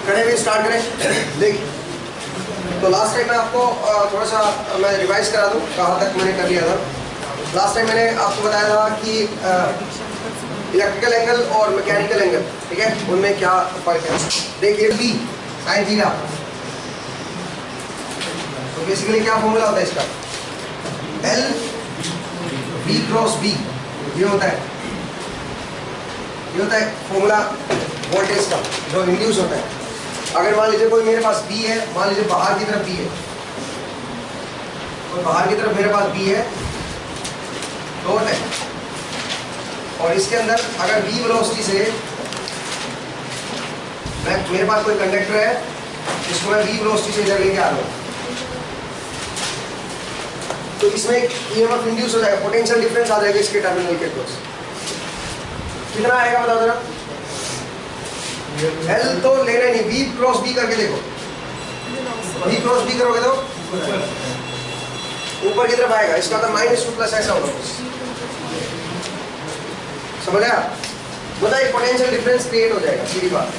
खड़े हुए स्टार्ट करें। देखिए, तो लास्ट टाइम मैं आपको थोड़ा सा मैं रिवाइज करा दूं कहाँ तक मैंने कर लिया था। लास्ट टाइम मैंने आपको बताया था कि इलेक्ट्रिकल एंगल और मैकेनिकल एंगल, ठीक है, उनमें क्या फर्क है। देखिए बी साइन थीटा, तो बेसिकली क्या फॉर्मूला होता है इसका, एल बी क्रॉस बी, ये होता है फॉर्मूला वोल्टेज का जो इंड्यूस होता है। अगर मान लीजिए कोई मेरे पास बी है, मान लीजिए बाहर की तरफ बी है, तो बाहर की तरफ मेरे पास बी है, डॉट है, और इसके अंदर अगर बी वेलोसिटी से मेरे पास कोई कंडक्टर है जिसको मैं बी वेलोसिटी से इधर लेके आ रहा हूँ, तो इसमें ईएमएफ इंड्यूस हो जाएगा, पोटेंशियल डिफरेंस आ जाएगा इसके टर्मिनल के क्रॉस। कितना आएगा बताओ जरा, एल तो लेना नहीं, बी क्रॉस बी करके देखो, बी क्रॉस बी करोगे तो ऊपर की तरफ आएगा, इसका तो -2 प्लस ऐसा होगा, समझ आया? मतलब एक पोटेंशियल डिफरेंस क्रिएट हो जाएगा, सीधी बात,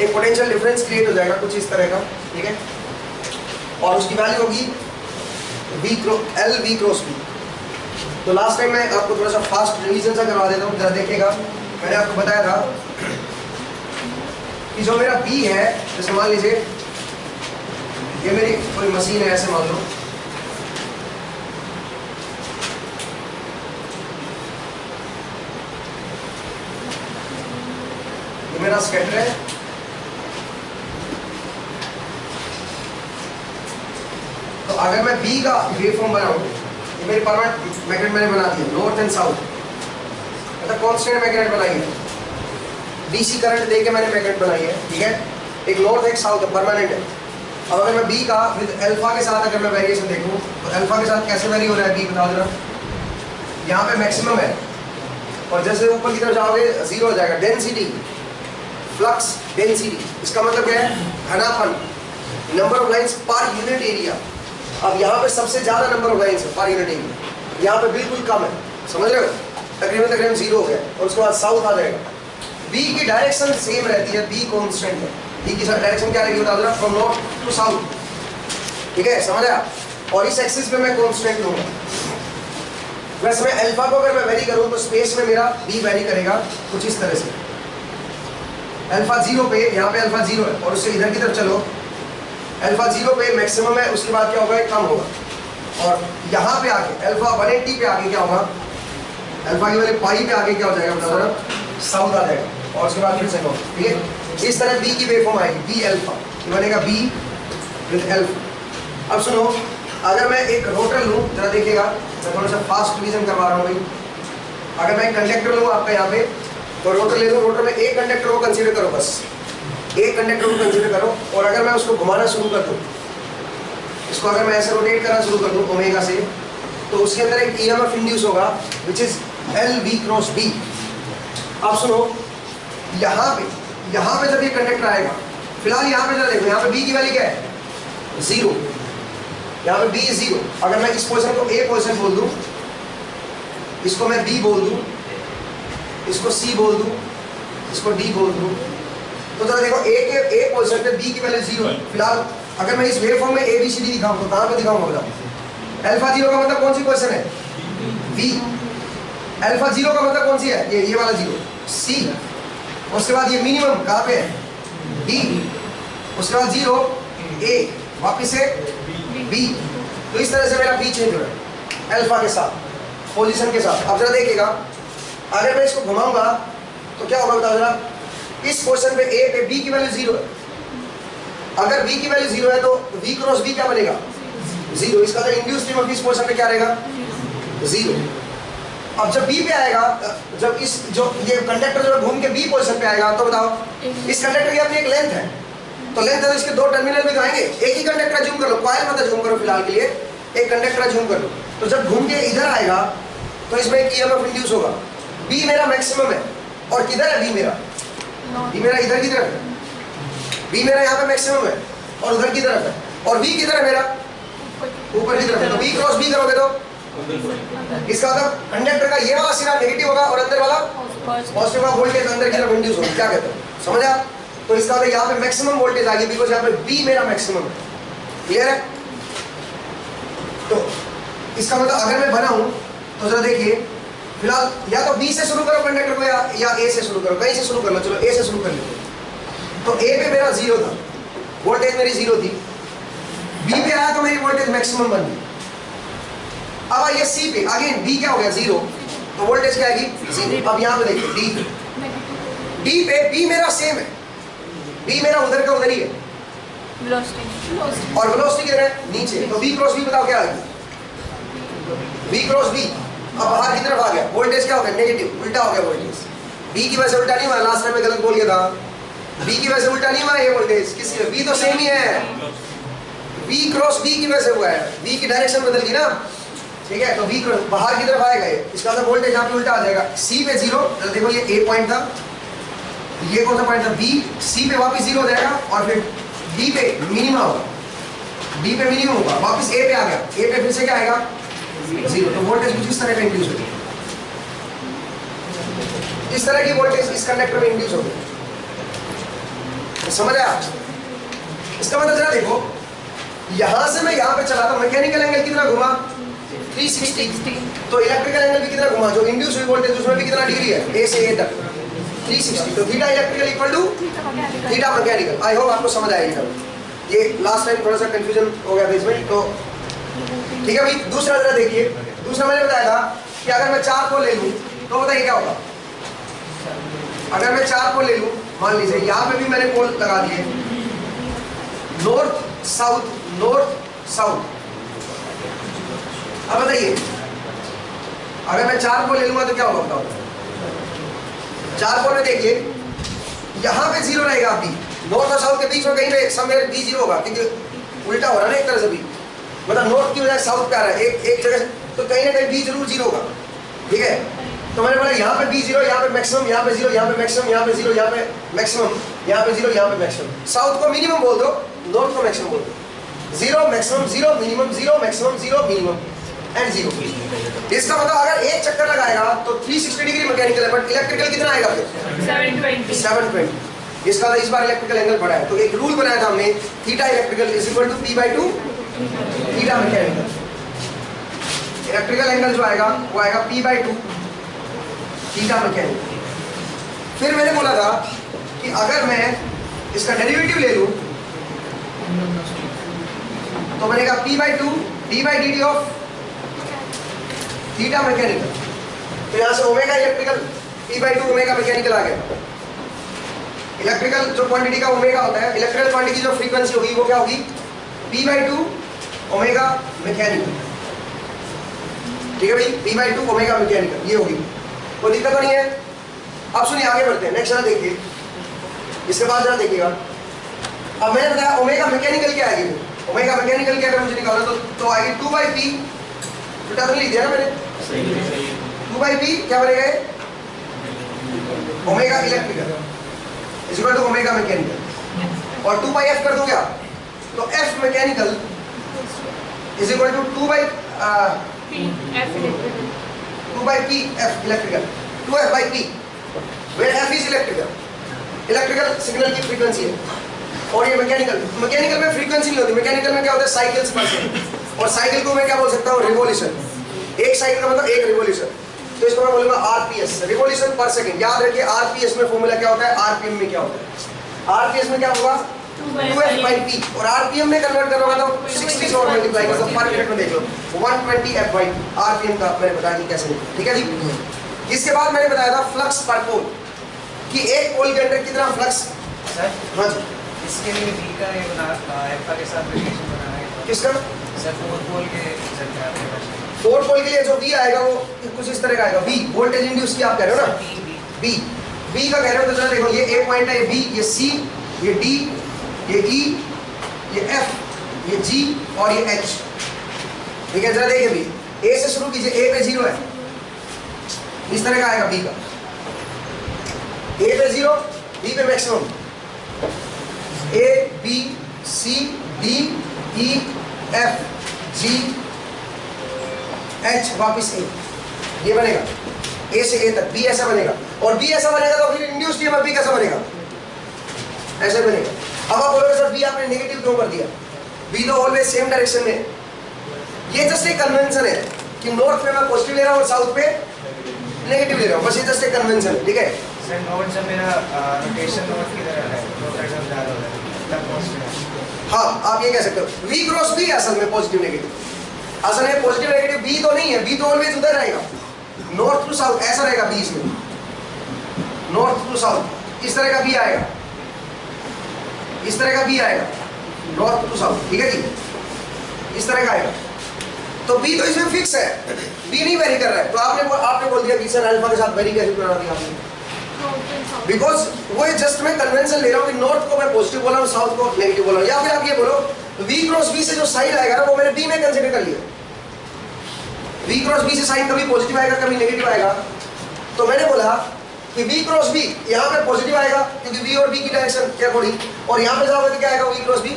एक पोटेंशियल डिफरेंस क्रिएट हो जाएगा कुछ इस तरह का, ठीक है, और उसकी वैल्यू होगी एल बी क्रॉस बी। तो लास्ट टाइम मैं आपको थोड़ा सा फास्ट रिवीजन सा करवा देता हूँ, जरा देखिएगा। मैंने आपको बताया था कि जो मेरा बी है, जैसे मान लीजिए ये मेरी कोई मशीन है, ऐसे मान लो, ये मेरा स्कैटर है, तो अगर मैं बी का वेवफॉर्म बनाऊं, ये मेरी परमानेंट मैग्नेट मैंने बना दी, नॉर्थ एंड साउथ, मतलब कांस्टेंट मैग्नेट बनाई है, डीसी करंट देके मैंने मैग्नेट बनाई है, ठीक है, एक नॉर्थ एक साउथ है, परमानेंट है। अब अगर मैं बी का विद अल्फा के साथ अगर मैं वेरिएशन देखूं, तो अल्फा के साथ कैसे वेरी हो रहा है बी, बताओ जरा। यहाँ पे मैक्सिमम है, और जैसे ऊपर की तरफ जाओगे जीरो हो जाएगा। डेंसिटी, फ्लक्स डेंसिटी, इसका मतलब क्या है, घनापन, number of lines per unit area. अब यहाँ पे सबसे ज्यादा नंबर ऑफ लाइंस है पर यूनिट एरिया, यहाँ पे बिल्कुल कम है, समझ रहे हो, तकरीबन जीरो हो गया, और उसके बाद साउथ आ जाएगा। बी की डायरेक्शन सेम रहती है, बी कांस्टेंट है, बी की डायरेक्शन क्या रहेगी बता दो, फ्रॉम नॉर्थ टू साउथ, ठीक है, समझ आया? और इस एक्सिस पे मैं कांस्टेंट लूंगा। वैसे मैं अल्फा को अगर मैं वेरी करूं तो स्पेस में मेरा बी वेरी करेगा कुछ इस तरह से, अल्फा 0 पे, यहाँ पे अल्फा 0 है, और उससे इधर की तरफ चलो, अल्फा 0 पे मैक्सिमम है, उसके बाद क्या होगा, कम होगा, और यहाँ पे आके अल्फा 180 पे आगे क्या होगा, अल्फा की वैल्यू पाई पे आगे क्या हो जाएगा बता दो, साउथ आ जाएगा, और उसके बाद फिर से लो, ठीक है। इस तरह बी की वेवफॉर्म आएगी, बी अल्फा, ये बनेगा बी विद अल्फा। अब सुनो, अगर मैं एक रोटर लूँ, जरा देखिएगा, मैं थोड़ा सा फास्ट रिवीजन करवा रहा हूँ भाई। अगर मैं एक कंडक्टर लूँ आपका यहाँ पे, तो रोटर ले लो, रोटर में एक कंडक्टर को कंसीडर करो, बस एक कंडक्टर को कंसीडर करो, और अगर मैं उसको घुमाना शुरू कर दूँ, इसको अगर मैं ऐसे रोटेट करना शुरू कर दूँ ओमेगा से, तो उसके अंदर एक ईएमएफ इंड्यूस होगा which is L B cross B. अब सुनो, यहाँ पे जब ये कंडक्टर आएगा, फिलहाल यहाँ पे जरा देखो, यहाँ पे बी की वैल्यू क्या है, 0, यहाँ पे बी 0। अगर मैं इस पोजीशन को ए पोजीशन बोल दूँ, इसको मैं बी बोल दूँ, इसको सी बोल दूँ, इसको डी बोल दूँ, तो जरा देखो ए पोजीशन पे बी की वैल्यू 0 है। फिलहाल अगर मैं इस वेवफॉर्म में ए बी सी डी दिखाऊँ, तो कहाँ पे दिखाऊंगा बताओ, अल्फा 0 का मतलब कौन सी पोजीशन है, बी। अल्फा 0 का मतलब कौन सी है, ये वाला 0, सी। उसके बाद ये मिनिमम कहाँ पे है, डी। उसके बाद 0 ए, वापिस से बी। तो इस तरह से मेरा बी चेंज हो रहा है अल्फा के साथ, पोजीशन के साथ। अब जरा देखिएगा, अगर मैं इसको घुमाऊंगा तो क्या होगा बताओ जरा, इस पोजीशन पे ए पे बी की वैल्यू 0 है, अगर बी की वैल्यू 0 है तो v क्रॉस बी क्या बनेगा, 0। इसका तो इंड्यूस्ड ईएमएफ इस पोजीशन पे क्या रहेगा, 0। अब जब बी पे आएगा, जब इस जो ये कंडक्टर जो घूम के बी पोजीशन पे आएगा, तो बताओ इस कंडक्टर की अपनी एक लेंथ है, तो लेंथ है तो इसके 2 टर्मिनल भी दिखाएंगे। एक ही कंडक्टर जूम कर लो, कॉइल मत जूम करो फिलहाल के लिए, एक कंडक्टर जूम कर लो, तो जब घूम के इधर आएगा तो इसमें एक ईएमएफ इंड्यूस होगा। बी मेरा मैक्सिमम है, और किधर है बी मेरा, बी मेरा इधर की तरफ है, बी मेरा यहाँ पे मैक्सिमम है और उधर की तरफ है, और बी किधर है मेरा, ऊपर की तरफ है। तो बी क्रॉस बी करोगे तो इसका मतलब कंडक्टर का ये वाला सिरा नेगेटिव होगा और अंदर वाला पॉजिटिव का वोल्टेज अंदर की तरफ इंड्यूस होगी, क्या कहते हैं, समझ आप? तो इसका मतलब यहाँ पे मैक्सिमम वोल्टेज आ गई, बिकॉज यहाँ पे बी मेरा मैक्सिमम है। क्लियर है? तो इसका मतलब अगर मैं बनाऊं तो जरा देखिए, फिलहाल या तो बी से शुरू करो कंडक्टर को, या ए से शुरू करो, कहीं से शुरू कर लो, चलो ए से शुरू कर लेते हैं। तो ए पे मेरा 0 था, वोल्टेज मेरी 0 थी, बी पे आया तो मेरी वोल्टेज मैक्सिमम बन गई। अब आइए सी पे, अगेन बी क्या हो गया 0, तो वोल्टेज क्या आएगी 0। अब यहाँ पे देखिए डी, डी पे बी मेरा सेम है, बी मेरा उधर का उधर ही है, और वेलोसिटी किधर है नीचे, तो बी क्रॉस बी बताओ क्या आएगी, बी क्रॉस बी। अब बाहर की तरफ आ गया, वोल्टेज क्या हो गया नेगेटिव, उल्टा हो गया वोल्टेज, बी की वजह से उल्टा नहीं हुआ, लास्ट टाइम में गलत बोल गया था, बी की वजह से उल्टा नहीं हुआ ये वोल्टेज, किसकी, बी तो सेम ही है, बी क्रॉस बी की वजह से हुआ है, बी की डायरेक्शन बदल गई ना, ठीक है, तो बी क्रॉस बाहर की तरफ आएगा ये, इसका मतलब वोल्टेज यहाँ पे उल्टा आ जाएगा। सी पे 0, देखो ये ए पॉइंट था, ये कौन सा पॉइंट था बी, सी पे वापस 0 हो जाएगा, और फिर डी पे मिनिमम होगा, डी पे मिनिमम होगा, वापस ए पे आ गया, ए पे फिर से क्या आएगा 0, तो वोल्टेज कुछ इस तरह का इंड्यूस होगी, इस तरह की वोल्टेज इस कंडक्टर में इंड्यूस होगी, समझ आया? इसका मतलब जरा देखो, यहां से मैं यहां पे चला था, मैकेनिकल एंगल कितना घुमा 360, तो इलेक्ट्रिकल एंगल भी कितना घुमा, जो इंड्यूस हुई वोल्टेज उसमें भी कितना डिग्री है, ए से ए तक 360, तो theta electrical equal to theta mechanical. I hope आपको समझ आएगी, ये लास्ट टाइम थोड़ा सा कंफ्यूजन हो गया था इसमें, तो ठीक है भाई। दूसरा जरा देखिए, दूसरा मैंने बताया था कि अगर मैं 4 पोल ले लूं तो बताइए क्या होगा, अगर मैं 4 पोल ले लूं, मान लीजिए यहाँ पे भी मैंने पोल लगा दिए, नॉर्थ साउथ नॉर्थ साउथ। अब बताइए अगर मैं 4 पोल ले लूंगा तो क्या होगा बताओ, 4 पोल में देखिए यहाँ पे 0 रहेगा, बी नॉर्थ और साउथ के बीच में कहीं पे समवेयर बी 0 होगा, क्योंकि उल्टा हो रहा है ना एक तरह से, भी मतलब नॉर्थ की वजह साउथ पे आ रहा है एक जगह से, तो कहीं ना कहीं बी जरूर 0 होगा, ठीक है। तो मैंने बोला यहाँ पे बी 0, यहाँ पे मैक्सिमम, यहाँ पे 0, यहाँ पे मैक्सिमम, यहाँ पे 0, यहाँ पे मैक्सिमम, यहाँ पे 0, यहाँ पे मैक्सिमम। साउथ को मिनिमम बोल दो, नॉर्थ को मैक्सिमम बोल दो, 0 maximum, 0 minimum, 0 maximum, 0 minimum and 0। इसका मतलब अगर एक चक्कर लगाएगा तो 360 डिग्री मैकेनिकल है, बट इलेक्ट्रिकल कितना आएगा फिर 720। इसका इस बार इलेक्ट्रिकल एंगल बढ़ा है, तो एक रूल बनाया था हमने, theta electrical is equal to p/2 theta mechanical. Electrical angle जो आएगा वो आएगा p/2 थीटा मैकेनिकल। फिर मैंने बोला था कि अगर मैं इसका डेरिवेटिव ले लूं तो बनेगा p/2 d/dt of theta mechanical. तो यहां से omega electrical p/2 omega mechanical आ गया। इलेक्ट्रिकल जो क्वांटिटी का ओमेगा होता है, इलेक्ट्रिकल क्वांटिटी जो फ्रीक्वेंसी होगी वो क्या होगी p/2 ओमेगा मैकेनिकल, ठीक है भाई, p/2 ओमेगा मैकेनिकल ये होगी, कोई दिक्कत तो नहीं है। अब सुनिए आगे बढ़ते हैं, नेक्स्ट जरा देखिए, इसके बाद जरा देखिएगा। अब मैंने बताया ओमेगा मैकेनिकल क्या आएगी, ओमेगा मैकेनिकल क्या अगर मुझे निकालना तो आएगी 2/p, उल्टा तो लिख दिया ना मैंने, 2/p क्या बनेगा omega electrical is equal to omega mechanical, और 2/f कर दो क्या, तो f mechanical is equal to 2/p f electrical, 2f/p where f is electrical signal की फ्रीक्वेंसी है, और ये मैकेनिकल में फ्रीक्वेंसी नहीं होती, मैकेनिकल में क्या होता है साइकिल्स पर सेकंड, और साइकिल को मैं क्या बोल सकता हूँ रिवॉल्यूशन, एक साइकिल का मतलब एक रिवॉल्यूशन, तो इसको मैं बोलूंगा आरपीएस रिवॉल्यूशन पर सेकंड। याद रखिए आरपीएस में फॉर्मूला क्या होता है, आरपीएम में क्या होता है, आरपीएस में क्या होगा 2f/p, और आरपीएम में कन्वर्ट करोगे तो 60 से और मल्टीप्लाई करो, पर मिनट में देख लो 120f/p आरपीएम का मैंने बताया कि कैसे निकले, ठीक है जी। इसके बाद मैंने बताया था फ्लक्स पर पोल, कि एक पोल के अंदर कितना फ्लक्स। हाँ जी, इसके लिए बी का ये बना एफ के साथ रिलेशन बनाना है, किसका सर 4 पोल के चलते आते हैं, 4 पोल के लिए जो बी आएगा वो कुछ इस तरह का आएगा, बी वोल्टेज इंड्यूस की आप कह रहे हो ना, बी का कह रहे हो, तो जरा देखो ये ए पॉइंट है, ये बी, ये सी, ये डी, ये ई, ये एफ, ये जी और ये एच, ठीक है। जरा देखिए बी, ए से शुरू कीजिए, ए पे 0 है, इस तरह का आएगा बी का, ए पे 0, बी पे maximum, A B C D E F G H वापिस ए, ये बनेगा। ए से ए तक, बी ऐसा बनेगा, और बी ऐसा बनेगा तो फिर इंड्यूस्ड ईएमएफ बी कैसा बनेगा, ऐसे बनेगा। अब आप बोलोगे सर बी आपने नेगेटिव क्यों कर दिया, बी तो ऑलवेज सेम डायरेक्शन में। ये जस्ट एक कन्वेंशन है कि नॉर्थ में मैं पॉजिटिव ले रहा हूँ और साउथ पे नेगेटिव ले रहा हूँ, बस ये जस्ट एक कन्वेंशन है, ठीक है। सर नोट जब मेरा रोटेशन नोट की तरह है, दो साइड से जा रहा है तब पॉजिटिव है। हाँ आप ये कह सकते हो V क्रॉस B असल में पॉजिटिव नेगेटिव, असल में पॉजिटिव नेगेटिव B तो नहीं है, B तो ऑलवेज उधर रहेगा, नॉर्थ टू साउथ ऐसा रहेगा बीच में, नॉर्थ टू साउथ इस तरह का B आएगा, इस तरह का B आएगा, नॉर्थ टू साउथ, ठीक है जी, इस तरह का आएगा। तो B तो इसमें फिक्स है, B नहीं वेरी कर रहा है। तो आपने बोल दिया कि सर अल्फा के साथ वेरी कैसे बना दिया आपने, बिकॉज वो जस्ट मैं कन्वेंशन ले रहा हूँ कि नॉर्थ को मैं पॉजिटिव बोला हूँ, साउथ को नेगेटिव बोला हूँ। या फिर आप ये बोलो V क्रॉस B से जो साइन आएगा ना वो मैंने B में कंसीडर कर लिया, V क्रॉस B से साइन कभी पॉजिटिव आएगा कभी नेगेटिव आएगा, तो मैंने बोला कि V क्रॉस B यहाँ पे पॉजिटिव आएगा क्योंकि V और B की डायरेक्शन के अकॉर्डिंग, और यहाँ पे जाओगे तो क्या आएगा, V क्रॉस B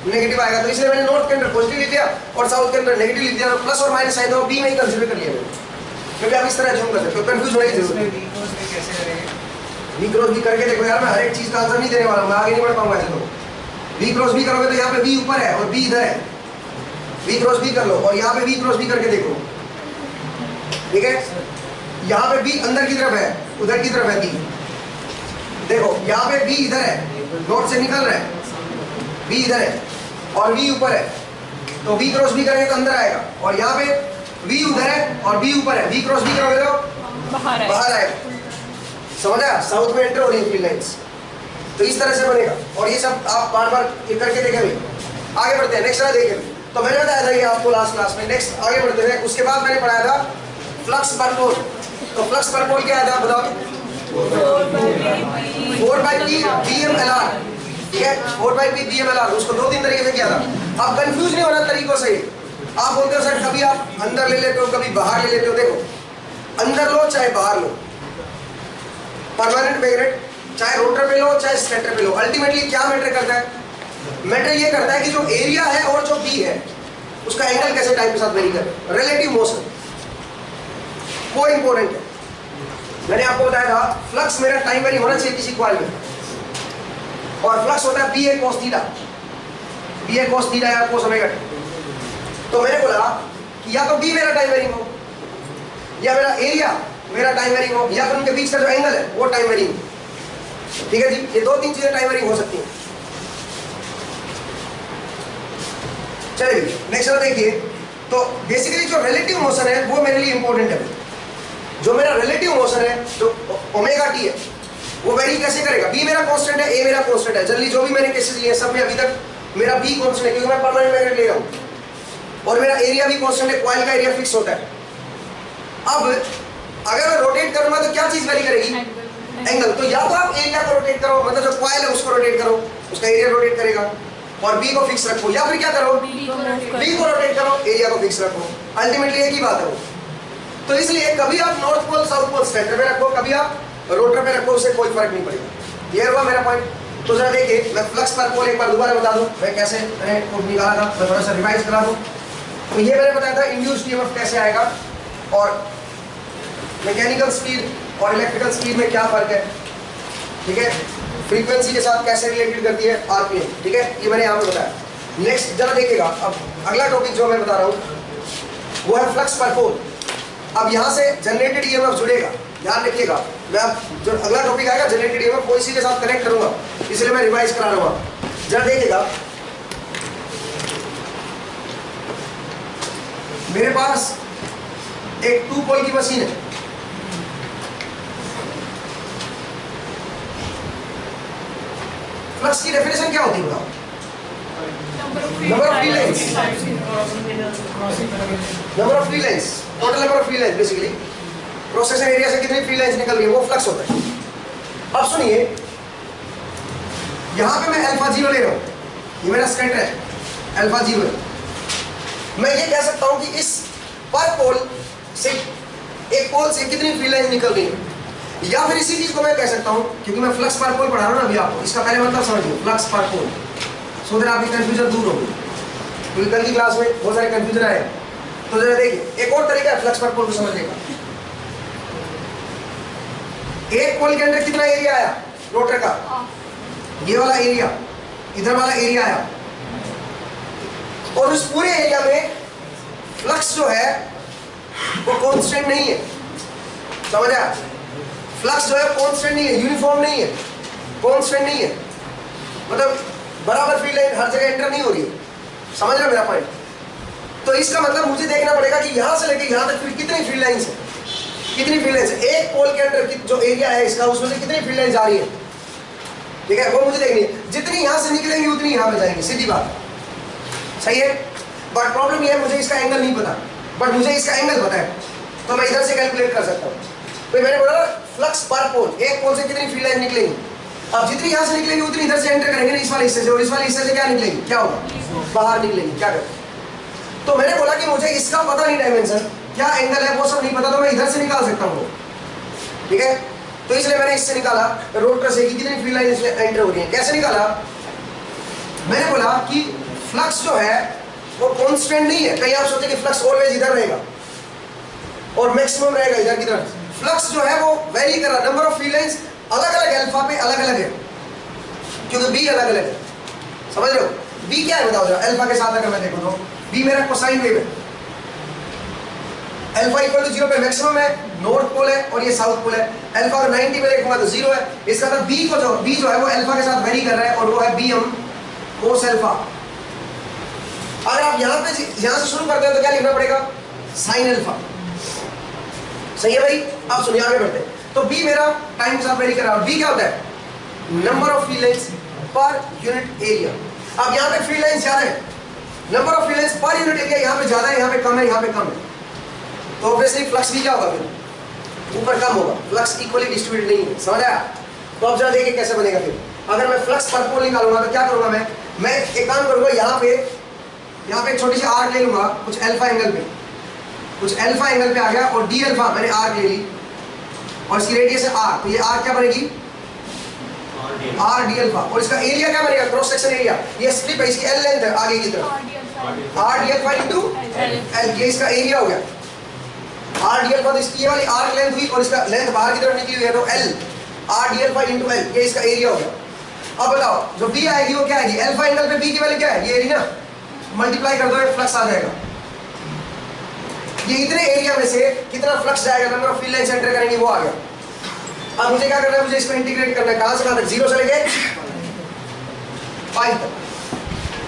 नेगेटिव आएगा। तो इसलिए मैंने नॉर्थ के अंदर पॉजिटिव लिख दिया और साउथ के अंदर नेगेटिव लिख दिया, प्लस और माइनस साइन B में ही कंसीडर कर लिया मैंने, क्योंकि आप इस तरह अज्यूम कर सकते हो, कंफ्यूज होने की जरूरत नहीं। कैसे करेंगे, V क्रॉस B करके देखो यार, मैं हर एक चीज का आंसर नहीं देने वाला, मैं आगे नहीं बढ़ पाऊंगा ऐसे तो। V क्रॉस B करोगे तो यहाँ पे V ऊपर है और B इधर है, V क्रॉस B कर लो और यहाँ पे V क्रॉस B करके देखो, ठीक है। यहाँ पे B अंदर की तरफ है, उधर की तरफ है B, देखो यहाँ पे B इधर है, नॉर्थ से निकल रहा है, B इधर है और V ऊपर है, तो V क्रॉस B करेंगे तो अंदर आएगा, और यहाँ पे V उधर है और B ऊपर है, V क्रॉस B करोगे तो बाहर आएगा, समझ आया, साउथ में एंटर हो रही है फील्ड लाइंस। तो इस तरह से बनेगा, और ये सब आप बार बार करके देखेंगे। आगे बढ़ते हैं, नेक्स्ट वाला देखेंगे। तो मैंने बताया था ये आपको लास्ट क्लास में, नेक्स्ट आगे बढ़ते हैं। उसके बाद मैंने पढ़ाया था फ्लक्स पर पोल। तो फ्लक्स पर पोल क्या आया था बताओ, 4/P BM/LR, ठीक है, 4/P BM/LR, उसको 2-3 तरीके से किया था। अब कंफ्यूज नहीं होना तरीकों से, आप बोलते हो सर कभी आप अंदर ले लेते हो कभी बाहर ले लेते हो, देखो अंदर लो चाहे बाहर लो, परमानेंट मैग्नेट चाहे रोटर पे लो चाहे स्टेटर पे लो, अल्टीमेटली क्या मैटर करता है, मैटर ये करता है कि जो एरिया है और जो बी है उसका एंगल कैसे टाइम के साथ वेरी करे, रिलेटिव मोशन, वो इंपॉर्टेंट है। मैंने आपको बताया था फ्लक्स मेरा टाइम वेरी होना चाहिए किसी कॉइल में, और फ्लक्स होता है BA cos theta, BA cos theta या cos ओमेगा। तो मैंने बोला कि या तो B मेरा टाइम वेरिंग हो, या मेरा एरिया मेरा टाइम वेरिंग हो, या फिर उनके बीच का जो एंगल है वो टाइम वेरिंग, ठीक है जी। ये 2-3 चीजें टाइम वेरिंग हो सकती हैं। चलिए नेक्स्ट वाला देखिए। तो बेसिकली जो रिलेटिव मोशन है वो मेरे लिए इंपॉर्टेंट है। जो मेरा रिलेटिव मोशन है जो ओमेगा टी है वो वेरी कैसे करेगा, B मेरा कांस्टेंट है, A मेरा कांस्टेंट है, जनरली जो भी मैंने केसेस लिए सब में अभी तक मेरा B कांस्टेंट है क्योंकि मैं परमानेंट मैग्नेट ले रहा हूँ, और मेरा एरिया भी कांस्टेंट है, कॉइल का एरिया फिक्स होता है। अब अगर मैं रोटेट करूंगा तो क्या चीज वेरी करेगी, एंगल। तो या तो आप एरिया को रोटेट करो, मतलब जो कॉइल है उसको रोटेट करो, उसका एरिया रोटेट करेगा, और B को फिक्स रखो, या फिर क्या करो B को रोटेट करो, एरिया को फिक्स रखो, अल्टीमेटली एक ही बात है वो। तो इसलिए कभी आप north pole south pole centre पे रखो, कभी आप रोटर पे रखो, उससे कोई फर्क नहीं पड़ेगा। ये हुआ मेरा पॉइंट। तो जरा देखिए मैं फ्लक्स पर पोल एक बार दोबारा बता दूं, मैं कैसे मैंने निकाला था, मैं थोड़ा सा रिवाइज करा दूं। तो ये मैंने बताया था इंड्यूस्ड ईएमएफ कैसे आएगा, और मैकेनिकल स्पीड और इलेक्ट्रिकल स्पीड में क्या फर्क है, ठीक है, फ्रीक्वेंसी के साथ कैसे रिलेटेड करती है आरपीएम, ठीक है, ये मैंने यहाँ पे बताया। नेक्स्ट जरा देखिएगा, अब अगला टॉपिक जो मैं बता रहा हूँ वो है फ्लक्स पर पोल। अब यहाँ से जनरेटेड ईएमएफ जुड़ेगा, ध्यान रखिएगा। मैं अब जो अगला टॉपिक आएगा जनरेटेड ईएमएफ वो इसी के साथ कनेक्ट करूंगा, इसलिए मैं रिवाइज करा रहा हूँ। जरा देखिएगा, मेरे पास एक 2 पोल की मशीन है, फ्लक्स की डेफिनेशन क्या होती है बताओ, number of free lines, number of free lines, total number of free lines, basically cross section area से कितनी फ्री लाइंस निकल रही है वो फ्लक्स होता है। अब सुनिए, यहां पे मैं अल्फा 0 ले रहा हूं, ये मेरा स्केटर है अल्फा 0। मैं ये कह सकता हूं कि इस पर पोल से एक पोल से कितनी फ्री लाइंस निकल रही है, या फिर इसी चीज को मैं कह सकता हूं, क्योंकि मैं फ्लक्स पर पोल पढ़ा रहा हूं ना अभी आपको, इसका पहले मतलब समझिए flux per pole, so that आपकी कंफ्यूजन दूर होगी, क्योंकि कल की क्लास में बहुत सारे कंफ्यूजन आए। तो जरा देखिए एक और तरीका है फ्लक्स पर पोल को समझने का। एक पोल के अंदर कितना एरिया आया रोटर का? ये वाला एरिया, इधर वाला एरिया आया, और उस पूरे एरिया में फ्लक्स जो है वो कांस्टेंट नहीं है। समझ आया? फ्लक्स जो है कांस्टेंट नहीं है, यूनिफॉर्म नहीं है, कांस्टेंट नहीं है, मतलब बराबर फील्ड लाइन हर जगह एंटर नहीं हो रही है। समझ रहे हो मेरा पॉइंट? तो इसका मतलब मुझे देखना पड़ेगा कि यहां से लेके यहां तक फिर कितनी फील्ड लाइंस है, कितनी फील्ड लाइंस है, एक पोल के अंदर जो एरिया है इसका उसमें से कितनी फील्ड लाइन जा रही है, ठीक है, वो मुझे देखनी है। जितनी यहां से निकलेंगी उतनी यहां पे जाएंगी, सीधी बात, सही है। बट प्रॉब्लम ये है मुझे इसका एंगल नहीं पता, बट मुझे इसका एंगल पता है, तो मैं इधर से कैलकुलेट कर सकता हूँ। तो मैंने बोला फ्लक्स पर पोल, एक पोल से कितनी फील्ड लाइन निकलेंगी, अब जितनी यहां से निकलेंगी उतनी इधर से एंटर करेंगे ना इस वाले हिस्से से, और इस वाले हिस्से से क्या निकलेंगी, क्या होगा, बाहर निकलेंगी। क्या करें? तो मैंने बोला कि मुझे इसका पता नहीं डायमेंशन क्या एंगल है वो सब नहीं पता, तो मैं इधर से निकाल सकता हूँ, ठीक है। तो इसलिए मैंने इससे निकाला रोटर से कि कितनी फील्ड लाइन इसमें एंटर हो रही है। कैसे निकाला? मैंने बोला कि फ्लक्स जो है वो कांस्टेंट नहीं है। कहीं आप सोचते कि फ्लक्स ऑलवेज इधर रहेगा और मैक्सिमम रहेगा इधर की तरफ। फ्लक्स जो है वो वेरी कर रहा है, नंबर ऑफ फील्ड लाइंस अलग अलग अल्फा पे अलग अलग है, क्योंकि बी अलग अलग है। समझ रहे हो? बी क्या है बताओ जरा, अल्फा के साथ अगर मैं देखूं तो बी मेरा कोसाइन वेव है, अल्फा इक्वल टू 0 पे मैक्सिमम है, नॉर्थ पोल है और ये साउथ पोल है। अल्फा अगर 90 पे देखूंगा तो 0 है, इसका मतलब बी जो है वो अल्फा के साथ वेरी कर रहा है और वो है बी एम कोस अल्फा। अगर आप यहां से शुरू करते हो तो क्या लिखना पड़ेगा, साइन अल्फा। सही है भाई? आप सुनिए आगे बढ़ते हैं। तो बी मेरा टाइम के साथ वेरी कर रहा है। बी क्या होता है, number of field lines per unit area. अब यहाँ पे फील्ड लाइंस ज्यादा है, number of field lines per unit area यहाँ पे ज्यादा है, यहाँ पे कम है, यहाँ पे कम है, तो ऑब्वियसली फ्लक्स भी क्या होगा, फिर ऊपर कम होगा, फ्लक्स इक्वली डिस्ट्रीब्यूटेड नहीं है। समझ आया? तो अब जरा देखिए कैसे बनेगा। फिर अगर मैं फ्लक्स पर पोल निकालूंगा तो क्या करूंगा, मैं एक काम करूंगा, यहाँ पे एक छोटी सी आर्क ले लूंगा, कुछ अल्फा एंगल पे आ गया, और डी अल्फा मैंने आर्क ले ली और इसकी रेडियस है आर, तो ये आर क्या बनेगी, आर डी अल्फा, और इसका एरिया क्या बनेगा, क्रॉस सेक्शन एरिया। ये स्लिप है, इसकी एल लेंथ है आगे की तरफ, R D alpha into L, ये इसका एरिया हो गया। आर डी अल्फा तो इसकी ये वाली आर्क लेंथ हुई और इसका लेंथ बाहर की तरफ निकली हुई है, तो L R D alpha into L, ये इसका एरिया हो गया। अब बताओ जो बी आएगी वो क्या आएगी, अल्फा एंगल पे बी की वैल्यू क्या है, ये एरिया, मल्टीप्लाई कर दो, ये फ्लक्स आ जाएगा। ये इतने एरिया में से कितना फ्लक्स जाएगा, number of field lines enter करेंगे, वो आ गया। अब मुझे क्या करना है, मुझे इसको इंटीग्रेट करना है, कहां से कहां तक, 0 से लेके पाई तक।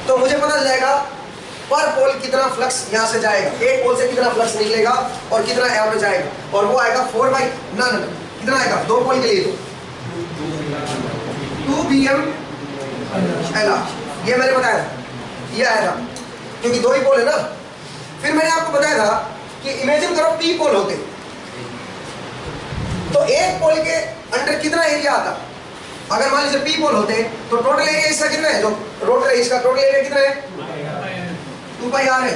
तो मुझे पता चल जाएगा पर पोल कितना फ्लक्स यहां से जाएगा, एक पोल से कितना फ्लक्स निकलेगा और कितना यहाँ पे जाएगा, और वो आएगा 4 ना कितना आएगा, 2 पोल के लिए तो 2 BM LR, ये मैंने बताया था, ये आया था, क्योंकि 2 ही पोल है ना। फिर मैंने आपको बताया था कि इमेजिन करो P पोल होते तो एक पोल के अंडर कितना एरिया आता। अगर मान लीजिए P पोल होते तो टोटल एरिया इसका कितना है, जो रोटर है इसका टोटल एरिया कितना है, 2 पाई आर है।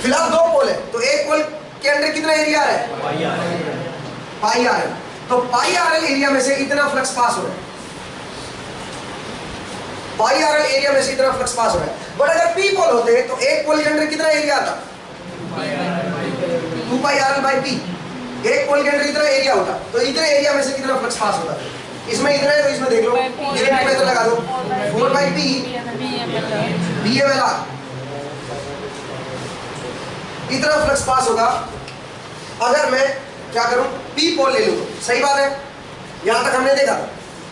फिलहाल 2 पोल है तो एक पोल के अंदर कितना एरिया है, पाई आर है। तो पाई आर एल एरिया में से इतना फ्लक्स पास हो रहा है, पाई आर एल एरिया में से इतना फ्लक्स पास हो रहा है। बट अगर P पोल होते तो एक पोल के अंदर कितना एरिया आता, 2 पाई आर एल बाई P, एक पोल के अंदर इतना एरिया होता, तो इतने एरिया में से कितना फ्लक्स पास होता है। इसमें इतना है तो इसमें देख लो, यूनिट में तो लगा दो 4 बाई P BMLR, इतना फ्लक्स पास होगा। अगर मैं क्या करूं, P पोल ले लूं, सही बात है, यहां तक हमने देखा।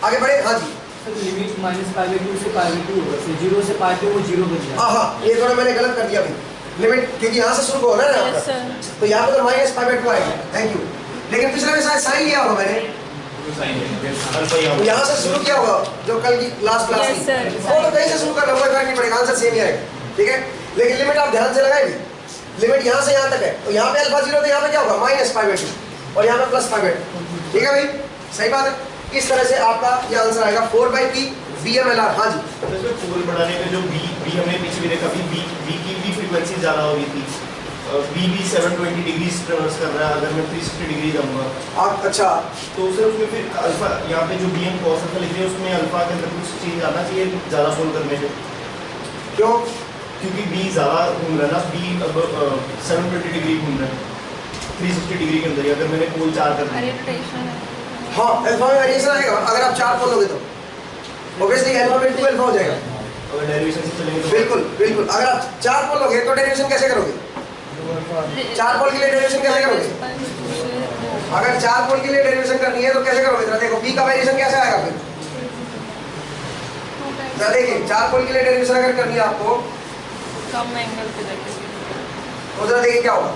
आगे बढ़े, हाँ जी। लिमिट -π/2 से π/2 होगा, फिर 0 से π पे वो 0 बन जाएगा। हाँ, ये थोड़ा मैंने गलत कर दिया भाई, लिमिट क्योंकि यहाँ से शुरू हो रहा है ना, तो यहाँ पे तो -π/2 आएगा, थैंक यू। लेकिन पिछले में शायद साइन लिया होगा मैंने, तो यहाँ से शुरू किया होगा जो कल की लास्ट क्लास थी, वो तो कहीं से शुरू करना, कोई फर्क नहीं पड़ेगा, आंसर सेम ही आएगा, ठीक है। लेकिन लिमिट आप ध्यान से लगाएंगे, लिमिट यहाँ से यहाँ तक है, तो यहाँ पे अल्फा 0 तो यहाँ पे क्या होगा -π/2 और यहाँ पे +π/2, ठीक है भाई, सही बात है। इस तरह से आपका ये आंसर आएगा 4 बाई P BMLR। हाँ जी, इसमें पोल बढ़ाने में जो बी हमने पीछे भी देखा, बी की भी फ्रीक्वेंसी ज़्यादा हो रही थी, बी 720 डिग्री ट्रेवर्स कर रहा है, अगर मैं 360 डिग्री जाऊँगा। अच्छा, तो उससे उसमें फिर अल्फा, यहाँ पे जो BM cos अल्फा लिख रहे हैं उसमें अल्फा के अंदर कुछ चेंज आना चाहिए ज़्यादा पोल करने में, क्यों? क्योंकि बी ज़्यादा घूम रहा है ना, बी अब 720 डिग्री घूम रहा है। 360 डिग्री के अंदर ही, अगर मैंने पोल 4 कर अरे दिया। रोटेशन है। हाँ अल्फा में वेरिएशन आएगा अगर आप 4 पोल लोगे तो ऑब्वियसली अल्फा में 2 अल्फा हो जाएगा। अगर डेरिवेशन से चलेंगे तो बिल्कुल बिल्कुल, अगर आप 4 पोल लोगे तो डेरिवेशन कैसे करोगे? 4 पोल के लिए डेरिवेशन कैसे करोगे? अगर 4 पोल के लिए डेरिवेशन करनी है तो कैसे करोगे? जरा देखो बी का वेरिएशन कैसे आएगा फिर? जरा देखिए 4 पोल के लिए डेरिवेशन अगर करनी है आपको कम एंगल पे जाके तो जरा देखिए क्या होगा।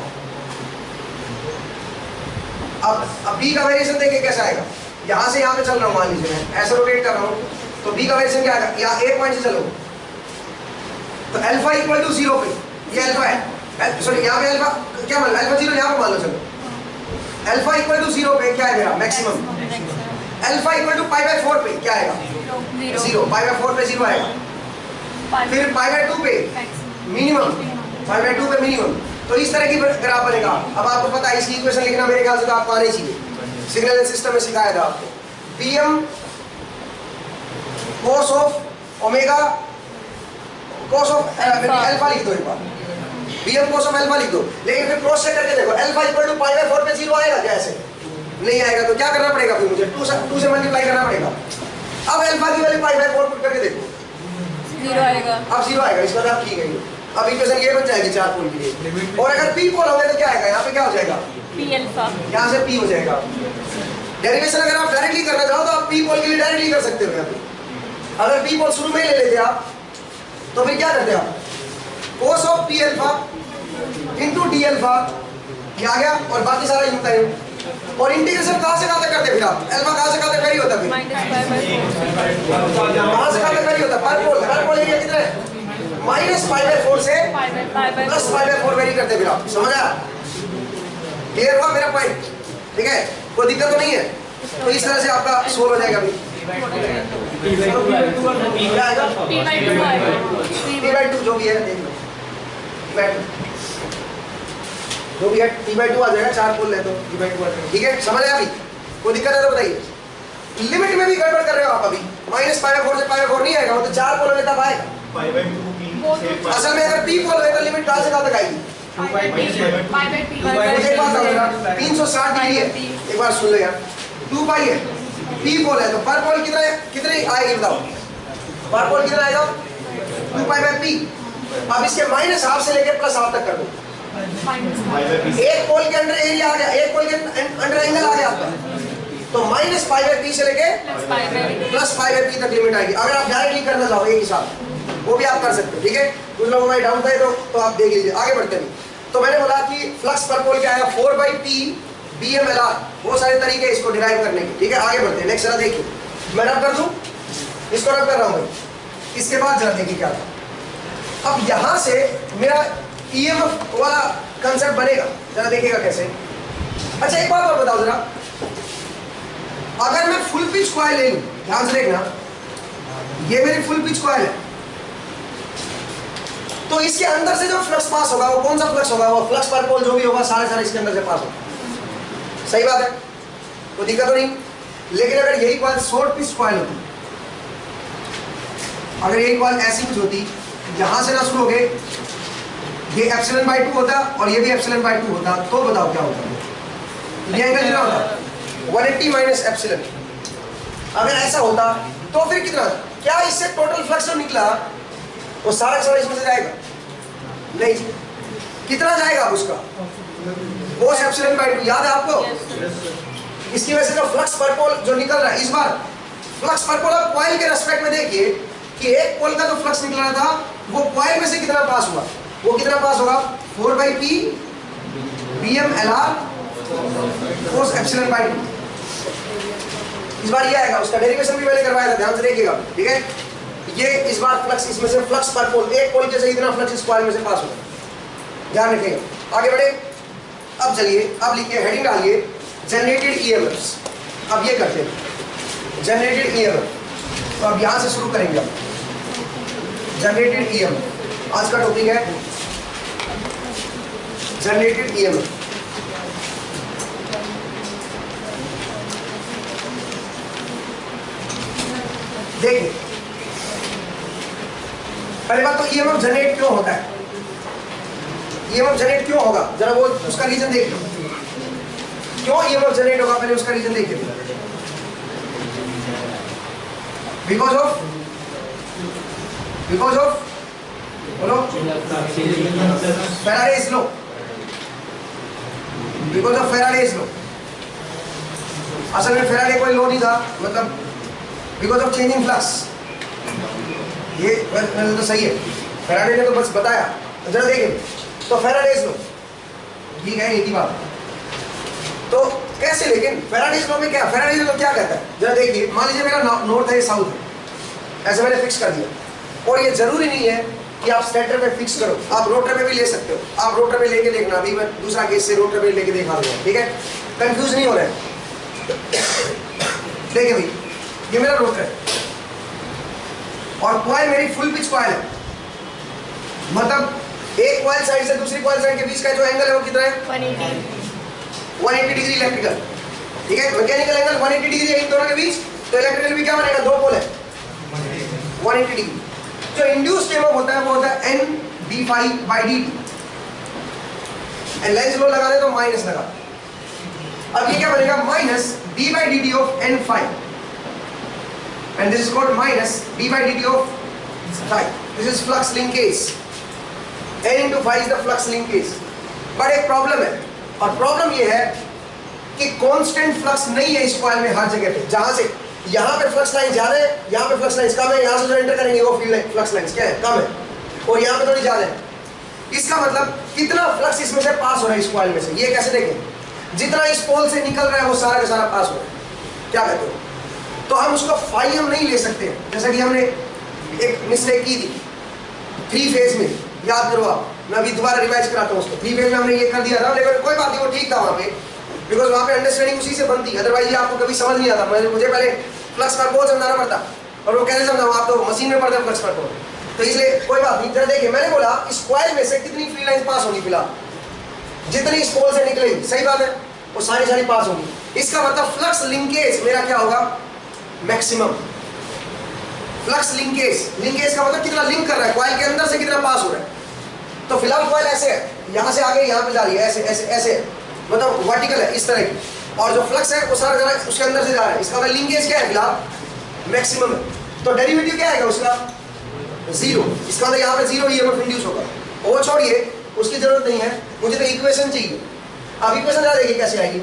अब बी का वेरिएशन देखिए कैसे आएगा। यहाँ से यहाँ पे चल रहा हूँ, मान लीजिए मैं ऐसे रोटेट कर रहा हूँ तो बी का वेरिएशन क्या आएगा? यहाँ एक पॉइंट से चलो तो अल्फा इक्वल टू 0 पे, ये अल्फा है, सॉरी यहाँ पे अल्फा क्या मान लो, अल्फा 0 यहाँ पे मान लो, चलो अल्फा इक्वल टू 0 पे क्या है मेरा maximum? Alpha equal to pi by 4 पे क्या आएगा? 0, पाई बाय 4 पे 0 आएगा। फिर पाई बाय 2 पे मिनिमम, पाई बाय 2 पे मिनिमम। तो इस तरह की ग्राफ बनेगा। अब आपको पता है इसकी इक्वेशन लिखना मेरे ख्याल से तो आपको आना ही चाहिए, सिग्नल सिस्टम में सिखाया था आपको। Pm cos of omega cos of alpha लिख दो एक बार, Pm cos ऑफ अल्फा लिख दो, लेकिन फिर क्रॉस चेक करके देखो alpha equal to pi by 4 पे 0 आएगा क्या? ऐसे नहीं आएगा तो क्या करना पड़ेगा फिर मुझे? 2 से मल्टीप्लाई करना पड़ेगा। अब अल्फा की वैल्यू पाई बाय 4 पुट करके देखो 0 आएगा। अब 0 आएगा, इसका मतलब ठीक है। अब इक्वेशन ये बन जाएगी 4 पोल के लिए। और अगर p पोल होंगे तो क्या आएगा? यहाँ पे क्या हो जाएगा? P alpha. यहाँ से p हो जाएगा। डेरिवेशन अगर आप डायरेक्टली करना चाहो तो आप p पोल के लिए डायरेक्टली कर सकते हो। यहाँ पे अगर p पोल शुरू में ही ले लेते आप तो फिर क्या करते आप? cos of p alpha into D alpha ये आ गया और बाकी सारा यूं करें। और इंटीग्रेशन कहाँ से कहाँ तक करते हैं फिर आप? अल्फा कहाँ से कहाँ तक वेरी होता है फिर? कहाँ से कहाँ तक वेरी होता है? पर पोल एरिया कितना है? माइनस पाई बाय 4 से प्लस पाई बाय 4 वेरी करते हैं फिर आप। समझ आया? क्लियर हुआ मेरा पॉइंट? ठीक है, कोई दिक्कत तो नहीं है? तो इस तरह से आपका सोल्व हो जाएगा अभी। क्या आएगा? P/2 जो भी है देख लो, P/2 जो भी है P/2 आ जाएगा। 4 पोल ले तो P/2 आ जाएगा। ठीक है, समझ आया अभी? कोई दिक्कत है तो बताइए। लिमिट में भी गड़बड़ कर रहे हो आप अभी। माइनस पाई बाय 4 से पाई बाय 4 नहीं आएगा, वो तो 4 पोल में तब आएगा। पाई बाय 2 की असल में अगर p पोल है तो लिमिट कहाँ से कहाँ तक आएगी? मुझे एक बात बताओ, 360 डिग्री है, एक बार सुन लो यार। 2 पाई है, p पोल है तो पर पोल कितने आएगी बताओ? पर पोल कितना आएगा? 2 पाई बाय p। अब इसके माइनस हाफ से लेके प्लस हाफ तक कर दो। एक पोल के अंडर एरिया आ गया, एक पोल के अंडर एंगल आ गया आपका, तो माइनस पाई बाय p से लेके प्लस पाई बाय p तक लिमिट आएगी। अगर आप डायरेक्टली करना चाहो एक हिसाब वो भी आप कर सकते हो। ठीक है, कुछ लोगों में डाउट है तो आप देख लीजिए। आगे बढ़ते हैं। तो मैंने बोला कि फ्लक्स पर पोल क्या आएगा? 4/p BM/LR। बहुत सारे तरीके हैं इसको डिराइव करने के। ठीक है, आगे बढ़ते हैं। नेक्स्ट जरा देखिए, मैं रब कर दूं, इसको रब कर रहा हूं। इसके बाद जरा देखिए क्या था। अब यहां से मेरा EMF वाला कंसेप्ट बनेगा, जरा देखिएगा कैसे। अच्छा एक बात और बताओ जरा, अगर मैं फुल पिच कॉइल ले लूं, ध्यान से देखना, ये मेरी फुल पिच कॉइल है, तो इसके अंदर से जो फ्लक्स पास होगा वो कौन सा फ्लक्स होगा? वो फ्लक्स पर पोल जो भी होगा सारे इसके अंदर से पास होगा। सही बात है, कोई दिक्कत तो नहीं। लेकिन अगर यही कॉइल शॉर्ट पिच कॉइल होती, अगर यही कॉइल ऐसी कुछ होती, यहां से ना शुरू हो गए, ये ε/2 होता और ये भी ε/2 होता, तो बताओ क्या होता? ये एंगल कितना होता? 180 माइनस एप्सिलॉन। अगर ऐसा होता तो फिर कितना? क्या इससे टोटल फ्लक्स जो निकला वो सारा इसमें से जाएगा? नहीं। कितना जाएगा उसका? cos ε/2 याद है आपको? इसकी वजह से जो फ्लक्स पर पोल जो निकल रहा है, इस बार फ्लक्स पर पोल आप कॉइल के रेस्पेक्ट में देखिए कि एक पोल का जो फ्लक्स निकल रहा था वो कॉइल में से कितना पास हुआ? वो कितना पास होगा? 4/p BM/LR cos ε/2। इस बार ये आएगा, उसका डेरिवेशन भी मैंने करवाया था, ध्यान से देखिएगा। ठीक है, ये इस बार फ्लक्स इसमें से फ्लक्स पर पोल, एक पोल के से इतना फ्लक्स इस कॉइल में से पास होगा। ध्यान रखिएगा। आगे बढ़े। अब चलिए, अब लिखिए, हेडिंग डालिए जनरेटेड EMFs। अब ये करते हैं जनरेटेड EMF। तो अब यहां से शुरू करेंगे। अब जनरेटेड EMF आज का टॉपिक है, जनरेटेड EMF। देखिए, पहली बात तो EMF जनरेट क्यों होता है? EMF जनरेट क्यों होगा? जरा वो उसका रीजन देख लो। क्यों ईएमएफ जनरेट होगा पहले उसका रीजन देखिए। बिकॉज ऑफ बोलो Faraday's law, because of Faraday's law. असल में फैराडे कोई लॉ नहीं था, मतलब बिकॉज ऑफ चेंजिंग फ्लक्स। ये तो सही है, फैराडे ने तो बस बताया। जरा देखें तो फैराडेज लॉ, ठीक है, एक ही बात। तो कैसे, लेकिन फैराडेज लॉ में क्या, फैराडेज लॉ क्या कहता है, जरा देखिए। मान लीजिए मेरा नॉर्थ है, साउथ है, ऐसे मैंने फिक्स कर दिया। और ये जरूरी नहीं है कि आप स्टेटर पे फिक्स करो, आप रोटर पे भी ले सकते हो। आप रोटर पे लेके देखना, अभी मैं दूसरा केस से रोटर पे लेके दिखा दूंगा, ठीक है, कंफ्यूज नहीं हो रहा है। देखिए भाई, ये मेरा रोटर है और कॉइल मेरी फुल पिच कॉइल है, मतलब एक कॉइल साइड से दूसरी कॉइल साइड के बीच का जो एंगल है वो कितना है, 180 डिग्री इलेक्ट्रिकल, ठीक है। मैकेनिकल एंगल 180 डिग्री है इन दोनों के बीच, तो इलेक्ट्रिकल भी क्या बनेगा, दो पोल है 180 डिग्री। जो इंड्यूस्ड ईएमएफ होता है वो होता है n d phi by dt, and Lenz law लगा दे तो माइनस लगा। अब ये क्या बनेगा, minus d by dt of n phi, and this is called minus d by dt of phi। This is flux linkage, n into phi is the flux linkage. But एक problem है, और problem ये है कि constant flux नहीं है इस coil में हर जगह पे। जहां से यहाँ पे फ्लक्स लाइन ज्यादा है, यहाँ पे फ्लक्स लाइन कम है, यहाँ से जो एंटर करेंगे वो फील्ड फ्लक्स लाइन क्या है, कम है, और यहाँ पे थोड़ी ज्यादा है। इसका मतलब कितना फ्लक्स इसमें से पास हो रहा है इस कॉइल में से, ये कैसे देखें, जितना इस पोल से निकल रहा है वो सारा का सारा पास हो रहा है। क्या कहते हो, तो हम उसको फाई हम नहीं ले सकते, जैसा कि हमने एक मिस्टेक की थी 3 फेज में, याद करो आप, मैं अभी दोबारा रिवाइज कराता हूँ उसको। 3 फेज में हमने ये कर दिया था, लेकिन कोई बात नहीं, वो ठीक था वहाँ पे, बिकॉज वहाँ पे अंडरस्टैंडिंग उसी से बनती है। अदरवाइज ये आपको कभी समझ नहीं आता। मुझे पहले फ्लक्स पर पोल समझाना पड़ता, और वो कैसे समझाऊँ, आप तो मशीन में पढ़ते हैं फ्लक्स पर पोल, तो इसलिए कोई बात नहीं। जरा देखिए, मैंने बोला इस कॉइल में से कितनी फील्ड लाइन पास होगी, फिलहाल जितनी इस पोल से निकलेगी, सही बात है, वो सारी पास होगी। इसका मतलब फ्लक्स लिंकेज मेरा क्या होगा, मैक्सिमम फ्लक्स लिंकेज। लिंकेज का मतलब कितना लिंक कर रहा है, कॉइल के अंदर से कितना पास हो रहा है। तो फिलहाल कॉइल ऐसे है, यहाँ से आगे यहाँ पे जा रही है, ऐसे ऐसे ऐसे, मतलब वर्टिकल है इस तरह की, और जो फ्लक्स है वो सारा उसके अंदर से जा रहा है। इसका मतलब लिंकेज क्या है, फिलहाल मैक्सिमम है। तो डेरिवेटिव क्या आएगा उसका, 0। इसका मतलब यहाँ पे 0 ईएमएफ इंड्यूस होगा। वो छोड़िए, उसकी जरूरत नहीं है, मुझे तो इक्वेशन चाहिए। अब इक्वेशन जरा देखिए कैसे आएगी।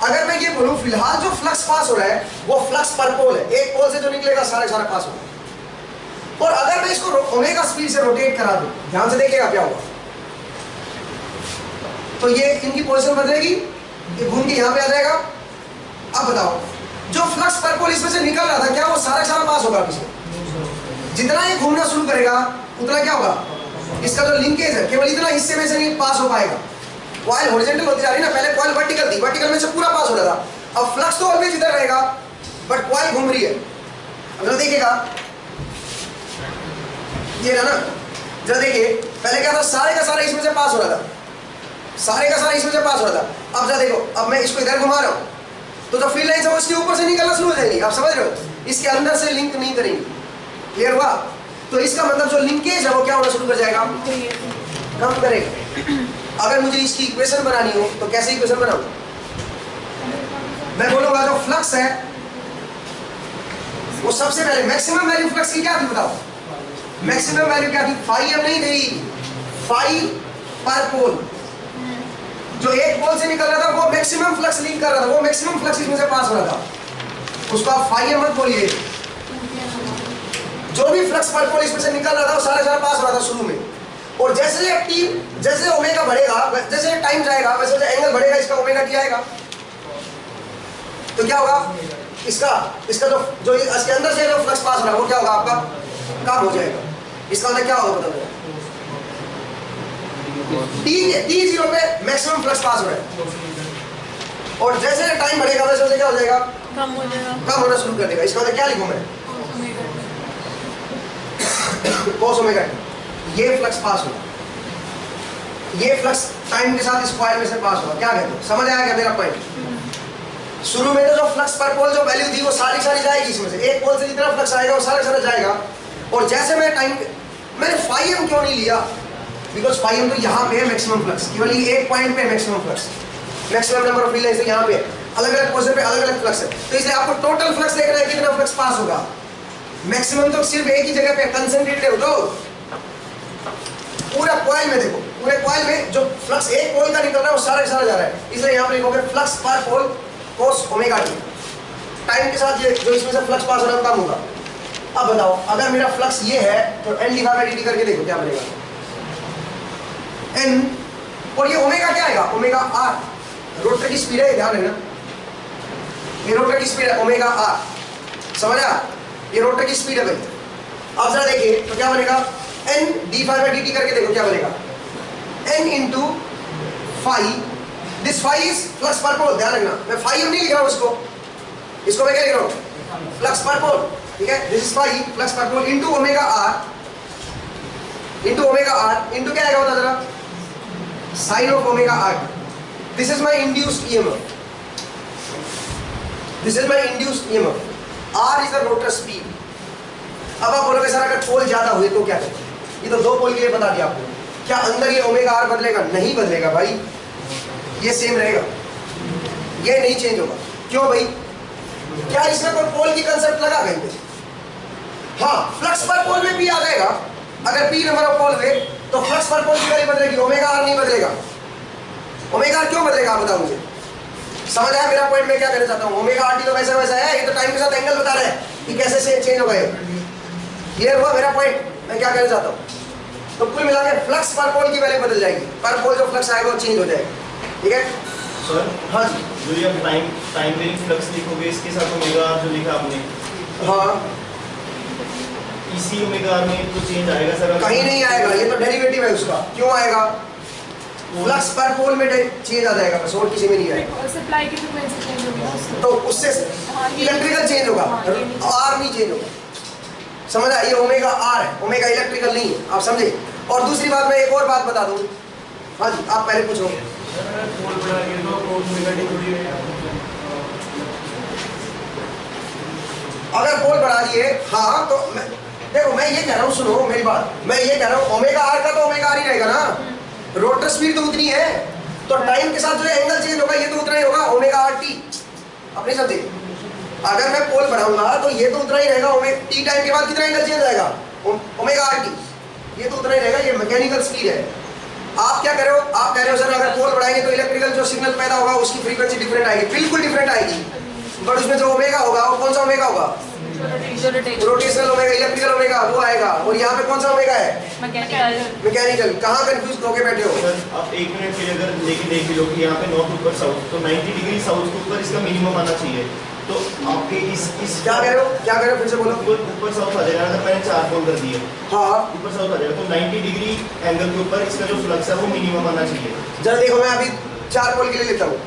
अगर मैं ये बोलूँ फिलहाल जो फ्लक्स पास हो रहा है वो फ्लक्स पर पोल है, एक पोल से जो निकलेगा सारा पास होगा। और अगर मैं इसको ओमेगा स्पीड से रोटेट करा दूं, ध्यान से देखिएगा क्या होगा, तो ये इनकी पोजीशन बदलेगी, ये घूम के यहाँ पे आ जाएगा। अब बताओ, जो फ्लक्स पर पोल इसमें से निकल रहा था, क्या वो सारा पास होगा इसमें? जितना ये घूमना शुरू करेगा उतना क्या होगा, इसका जो लिंकेज है केवल इतना हिस्से में से नहीं पास हो पाएगा। कॉइल हॉरिजॉन्टल होती जा रही है ना, पहले कॉइल वर्टिकल थी, वर्टिकल में से पूरा पास हो रहा था। अब फ्लक्स तो ऑलवेज इधर रहेगा, बट कॉइल घूम रही है। अब देखिएगा, ये ना, जरा देखिए, पहले क्या था, सारे का सारा इसमें से पास हो रहा था, सारे का सारा इसमें से पास हो रहा था। अब जरा देखो, अब मैं इसको इधर घुमा रहा हूँ, तो जो फील्ड लाइन है उसके ऊपर से निकलना शुरू हो जाएगी। आप समझ रहे हो, इसके अंदर से लिंक नहीं करेंगे। क्लियर हुआ? तो इसका मतलब जो लिंकेज है वो क्या होना शुरू कर जाएगा, कम करेगा। अगर मुझे इसकी इक्वेशन बनानी हो तो कैसे इक्वेशन बनाऊं, मैं बोलूंगा जो फ्लक्स है वो सबसे पहले मैक्सिमम वैल्यू फ्लक्स की क्या थी, बताओ मैक्सिमम वैल्यू क्या थी, फाई एम नहीं थी, फाई पर पोल। जो एक पोल से निकल रहा था वो मैक्सिमम फ्लक्स लिंक कर रहा था, वो मैक्सिमम फ्लक्स इसमें से पास हो रहा था, उसको आप फाई एम मत बोलिए। जो भी फ्लक्स पर पोल इसमें से निकल रहा था वो सारा पास हो रहा था शुरू में। और जैसे ओमेगा बढ़ेगा, जैसे टाइम जाएगा वैसे एंगल बढ़ेगा, इसका ओमेगा टी आएगा। तो क्या होगा, इसका जो इसके अंदर से जो फ्लक्स पास हो रहा है वो क्या होगा, आपका कम हो जाएगा। इसका मतलब क्या होगा, बताओ T0 पे मैक्सिमम फ्लक्स पास हो रहा है, और जैसे टाइम बढ़ेगा वैसे क्या हो जाएगा, कम होना शुरू कर देगा। इसका मतलब क्या लिखूं मैं, cos ओमेगा टी। ये फ्लक्स पास होगा, ये फ्लक्स टाइम के साथ इस कॉइल में से पास होगा। क्या कहते हो, समझ आया क्या मेरा पॉइंट? शुरू में तो जो फ्लक्स पर पोल जो वैल्यू थी वो सारी जाएगी इसमें से, एक पोल से जितना फ्लक्स आएगा वो सारा जाएगा। और जैसे मैं टाइम, मैंने फाई एम क्यों नहीं लिया, बिकॉज फाई एम तो यहाँ पे है मैक्सिमम फ्लक्स, केवल ये एक पॉइंट पे maximum flux. Maximum number of field lines यहाँ पे अलग अलग पोजीशन पे अलग अलग फ्लक्स है, तो इसलिए आपको टोटल फ्लक्स देखना है कितना फ्लक्स पास होगा। मैक्सिमम तो सिर्फ एक ही जगह पे कंसंट्रेटेड हो, तो पूरा कॉइल में देखो, पूरे कॉइल में जो फ्लक्स एक पोल का निकल रहा है वो सारा सारा जा रहा है, इसलिए यहाँ पे लिखोगे फ्लक्स पर पोल कोस ओमेगा टी। टाइम के साथ ये जो इसमें से फ्लक्स पास हो रहा है कम होगा। अब बताओ अगर मेरा फ्लक्स ये है तो n डिवाइड बाय dt करके देखो क्या बनेगा, n, और ये ओमेगा क्या आएगा, ओमेगा r, रोटर की स्पीड है, ध्यान रखना ये रोटर की स्पीड है ओमेगा r, समझा, ये रोटर की स्पीड है भाई। अब जरा देखिए तो क्या बनेगा, n d phi by dt करके देखो क्या बनेगा, n into phi, this phi is flux per pole, ध्यान रखना मैं फाई नहीं लिख रहा हूँ इसको मैं क्या लिख रहा हूँ, फ्लक्स पर पोल, ठीक है, this is phi flux per pole into omega r into क्या आएगा बता जरा, sine of omega r, this is my induced EMF, this is my induced EMF, r is the rotor speed. अब आप बोलोगे sir अगर पोल ज्यादा हुए तो क्या करें, ये तो दो पोल के लिए बता दिया आपको, क्या अंदर ये ओमेगा r बदलेगा, नहीं बदलेगा भाई, ये सेम रहेगा, ये नहीं चेंज होगा। क्यों भाई, क्या इसमें कोई पोल की कंसेप्ट लगा कहीं पे, हाँ फ्लक्स पर पोल में भी आ जाएगा, अगर p नंबर ऑफ पोल हुए तो फ्लक्स पर पोल की वैल्यू बदलेगी, ओमेगा r नहीं बदलेगा। ओमेगा r क्यों बदलेगा आप बताओ मुझे, समझ आया मेरा पॉइंट मैं क्या कहना चाहता हूँ, ओमेगा r तो वैसा वैसा है, ये तो टाइम के साथ एंगल बता रहा है कि कैसे से चेंज होगा, क्लियर हुआ मेरा पॉइंट मैं क्या कहना चाहता हूँ। तो कुल मिला के फ्लक्स पर पोल की वैल्यू बदल जाएगी, पर पोल जो फ्लक्स आएगा वो चेंज हो जाएगा, ठीक है सर। हाँ जी, जो ये टाइम वेरिंग फ्लक्स लिखोगे इसके साथ ओमेगा r जो लिखा आपने, हाँ इसी ओमेगा r में तो चेंज आएगा सर, कहीं नहीं आएगा, ये तो डेरिवेटिव है उसका, क्यों आएगा, फ्लक्स पर पोल में चेंज आ जाएगा बस, और किसी में नहीं आएगा, सप्लाई की फ्रीक्वेंसी चेंज होगी तो उससे इलेक्ट्रिकल चेंज होगा, आर नहीं चेंज होगा, समझा, ये ओमेगा आर है, ओमेगा इलेक्ट्रिकल नहीं है, आप समझे। और दूसरी बात मैं एक और बात बता दूं, हाँ जी आप पहले पूछो। अगर पोल बढ़ा दिए, हाँ तो देखो मैं ये कह रहा हूँ, सुनो मेरी बात, मैं ये कह रहा हूँ ओमेगा आर का तो ओमेगा आर ही रहेगा ना, रोटर स्पीड तो उतनी है, तो टाइम के साथ जो एंगल चेंज होगा ये तो उतना ही होगा, ओमेगा आर टी, अपने समझे। अगर मैं पोल बढ़ाऊंगा तो ये तो उतना ही रहेगा, टी टाइम के बाद कितना एंगल चेंज आएगा, ओमेगा आर टी, ये तो उतना ही रहेगा, ये मैकेनिकल स्पीड है। आप क्या कह रहे हो, आप कह रहे हो सर अगर पोल बढ़ाएंगे तो इलेक्ट्रिकल जो सिग्नल पैदा होगा उसकी फ्रीक्वेंसी डिफरेंट आएगी, बिल्कुल डिफरेंट आएगी, बट उसमें जो ओमेगा होगा वो कौन सा ओमेगा होगा, रोटेशनल ओमेगा, इलेक्ट्रिकल ओमेगा वो आएगा, और यहाँ पे कौन सा ओमेगा है, मैकेनिकल। कहाँ कंफ्यूज होके बैठे हो सर। आप एक मिनट के लिए अगर लेके देख लो कि यहाँ पे नॉर्थ ऊपर साउथ, तो 90 डिग्री साउथ के ऊपर इसका मिनिमम आना चाहिए, तो आपके इस क्या कह रहे हो, क्या कह रहे हो फिर से बोलो। ऊपर साउथ आ जाएगा, अगर मैंने 4 पोल कर दिए, हाँ ऊपर साउथ आ जाएगा, तो 90 डिग्री एंगल के ऊपर इसका जो फ्लक्स है वो मिनिमम आना चाहिए। जरा देखो मैं अभी 4 पोल के लिए लेता हूँ,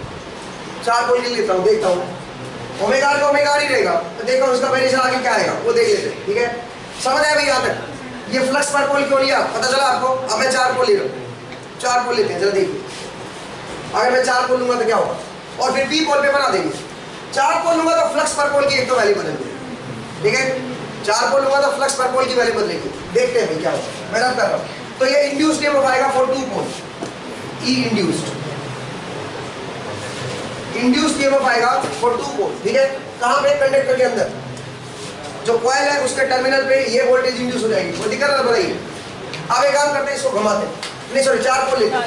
4 पोल के लिए लेता हूँ, देखता हूँ ओमेगा आर का ओमेगा आर ही रहेगा, तो देखो उसका वेरिएशन आगे क्या आएगा वो देख लेते हैं, ठीक है समझ आया भाई यहाँ तक। ये फ्लक्स पर पोल क्यों लिया पता चला आपको। अब मैं 4 पोल ले रहा हूँ, 4 पोल लेते हैं, जरा देखिए अगर मैं 4 पोल लूंगा तो क्या होगा, और फिर पी पोल पे बना देंगे। 4 पोल लूंगा तो फ्लक्स पर पोल की एक तो वैल्यू बदलेगी, ठीक है 4 पोल लूंगा तो फ्लक्स पर पोल की वैल्यू बदलेगी, देखते हैं भाई क्या होगा। मैं रब कर रहा हूँ, तो ये इंड्यूस्ड ईएमएफ आएगा for 2 pole, E induced, induced EMF आएगा फॉर 2 पोल, ठीक है। कहाँ पे, कंडक्टर के अंदर जो कॉइल है उसके टर्मिनल पे ये वोल्टेज इंड्यूस हो जाएगी, वो दिक्कत ना बताइए। अब एक काम करते हैं, इसको घुमाते हैं, नहीं सॉरी 4 पोल लेते हैं,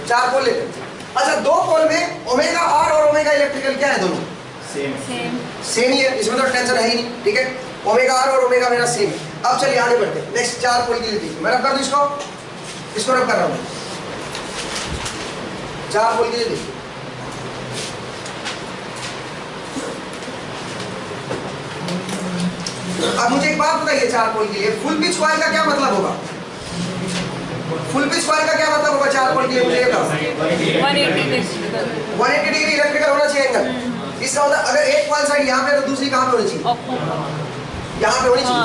4 पोल लेते हैं। अच्छा 2 पोल में ओमेगा आर और ओमेगा इलेक्ट्रिकल क्या है, दोनों सेम ही है, इसमें तो टेंशन है ही नहीं, ठीक है ओमेगा आर और ओमेगा मेरा सेम है। अब चलिए आगे बढ़ते हैं, नेक्स्ट 4 पोल के लिए देखिए, मैं रब कर दूं इसको रब कर रहा हूँ, 4 पोल के लिए देखिए। अब मुझे एक बात बताइए, 4 पोल के लिए फुल पिच कॉइल का क्या मतलब होगा, फुल पिच कॉइल का क्या मतलब होगा 4 पोल के लिए, मुझे ये बताओ। 180 डिग्री इलेक्ट्रिकल होना चाहिए एंगल, इसका मतलब अगर एक कॉइल साइड यहाँ पे है तो दूसरी कहाँ पे होनी चाहिए, यहाँ पे होनी चाहिए,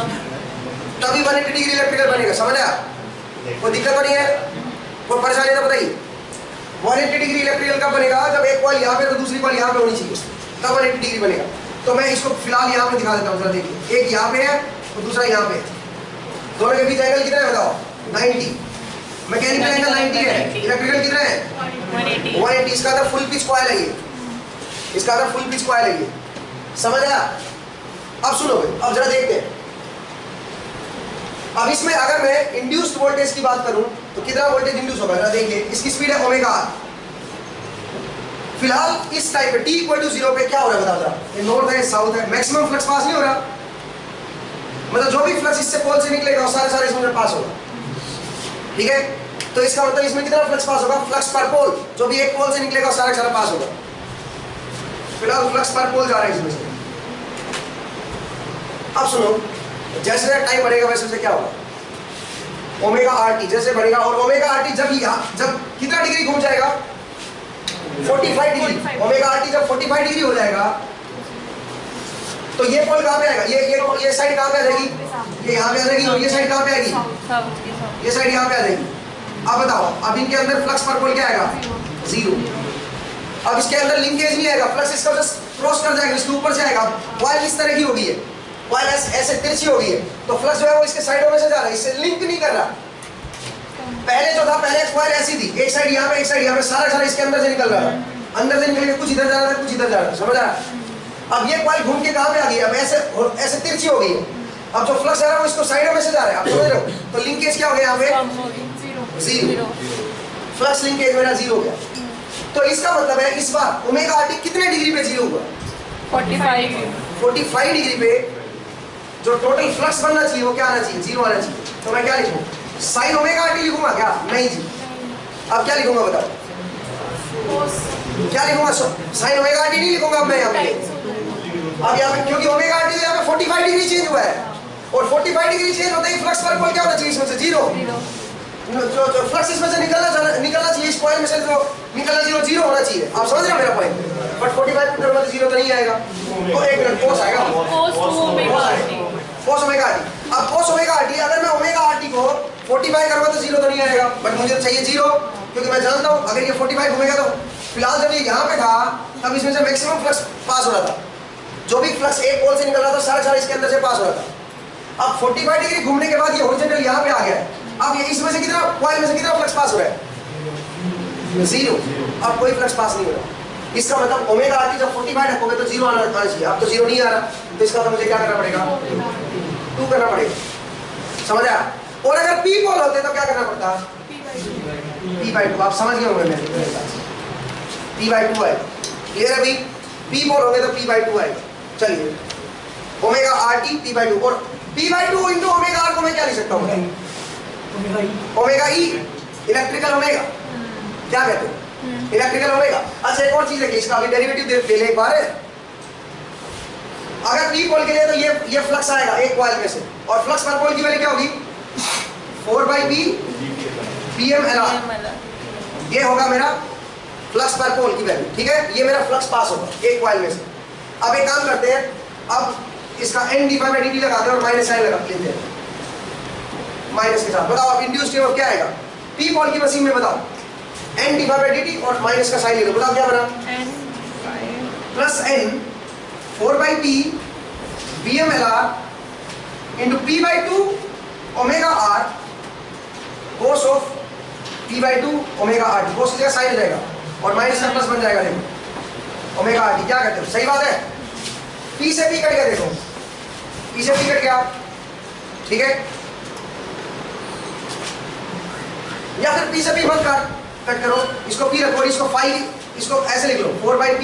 तभी 180 डिग्री इलेक्ट्रिकल बनेगा, समझ आया। कोई दिक्कत तो नहीं है, कोई परेशानी तो बताइए। 180 डिग्री इलेक्ट्रिकल कब बनेगा, जब एक कॉइल यहाँ पे तो दूसरी कॉइल यहाँ पे होनी चाहिए, तब 180 डिग्री बनेगा। तो मैं इसको फिलहाल यहाँ पे दिखा देता हूँ, जरा देखिए, एक यहाँ पे है और दूसरा यहाँ पे है, दोनों के बीच एंगल कितना है बताओ, 90। मैकेनिकल एंगल 90 है, इलेक्ट्रिकल कितना है 180। इसका था फुल पिच कॉइल है ये, इसका था फुल पिच कॉइल है ये, समझ आया? अब सुनो भाई, अब जरा देखते हैं। अब इसमें अगर मैं इंड्यूस्ड वोल्टेज की बात करूं तो कितना वोल्टेज इंड्यूस होगा जरा देखिए। इसकी स्पीड है ओमेगा आर। फिलहाल इस टाइम पे t इक्वल टू 0 पे क्या हो रहा है बताओ जरा। ये नॉर्थ है साउथ है, मैक्सिमम फ्लक्स पास नहीं हो रहा, मतलब जो भी फ्लक्स इससे पोल से निकलेगा वो सारे इसमें पास होगा, ठीक है? तो इसका मतलब इसमें कितना फ्लक्स पास होगा, फ्लक्स पर पोल, जो भी एक पोल से निकलेगा वो सारा पास होगा। फिलहाल फ्लक्स पर पोल जा रहा है इसमें से। अब सुनो, जैसे टाइम बढ़ेगा वैसे क्या होगा, ओमेगा आर टी जैसे बढ़ेगा, और ओमेगा आर टी जब कितना डिग्री घूम जाएगा 45 डिग्री। ओमेगा आर टी जब 45 डिग्री हो जाएगा तो ये पोल कहाँ पे आएगा, ये साइड कहाँ पे आ जाएगी, ये यहाँ पे आ जाएगी, और ये साइड कहाँ पे आएगी, ये साइड यहाँ पे आ जाएगी। अब बताओ, अब इनके अंदर फ्लक्स पर पोल क्या आएगा 0। अब इसके अंदर लिंकेज नहीं आएगा, फ्लक्स इसका जस्ट क्रॉस कर जाएगा, इसके ऊपर से आएगा। कॉइल इस तरह की होगी है, कॉइल ऐसे तिरछी होगी है, तो फ्लक्स जो है वो इसके साइडों में से जा रहा है, इससे लिंक नहीं कर रहा। पहले जो था, पहले कॉइल ऐसी थी, एक साइड यहाँ पे एक साइड यहाँ पे, सारा इसके अंदर से निकल रहा है, अंदर से निकल के कुछ इधर जा रहा था कुछ इधर जा रहा था, समझ आ रहा? अब ये कॉइल घूम के कहाँ पे आ गई, अब ऐसे तिरछी हो गई है। अब जो फ्लक्स आ रहा है वो इसको साइडों में से जा रहा है, आप समझ रहे हो? तो लिंकेज क्या हो गया यहाँ पे 0, फ्लक्स लिंकेज मेरा 0 हो गया। तो इसका मतलब है इस बार ओमेगा आर टी कितने डिग्री पे 0 हुआ, 45 डिग्री पे जो टोटल फ्लक्स बनना चाहिए वो क्या आना चाहिए, 0 आना चाहिए। तो मैं क्या लिखूं, साइन ओमेगा आर टी लिखूंगा क्या, नहीं जी। अब क्या लिखूंगा बताओ, क्या लिखूंगा, साइन ओमेगा आर टी नहीं लिखूंगा अब मैं यहाँ पे। अब यहाँ पे क्योंकि ओमेगा आर टी यहाँ पे 45 डिग्री चेंज हुआ है, और 45 डिग्री चेंज होते ही फ्लक्स पर पोल क्या होना चाहिए, इसमें से 0। जो फ्लक्स इसमें से निकलना चाहिए, इस कॉइल में से जो निकलना चाहिए वो 0 होना चाहिए। आप समझ रहे हो मेरा पॉइंट? बट 45 पर 0 तो नहीं आएगा, तो एक मिनट कोस आएगा, कोस ओमेगा आर टी। अब कोस ओमेगा आर टी, अगर मैं ओमेगा आर टी को 45 करूंगा तो 0 तो नहीं आएगा, बट मुझे चाहिए 0, क्योंकि मैं जानता हूं अगर ये 45 घूमेगा तो फिलहाल जब ये यहाँ पे था तब इसमें से मैक्सिमम फ्लक्स पास हो रहा था, जो भी फ्लक्स एक पोल से निकल रहा था सारा इसके अंदर से पास हो रहा था। अब 45 डिग्री घूमने के बाद ये हॉरिजॉन्टल यहाँ पे आ गया है। अब ये इसमें से कितना, कॉइल में से कितना फ्लक्स पास हो रहा है 0। अब कोई फ्लक्स पास नहीं हो रहा। इसका मतलब ओमेगा आर टी जब 45 रखोगे तो 0 आना चाहिए, अब तो 0 नहीं आ रहा, तो इसका मतलब मुझे क्या करना पड़ेगा, 2 करना पड़ेगा, समझ आया? और अगर पी पोल होते तो क्या करना पड़ता, p/2। आप समझ गए होंगे मेरे p/2 आएगा, क्लियर है भाई? पी पोल होंगे तो p/2 आएगा। चलिए ओमेगा आर टी p/2, और p/2 इंटू ओमेगा आर को मैं क्या लिख सकता हूँ, ओमेगा ई, इलेक्ट्रिकल ओमेगा, क्या कहते हैं इलेक्ट्रिकल ओमेगा। अच्छा एक और चीज है कि इसका अभी डेरिवेटिव ले एक बार है। अगर पी पोल के लिए तो ये फ्लक्स आएगा एक कॉइल में से, और फ्लक्स पर पोल की वैल्यू क्या होगी 4/p pm/r, ये होगा मेरा फ्लक्स पर पोल की वैल्यू, ठीक है? ये मेरा फ्लक्स पास होगा एक कॉइल में से। अब एक काम करते हैं, अब इसका n/dt लगाते हैं और माइनस साइन लगा लेते हैं माइनस के साथ। बताओ आप इंड्यूस्ड ईएमएफ क्या आएगा पी पोल की मशीन में, बताओ n/dt और माइनस का साइन ले लो, बताओ क्या बना, plus n 4/p pm/r into p/2 omega r cos of p/2 omega r t, cos की जगह साइन हो जाएगा और माइनस का प्लस बन जाएगा। देखो ओमेगा r t, क्या कहते हो, सही बात है? p से p कट गया, देखो p से p कट गया, ठीक है? या फिर p से p मत कट करो, इसको p रखो, इसको फाई, इसको ऐसे लिख लो 4/p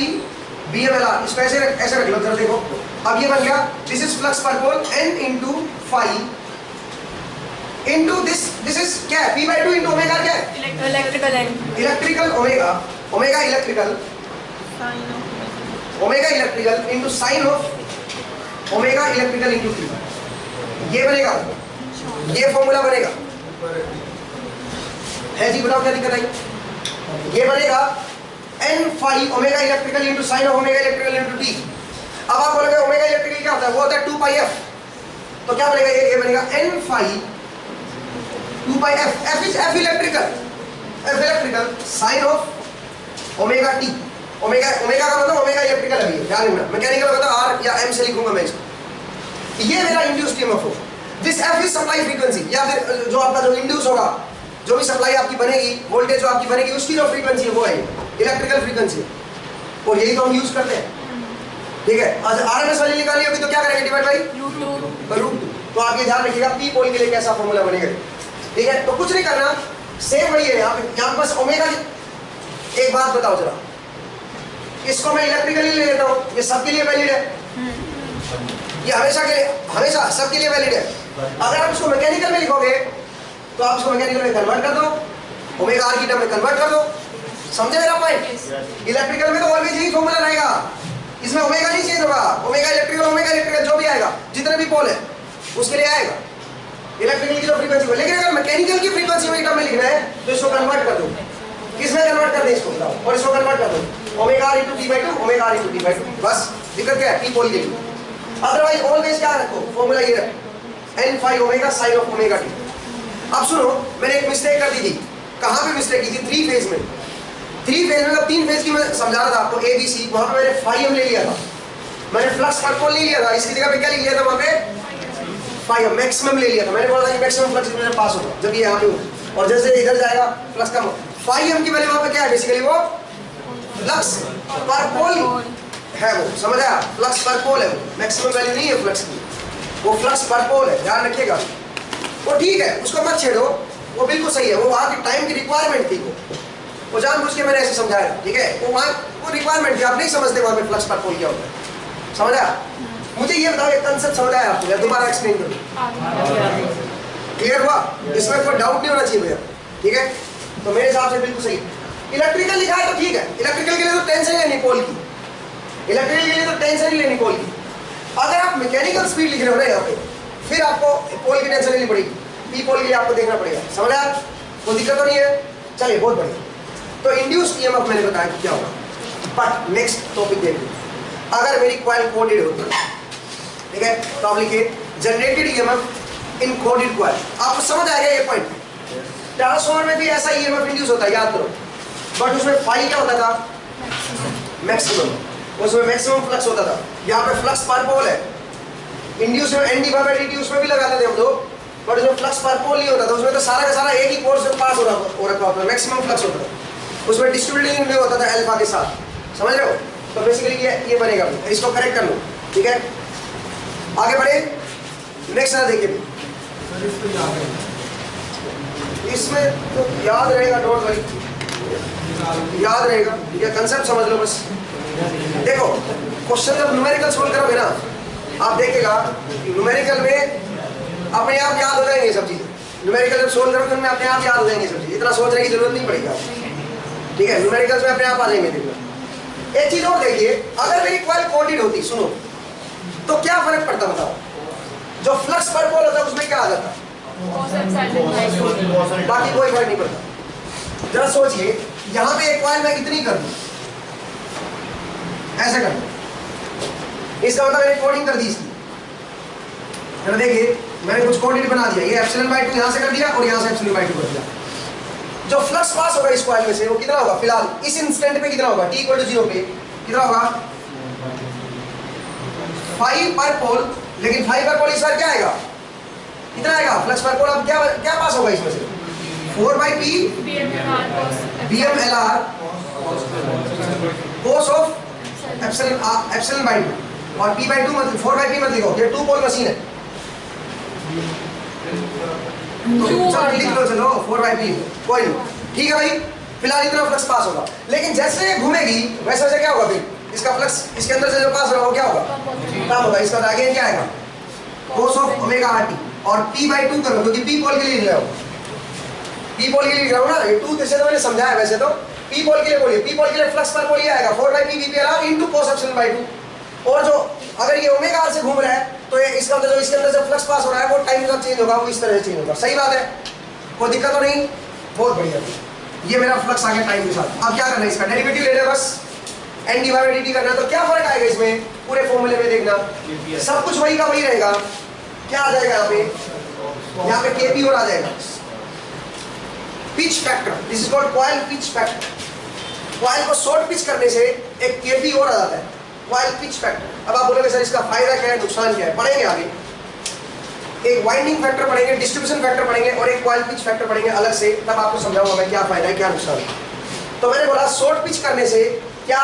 pm/r, इसको ऐसे रख लो, जरा देखो अब ये बन गया, this is flux per pole n into phi into this is क्या है, p/2 इंटू ओमेगा क्या है, electrical omega, omega electrical into sine of omega electrical into p, ये बनेगा, ये फॉर्मूला बनेगा है जी। बताओ क्या दिक्कत आई, ये बनेगा n phi omega electrical into sine of omega electrical into t। अब आप बोलोगे ओमेगा इलेक्ट्रिकल क्या होता है, वो होता है 2πf, तो क्या बनेगा, ये बनेगा n phi 2πf, f is f electrical sine of omega t। Omega का मतलब ओमेगा इलेक्ट्रिकल है, ध्यान रखना, मैकेनिकल होता है r या m से लिखूंगा मैं इसको। ये मेरा इंड्यूस्ड ईएमएफ हो, this f is supply frequency, या फिर जो आपका जो इंड्यूस होगा जो भी सप्लाई आपकी बनेगी, वोल्टेज जो आपकी बनेगी, उसकी जो फ्रीक्वेंसी है वो है इलेक्ट्रिकल फ्रीक्वेंसी, और यही तो हम यूज करते हैं। ठीक है, आरएमएस वैल्यू निकालनी होगी तो क्या करेंगे, डिवाइड बाई √2। तो आप ये ध्यान रखिएगा पी पोल के लिए कैसा फॉर्मूला बनेगा। ठीक है, तो कुछ नहीं करना, सेम वही है। यहाँ बस ओमेगा, एक बात बताओ जरा, इसको मैं इलेक्ट्रिकली ले लेता हूँ, ये सबके लिए वैलिड है, ये हमेशा सबके लिए वैलिड है। अगर आप इसको मैकेनिकल में लिखोगे तो आप इसको मैकेनिकल में कन्वर्ट कर दो, ओमेगा आर की टर्म में कन्वर्ट कर दो। समझे मेरा पॉइंट? इलेक्ट्रिकल में तो ऑलवेज यही फॉर्मूला रहेगा, इसमें ओमेगा नहीं चेंज होगा। ओमेगा इलेक्ट्रिकल जो भी आएगा, जितने भी पोल है उसके लिए आएगा इलेक्ट्रिकल की जो फ्रीक्वेंसी हो। लेकिन अगर मैकेनिकल की फ्रीक्वेंसी वही टर्म में लिखना है तो इसको कन्वर्ट कर दो। किसमें कन्वर्ट कर दें इसको बताओ, और इसको कन्वर्ट कर दो omega R into T by 2, omega R into T by 2। बस दिक्कत क्या है, पी पोल के लिए। अदरवाइज ऑलवेज क्या रखो, फॉर्मूला ये रखो n phi omega sine of omega T. अब सुनो, मैंने एक मिस्टेक कर दी थी। कहाँ पे मिस्टेक की थी? 3 फेज में। 3 फेज में, मतलब 3 फेज की मैं समझा रहा था आपको, ए बी सी। वहां पे मैंने फाई एम ले लिया था, मैंने फ्लक्स पर पोल नहीं लिया था। इसकी जगह पे क्या लिया था वहां पे? फाई एम मैक्सिमम ले लिया था। मैंने बोला था कि मैक्सिमम फ्लक्स इसमें पास होगा जब ये यहाँ पे हो, और जैसे इधर जाएगा फ्लक्स कम। फाई एम की वैल्यू वहां पे क्या है, बेसिकली वो फ्लक्स पर पोल है, वो समझ आया? फ्लक्स पर पोल है, मैक्सिमम वैल्यू नहीं है फ्लक्स की, वो फ्लक्स पर पोल है, ध्यान रखिएगा। वो ठीक है, उसको मत छेड़ो, वो बिल्कुल सही है। वो वहाँ की टाइम की रिक्वायरमेंट थी, वो जानबूझ के मैंने ऐसे समझाया। ठीक है, वो वहाँ वो रिक्वायरमेंट थी, आप नहीं समझते वहाँ पे फ्लक्स पर पोल क्या होता है। समझ आया? मुझे ये बताओ, एक कंसेप्ट समझ आया आपको, या दोबारा एक्सप्लेन करूँ? क्लियर हुआ? इसमें कोई डाउट नहीं होना चाहिए भैया। ठीक है, तो मेरे हिसाब से बिल्कुल सही। इलेक्ट्रिकल लिखा है तो ठीक है, इलेक्ट्रिकल के लिए तो टेंशन ही लेनी पोल की, इलेक्ट्रिकल के लिए तो टेंशन ही लेनी पोल की। अगर आप मैकेनिकल स्पीड लिख रहे हो ना यहाँ पे, फिर आपको पोल की टेंशन लेनी पड़ेगी, पी पोल के लिए आपको देखना पड़ेगा। समझ आया? कोई दिक्कत तो नहीं है? चलिए, बहुत बढ़िया। तो इंड्यूस्ड ईएमएफ मैंने बताया कि क्या होगा, बट नेक्स्ट टॉपिक देखिए। अगर मेरी कॉइल कोडेड होती है, ठीक है, तो आप लिखिए generated EMF in coded coil. आपको समझ आएगा ये पॉइंट? ट्रांसफार्मर में भी ऐसा ईएमएफ इंड्यूस होता है, याद करो, बट उसमें फाई क्या होता था? मैक्सिमम, उसमें मैक्सिमम फ्लक्स होता था। यहाँ पे फ्लक्स पर पोल है, इंड्यूस में एन डी उसमें भी लगाते थे हम लोग, बट उसमें फ्लक्स पर पोल नहीं होता था। उसमें तो सारा का सारा एक ही कोर्स से पास हो रखा होता था, मैक्सिमम फ्लक्स होता था। उसमें डिस्ट्रीब्यूटिंग में होता था अल्फा के साथ, समझ रहे हो? तो बेसिकली ये बनेगा, इसको करेक्ट कर लो। ठीक है, आगे बढ़े, नेक्स्ट देखिए। इसमें तो याद रहेगा, डोंट वरी, याद रहेगा, ये कंसेप्ट समझ लो बस। देखो, क्वेश्चन जब न्यूमेरिकल सोल्व करोगे ना, आप देखिएगा न्यूमेरिकल में अपने आप याद हो जाएंगे सब चीज़ें। न्यूमेरिकल जब सोल्व करोगे उनमें अपने आप याद हो जाएंगे सब चीज़, इतना सोचने की जरूरत नहीं पड़ेगी आपको। ठीक है, न्यूमेरिकल्स में अपने आप आ जाएंगे। देखो, एक चीज़ और देखिए, अगर मेरी कॉइल कोडेड होती, सुनो, तो क्या फर्क पड़ता बताओ? जो फ्लक्स पर पोल होता है उसमें क्या आ जाता, बाकी कोई फर्क नहीं पड़ता। जरा सोचिए, यहाँ पे एक कॉइल मैं इतनी कर दूँ, ऐसे कर दूँ, इसका मतलब मैंने कोडिंग कर दी इसकी। जरा देखिए, मैंने कुछ कोडेड बना दिया, ये एप्सिलॉन बाई 2 यहाँ से कर दिया और यहाँ से एप्सिलॉन बाई 2 कर दिया। जो फ्लक्स पास होगा इस कॉइल में से, वो कितना होगा फिलहाल इस इंस्टेंट पे? कितना होगा? t = 0 पे कितना होगा? 5 पर पोल। लेकिन 5 पर पोल इस बार क्या आएगा? कितना आएगा फ्लक्स पर पोल? अब क्या पास होगा इसमें से? 4/p BM/LR cos of epsilon by 2, और p/2 मत 4/p मत लिखो, ये 2 पोल मशीन है। तो चलो लिख लो, चलो 4/p, कोई नहीं, ठीक है भाई। फिलहाल इतना फ्लक्स पास होगा, लेकिन जैसे घूमेगी वैसे वैसे क्या होगा? फिर इसका फ्लक्स इसके अंदर से जो पास होगा वो क्या होगा? कम होगा। इसका आगे क्या आएगा? cos ऑफ ओमेगा RT, और p/2 करो, क्योंकि p पोल के लिए लिख रहा हूँ, p पोल के लिए लिख रहा हूँ ना। ये 2 जैसे तो मैंने समझाया, वैसे तो p पोल के लिए बोलिए, p पोल के लिए फ्लक्स पर पोल ये आएगा 4/p VP/LR into cos epsilon by 2। और जो अगर ये ओमेगा R से घूम रहा है तो ये इसका अंदर जो इसके अंदर से फ्लक्स पास हो रहा है वो टाइम के साथ चेंज होगा, वो इस तरह से चेंज होगा। सही बात है, कोई दिक्कत तो नहीं? बहुत बढ़िया, ये मेरा फ्लक्स आ गया टाइम के साथ। अब क्या करना है? इसका डेरिवेटिव ले लेना बस, n/dt करना है। तो क्या फर्क आएगा इसमें? पूरे फॉर्मूले में देखना, सब कुछ वही का वही रहेगा। क्या आ जाएगा यहाँ पे? यहाँ पे kp और आ जाएगा, pitch factor. This is called coil pitch factor. Coil को शॉर्ट पिच करने से एक kp और आ जाता है, कॉइल पिच फैक्टर। अब आप बोलोगे सर इसका फायदा क्या है, नुकसान क्या है? पढ़ेंगे आगे। एक वाइंडिंग फैक्टर पढ़ेंगे, डिस्ट्रीब्यूशन फैक्टर पढ़ेंगे और एक कॉइल पिच फैक्टर पढ़ेंगे अलग से, तब आपको समझाऊंगा मैं क्या फायदा है क्या नुकसान है। तो मैंने बोला शॉर्ट पिच करने से क्या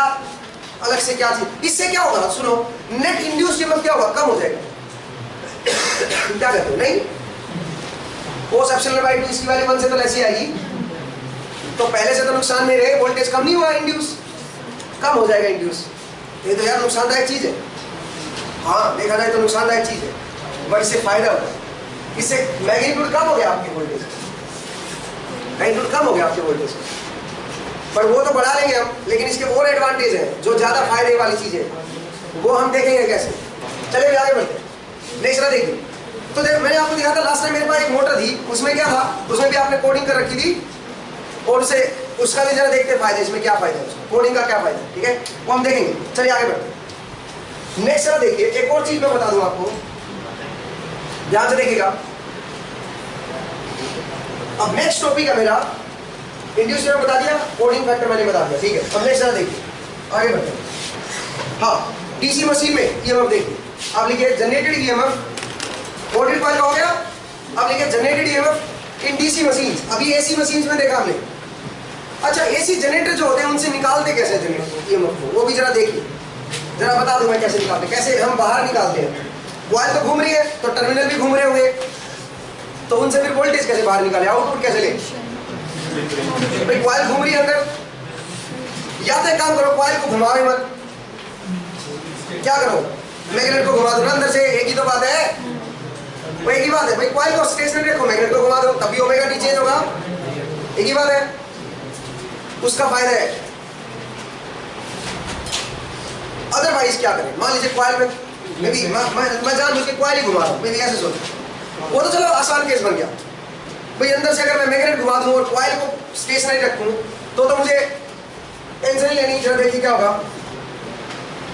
अलग से क्या चीज, इससे क्या होगा सुनो, नेट इंड्यूस्ड ईएमएफ क्या होगा, कम हो जाएगा। क्या कहते हो, नहीं कोस एप्सिलॉन बाय 2 इसकी वैल्यू 1 से तो ऐसी आएगी, तो पहले से तो नुकसान नहीं रहे, वोल्टेज कम नहीं हुआ, इंड्यूस कम हो जाएगा इंड्यूस। ये तो यार नुकसानदायक चीज है, हाँ देखा जाए तो नुकसानदायक चीज है, बट इससे फायदा होगा, इससे मैग्नीट्यूड कम हो गया आपके वोल्टेज, मैग्नीट्यूड कम हो गया आपके वोल्टेज, पर वो तो बढ़ा लेंगे हम, लेकिन इसके और एडवांटेज है जो ज्यादा फायदे वाली चीज है, वो हम देखेंगे कैसे। चलिए आगे बढ़ते हैं, नेक्स्ट ना देखिए। तो मैंने आपको दिखाया था लास्ट टाइम मेरे पास एक मोटर थी, उसमें क्या था, उसमें भी आपने कोडिंग कर रखी थी, और उसका भी जरा देखते हैं फायदे, इसमें क्या फायदा है, उसका कोडिंग का क्या फायदा है, ठीक है, वो हम देखेंगे। चलिए आगे बढ़ते हैं। नेक्स्ट जरा देखिए, एक और चीज मैं बता दूं आपको, ध्यान से देखिएगा। अब नेक्स्ट टॉपिक है मेरा, इंड्यूस मैंने बता दिया, कोडिंग फैक्टर मैंने बता दिया, ठीक है। अब नेक्स्ट जरा देखिए, आगे बढ़ते हैं। हाँ, डीसी मशीन में ईएमएफ देखिए, आप लिखिए जनरेटेड ईएमएफ, वोल्टेज कॉइल का हो गया, अब लिखिए generated EMF in DC machine. अभी एसी मशीन में देखा हमने। अच्छा, एसी जनरेटर जो होते हैं उनसे निकालते कैसे जनरेटर ईएमएफ को, वो भी जरा देखिए, जरा बता दूं मैं कैसे निकालते, कैसे हम बाहर निकालते हैं। कॉइल तो घूम रही है, तो टर्मिनल भी घूम रहे होंगे, तो उनसे फिर वोल्टेज कैसे बाहर निकाले, आउटपुट कैसे ले, भाई कॉइल घूम रही है अंदर, या तो एक काम करो, कॉइल को घुमाओ मत, क्या करो, मैग्नेट को घुमा दो ना अंदर से, एक ही तो बात है, वो एक ही बात है भाई, कॉइल को स्टेशनरी रखो, मैग्नेट को घुमा दो, तभी ओमेगा टी चेंज होगा, एक ही बात है, उसका फायदा है। अदरवाइज क्या करें, मान लीजिए कॉइल में मैं जान बुझ के कॉइल ही घुमा रहा हूँ, मैं ऐसे सोच, वो तो चलो आसान केस बन गया भाई, अंदर से अगर मैं मैग्नेट घुमा दूं और कॉइल को स्टेशनरी रखूं तो मुझे टेंशन ही लेनी, जरा देखिए क्या होगा,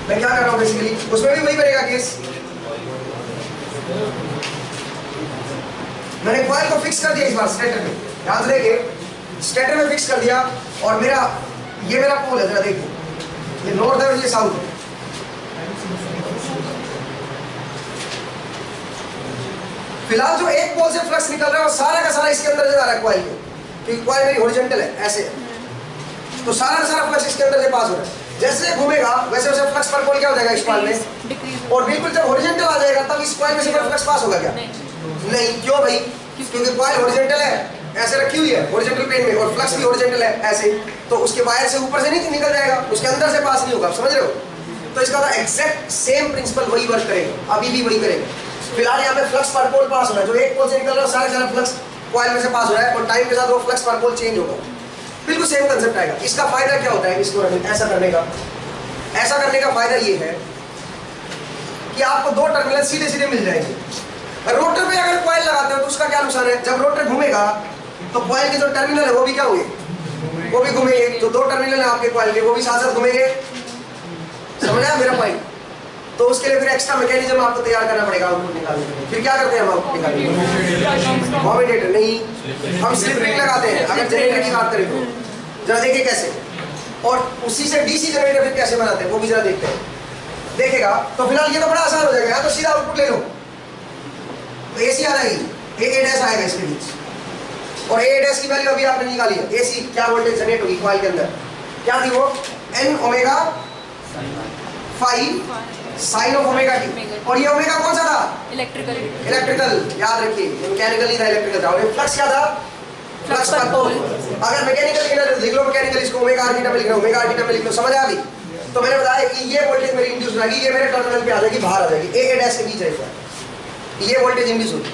मैं क्या कर रहा हूँ बेसिकली, उसमें भी वही बनेगा केस। मैंने कॉइल को फिक्स कर दिया इस बार स्टेटर में, ध्यान से देखिए, स्टेटर में फिक्स कर दिया, और ये मेरा पोल है, जरा देखिए, ये नॉर्थ है और ये साउथ है। फिलहाल जो एक पोल से फ्लक्स निकल रहा है वो सारा का सारा इसके अंदर जा रहा है कॉइल के, क्योंकि कॉइल मेरी हॉरिजॉन्टल है ऐसे, तो सारा का सारा फ्लक्स इसके अंदर से पास हो रहा है। जैसे घूमेगा वैसे वैसे फ्लक्स पर पोल क्या हो जाएगा इस कॉइल में, और बिल्कुल जब हॉरिजॉन्टल आ जाएगा तब इस कॉइल में से फ्लक्स पास होगा क्या, नहीं, क्यों भाई, क्योंकि कॉइल हॉरिजॉन्टल है, ऐसे रखी हुई है हॉरिजॉन्टल प्लेन में, और फ्लक्स भी हॉरिजॉन्टल है ऐसे, तो उसके वायर से ऊपर से नहीं निकल जाएगा, उसके अंदर से पास नहीं होगा, समझ रहे हो। तो इसका एग्जैक्ट सेम प्रिंसिपल वही वर्क करेगा, अभी भी वही करेगा। फिलहाल यहाँ पे फ्लक्स पर पोल पास हो रहा है, जो एक पोल से निकल रहा है सारा सारा फ्लक्स कॉइल में से पास हो रहा है, और टाइम के साथ वो फ्लक्स पर पोल चेंज होगा, बिल्कुल सेम कंसेप्ट आएगा। इसका फायदा क्या होता है इसको ऐसा करने का, ऐसा करने का फायदा ये है कि आपको दो टर्मिनल सीधे सीधे मिल जाएंगे। रोटर पे अगर कॉइल लगाते हो तो उसका क्या नुकसान है, जब रोटर घूमेगा तो कॉइल के जो टर्मिनल है वो भी क्या होंगे, वो भी घूमेंगे, जो दो टर्मिनल है आपके कॉइल के वो भी साथ साथ घूमेंगे, समझ आया मेरा पॉइंट। तो उसके लिए फिर एक्स्ट्रा मैकेनिज्म आपको तैयार करना पड़ेगा आउटपुट निकालने के लिए। फिर क्या करते हैं हम आउटपुट निकालने के लिए, कम्यूटेटर नहीं, हम स्लिप रिंग लगाते हैं। अगर जनरेटर की बात करें तो जरा देखिए कैसे, और उसी से डीसी जनरेटर फिर कैसे बनाते हैं वो भी जरा देखते हैं, देखेगा। तो फिलहाल ये तो बड़ा आसान हो जाएगा, या तो सीधा आउटपुट ले लो, तो एसी आ जाएगी, ए डैश आएगा इसके बीच, और ए डैश की वैल्यू अभी आपने निकाली है, एसी क्या वोल्टेज जनरेट होगी कॉइल के अंदर, क्या थी वो, N omega 5 sine of omega T, और ये ओमेगा कौन सा था, इलेक्ट्रिकल, याद रखिए, मैकेनिकल नहीं था, इलेक्ट्रिकल था। और फ्लक्स क्या था, फ्लक्स पर पोल। अगर मैकेनिकल लिखना है तो लिख लो मैकेनिकल, इसको ओमेगा आर थीटा में लिखना, ओमेगा आर थीटा में लिख लो, समझ आ गई। तो मैंने बताया कि ये वोल्टेज मेरी इंड्यूस होगी, ये मेरे टर्मिनल पे आ जाएगी, बाहर आ जाएगी, ए डैश के बीच रहेगा, ये वोल्टेज इंड्यूस होगी।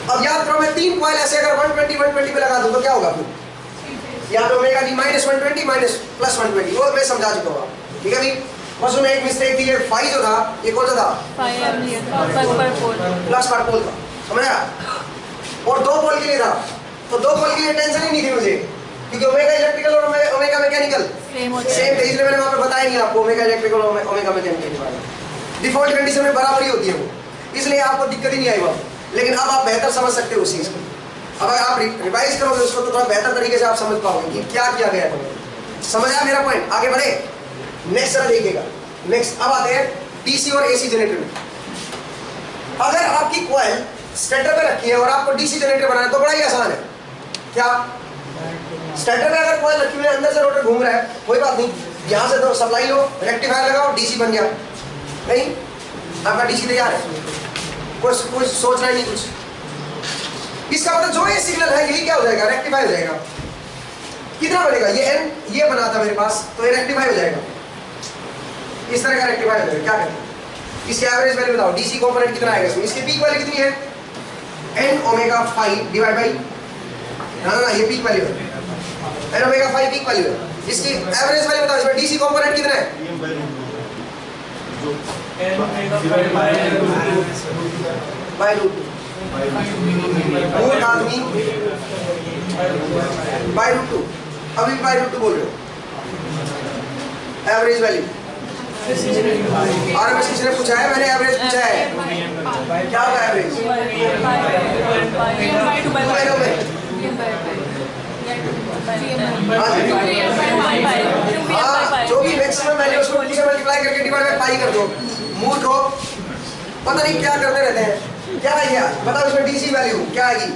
अब याद करो, मैं 3 कॉइल ऐसे अगर 120 पे लगा दूं तो क्या होगा फिर, यहाँ पे ओमेगा टी -120 माइनस +120, वो मैं समझा चुका हूँ, ठीक है भाई। बस उसमें एक मिस्टेक थी, ये फाई जो था ये कौन सा था, फ्लक्स पर पोल था, समझा, और 2 पोल के लिए था, तो 2 पोल के लिए टेंशन ही नहीं थी मुझे, क्योंकि ओमेगा इलेक्ट्रिकल और ओमेगा मैकेनिकल सेम थे, इसलिए मैंने वहाँ पे बताया नहीं आपको ओमेगा इलेक्ट्रिकल और ओमेगा मैकेनिकल के बारे में। डिफॉल्ट कंडीशन में बराबरी होती है वो, इसलिए आपको दिक्कत ही नहीं आई वहाँ, लेकिन अब आप बेहतर समझ सकते हो उस चीज़ को। अब अगर आप रिवाइज करोगे उसको तो थोड़ा बेहतर तरीके से आप समझ पाओगे कि क्या किया गया है। समझ आया मेरा पॉइंट, आगे बढ़े, नेक्स्ट जरा देखिएगा। नेक्स्ट अब आते हैं डीसी और एसी जनरेटर में। अगर आपकी कॉइल स्टेटर पे रखी है और आपको डीसी जनरेटर बनाना है तो बड़ा ही आसान है। क्या स्टेटर पे अगर कॉइल रखी हुई है, अंदर से रोटर घूम रहा है, कोई बात नहीं, यहाँ से तो सप्लाई लो, रेक्टिफायर लगाओ, डीसी बन गया। नहीं, आपका डीसी तैयार है, कुछ सोचना ही नहीं कुछ। इसका मतलब जो ये सिग्नल है यही क्या हो जाएगा, रेक्टिफाई हो जाएगा। कितना बनेगा, ये एन ये बना था मेरे पास, तो ये रेक्टिफाई हो जाएगा, इस तरह का रेक्टिफाई हो जाएगा। क्या कहते हैं, इसकी एवरेज वैल्यू बताओ, डीसी कंपोनेंट कितना आएगा इसमें, इसकी पीक वैल्यू कितनी है, N omega phi divide by, ना ये पीक वैल्यू है, N omega phi peak value है। इसकी एवरेज वैल्यू बताओ, इसमें डीसी कंपोनेंट कितना है, बाय रूट मूल आदमी बाय रूट 2, अभी बाय रूट 2 बोल रहे हो। एवरेज वैल्यू आरएमएस किसी ने पूछा है, मैंने एवरेज पूछा है, क्या होगा एवरेज, जो भी मैक्सिमम वैल्यू उसको 2 से मल्टीप्लाई करके डिवाइड बाय पाई कर दो। मूल को पता नहीं क्या करते रहते हैं, क्या है यार बताओ, इसमें डीसी वैल्यू क्या आएगी,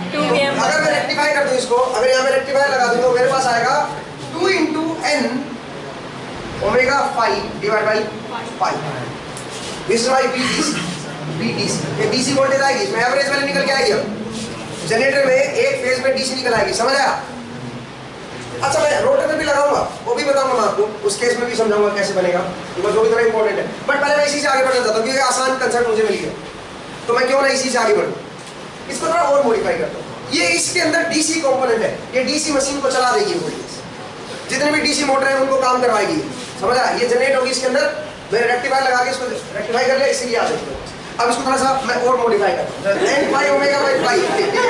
अगर मैं रेक्टिफाई कर दूं इसको, अगर यहाँ मैं रेक्टिफायर लगा दूं तो मेरे पास आएगा 2 into N omega phi divide by pi, this is my BTC. ये डीसी वोल्टेज आएगी, इसमें एवरेज वैल्यू निकल के आएगी। अब जनरेटर में एक फेज में डीसी निकल आएगी, समझ आया। अच्छा मैं रोटर में भी लगाऊंगा, वो भी बताऊंगा मैं आपको, उस केस में भी समझाऊंगा कैसे बनेगा, बिकॉज वो भी थोड़ा इंपॉर्टेंट है। बट पहले मैं इसी से आगे बढ़ना चाहता हूँ क्योंकि आसान कंसेप्ट मुझे मिल गया, तो मैं क्यों ना इसी से आगे बढ़ूँ, इसको थोड़ा और मॉडिफाई करता हूँ। ये इसके अंदर डीसी कंपोनेंट है, ये डीसी मशीन को चला देगी, वोल्टेज जितने भी डीसी मोटर है उनको काम करवाएगी, समझ आया। ये जनरेट होगी इसके अंदर, मैं रेक्टिफायर लगा के इसको रेक्टिफाई कर लिया, इसीलिए आ जाएगी। अब इसको थोड़ा सा मैं और मॉडिफाई करता हूँ, N pi omega by pi, ठीक है,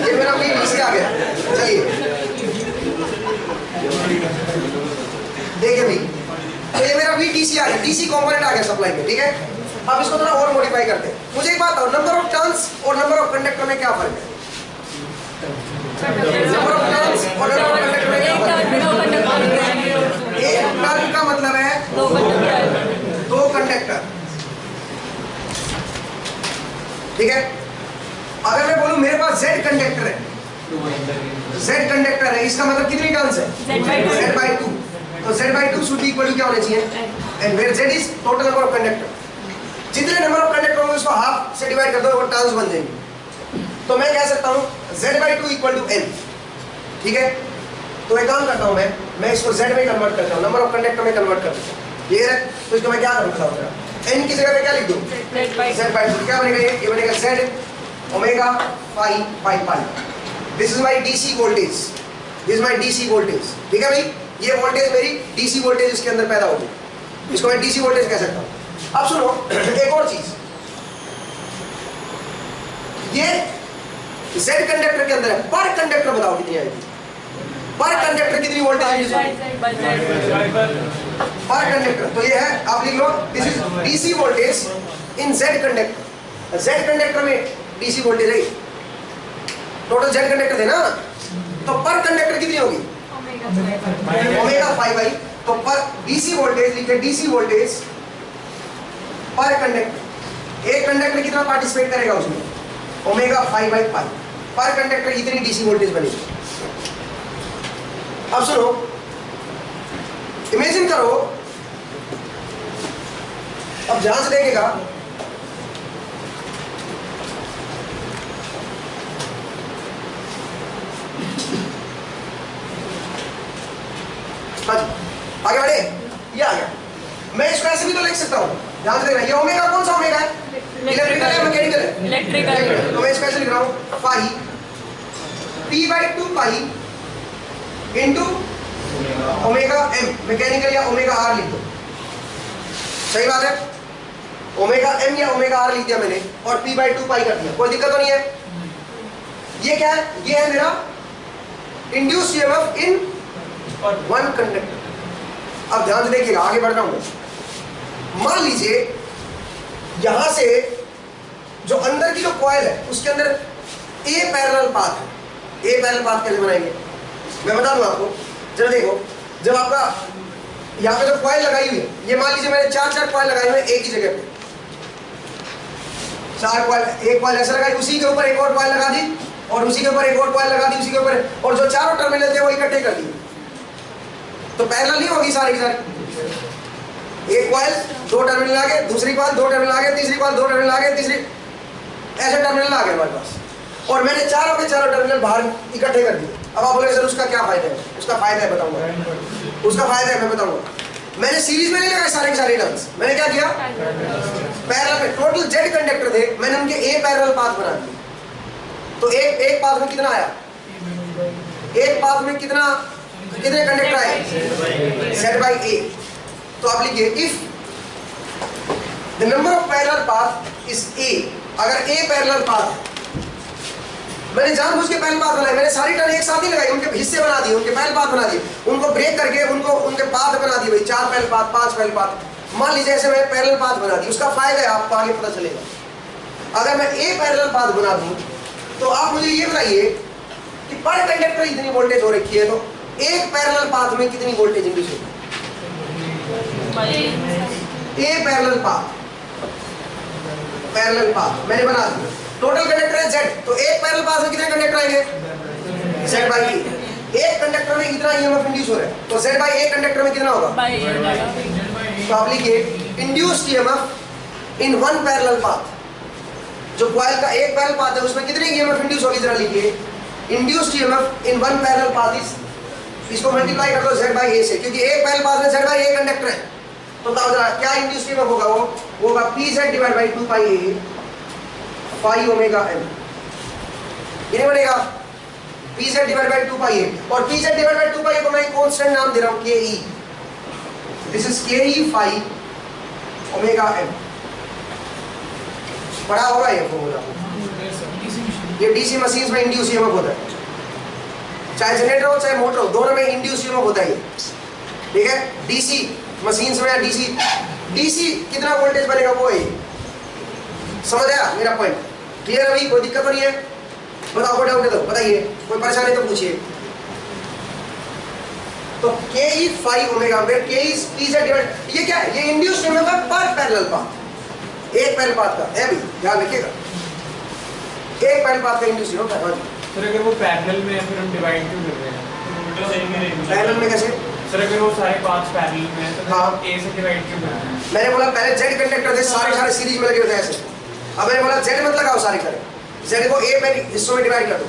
ये मेरा भी डीसी आ गया। चलिए देखिए भाई, तो ये मेरा VTC आ गया, डीसी कंपोनेंट आ गया सप्लाई में, ठीक है। अब इसको थोड़ा और मॉडिफाई करते हैं। मुझे एक बात बताओ, नंबर ऑफ टर्न्स और नंबर ऑफ कंडक्टर में क्या फर्क है, नंबर ऑफ टर्न्स और नंबर ऑफ कंडक्टर में क्या फर्क है। एक टर्न का मतलब है 2 कंडक्टर, ठीक है। अगर मैं बोलूं मेरे पास Z कंडक्टर है, Z कंडक्टर है, इसका मतलब कितनी टर्न्स है, Z by 2, तो Z by 2 should be equal to क्या होना चाहिए, and where Z is total number of conductor. जितने नंबर ऑफ कंडक्टर होंगे उसको हाफ से डिवाइड कर दो, वो टर्न्स बन जाएंगे। तो मैं कह सकता हूं Z by 2 equal to n, ठीक है। तो एक काम करता हूं मैं इसको Z में कन्वर्ट करता हूं, नंबर ऑफ कंडक्टर में कन्वर्ट करता हूं, ये है। तो इसको मैं क्या करूंगा, n की जगह पे क्या लिख दूं, Z by 2, क्या बनेगा, ये बनेगा Z omega phi by pi. This is my DC voltage, this is my DC voltage, ठीक है भाई। ये वोल्टेज मेरी डीसी वोल्टेज इसके अंदर पैदा होगी, इसको मैं डीसी वोल्टेज कह सकता हूं। अब सुनो एक और चीज, ये Z कंडक्टर के अंदर है, पर कंडक्टर बताओ कितनी आएगी, पर कंडक्टर कितनी वोल्टेज पर कंडक्टर, तो ये है, आप लिख लो, this is DC voltage in Z conductor. Z conductor में डीसी वोल्टेज है, टोटल Z कंडक्टर थे ना, तो पर कंडक्टर कितनी होगी, ओमेगा फाई बाई, तो पर डीसी वोल्टेज लिखे, डीसी वोल्टेज पर कंडक्टर, एक कंडक्टर कितना पार्टिसिपेट करेगा उसमें, ओमेगा फाई बाई पाई, पर कंडक्टर इतनी डीसी वोल्टेज बनेगी। अब सुनो, इमेजिन करो, अब ध्यान से देखेगा, आगे बढ़े, ये आ गया। मैं इसको ऐसे भी तो लिख सकता हूँ, ध्यान से देखना, ये ओमेगा कौन सा ओमेगा है, इलेक्ट्रिकल है मैकेनिकल है, इलेक्ट्रिकल। तो मैं इसको ऐसे लिख रहा हूँ, पाई P by 2 pi into omega m, mechanical या ओमेगा r लिख दो, सही बात है। ओमेगा m या ओमेगा r लिख दिया मैंने और P by 2 पाई कर दिया, कोई दिक्कत तो नहीं है। ये क्या है, ये है मेरा induce EMF in one conductor. अब ध्यान से देखिएगा, आगे बढ़ रहा हूं। मान लीजिए यहां से जो अंदर की जो कॉइल है उसके अंदर ए पैरेलल पाथ है। ए पैरेलल पाथ कैसे बनाएंगे मैं बता दूं आपको, जरा देखो। जब आपका यहाँ पे जो कॉइल लगाई हुई है, ये मान लीजिए मैंने 4 कॉइल लगाई हुई है एक ही जगह पे, 4 कॉइल, एक कॉइल ऐसे लगाई, उसी के ऊपर एक और कॉइल लगा दी, और उसी के ऊपर एक और कॉइल लगा दी, उसी के ऊपर, और जो चारों टर्मिनल थे वो इकट्ठे कर दिए, तो पैरेलल नहीं होगी सारी की सारी। एक कॉइल 2 टर्मिनल आ गए, दूसरी कॉइल 2 टर्मिनल आ गए, तीसरी कॉइल 2 टर्मिनल आ गए, तीसरी, ऐसे टर्मिनल आ गए हमारे पास, और मैंने चारों के चारों टर्मिनल बाहर इकट्ठे कर दिए। अब आप बोले सर उसका क्या फायदा है? उसका फायदा है बताऊंगा, उसका फायदा है मैं बताऊंगा। मैंने सीरीज में नहीं लगाए सारे के सारे टर्न्स, मैंने क्या किया, पैरेलल में, टोटल जेड कंडक्टर थे, मैंने उनके ए पैरेलल पाथ बना दिए। तो एक पाथ में कितना आया, एक पाथ में कितना, कितने कंडक्टर आए, Z by A। तो आप लिखिए if the number of parallel path is A, अगर A पैरेलल पाथ, मैंने जानबूझ के पैरेलल पाथ बनाए, मैंने सारी टर्न एक साथ ही लगाई, उनके हिस्से बना दिए, उनके पैरेलल पाथ बना दिए, उनको ब्रेक करके उनको उनके पाथ बना दिए, भाई 4 पैरेलल पाथ, 5 पैरेलल पाथ। मान लीजिए ऐसे मैं पैरेलल पाथ बना दी, उसका फायदा है आपको आगे पता चलेगा। अगर मैं A पैरेलल पाथ बना दूं तो आप मुझे ये बताइए कि पर कंडक्टर इतनी वोल्टेज हो रखी है, तो एक पैरेलल पाथ में कितनी वोल्टेज इंड्यूस होगी? A parallel path, parallel path मैंने बना दिया, टोटल कंडक्टर है Z, तो एक पैरेलल पाथ में कितने कंडक्टर आएंगे, Z by A। एक कंडक्टर में इतना ईएमएफ इंड्यूस हो रहा है, तो Z by A कंडक्टर में कितना होगा, तो आप लिखिए induced EMF in one parallel path, जो कॉइल का एक पैरेलल पाथ है उसमें कितने ईएमएफ इंड्यूस होगी, जरा लिखिए induced EMF in one parallel path is, इसको मल्टीप्लाई कर दो Z by A से, क्योंकि एक पैरेलल पाथ में Z by A कंडक्टर है, तो बताओ जरा क्या इंड्यूस्ड ईएमएफ होगा, वो होगा PZ divide by 2 pi A phi omega m, ये नहीं बनेगा, PZ divide by 2 pi A, और PZ divide by 2 pi A को मैं कांस्टेंट नाम दे रहा हूं KE, this is KE phi omega m। पढ़ा होगा ये फॉर्मूला, ये डीसी मशीन्स में इंड्यूस ईएमएफ होता है, चाहे जनरेटर हो चाहे मोटर हो, दोनों में इंड्यूस ईएमएफ होता है, ठीक है। डीसी मशीन्स में या डीसी कितना वोल्टेज बनेगा वो है, समझ आया मेरा पॉइंट, क्लियर है भाई, कोई दिक्कत तो नहीं है, बताओ कोई डाउट है तो बताइए, कोई परेशानी तो पूछिए। तो KE phi omega, where K is PZ divide, ये क्या है, ये इंड्यूस्ड ईएमएफ है पर पैरेलल पाथ, एक पैरेलल पाथ का है भाई, ध्यान रखिएगा, एक पैरेलल पाथ का इंड्यूस्ड ईएमएफ है। सर अगर वो पैरेलल में है फिर हम डिवाइड क्यों कर रहे हैं? पैरेलल में कैसे? सर अगर वो सारे पांच पैरेलल में है तो हाँ। A से डिवाइड क्यों कर रहे हैं? मैंने बोला पहले Z कंडक्टर थे, सारे सीरीज में लगे होते हैं ऐसे, अब मैंने बोला Z मत लगाओ सारे करे, Z को A में हिस्सों में डिवाइड कर दो,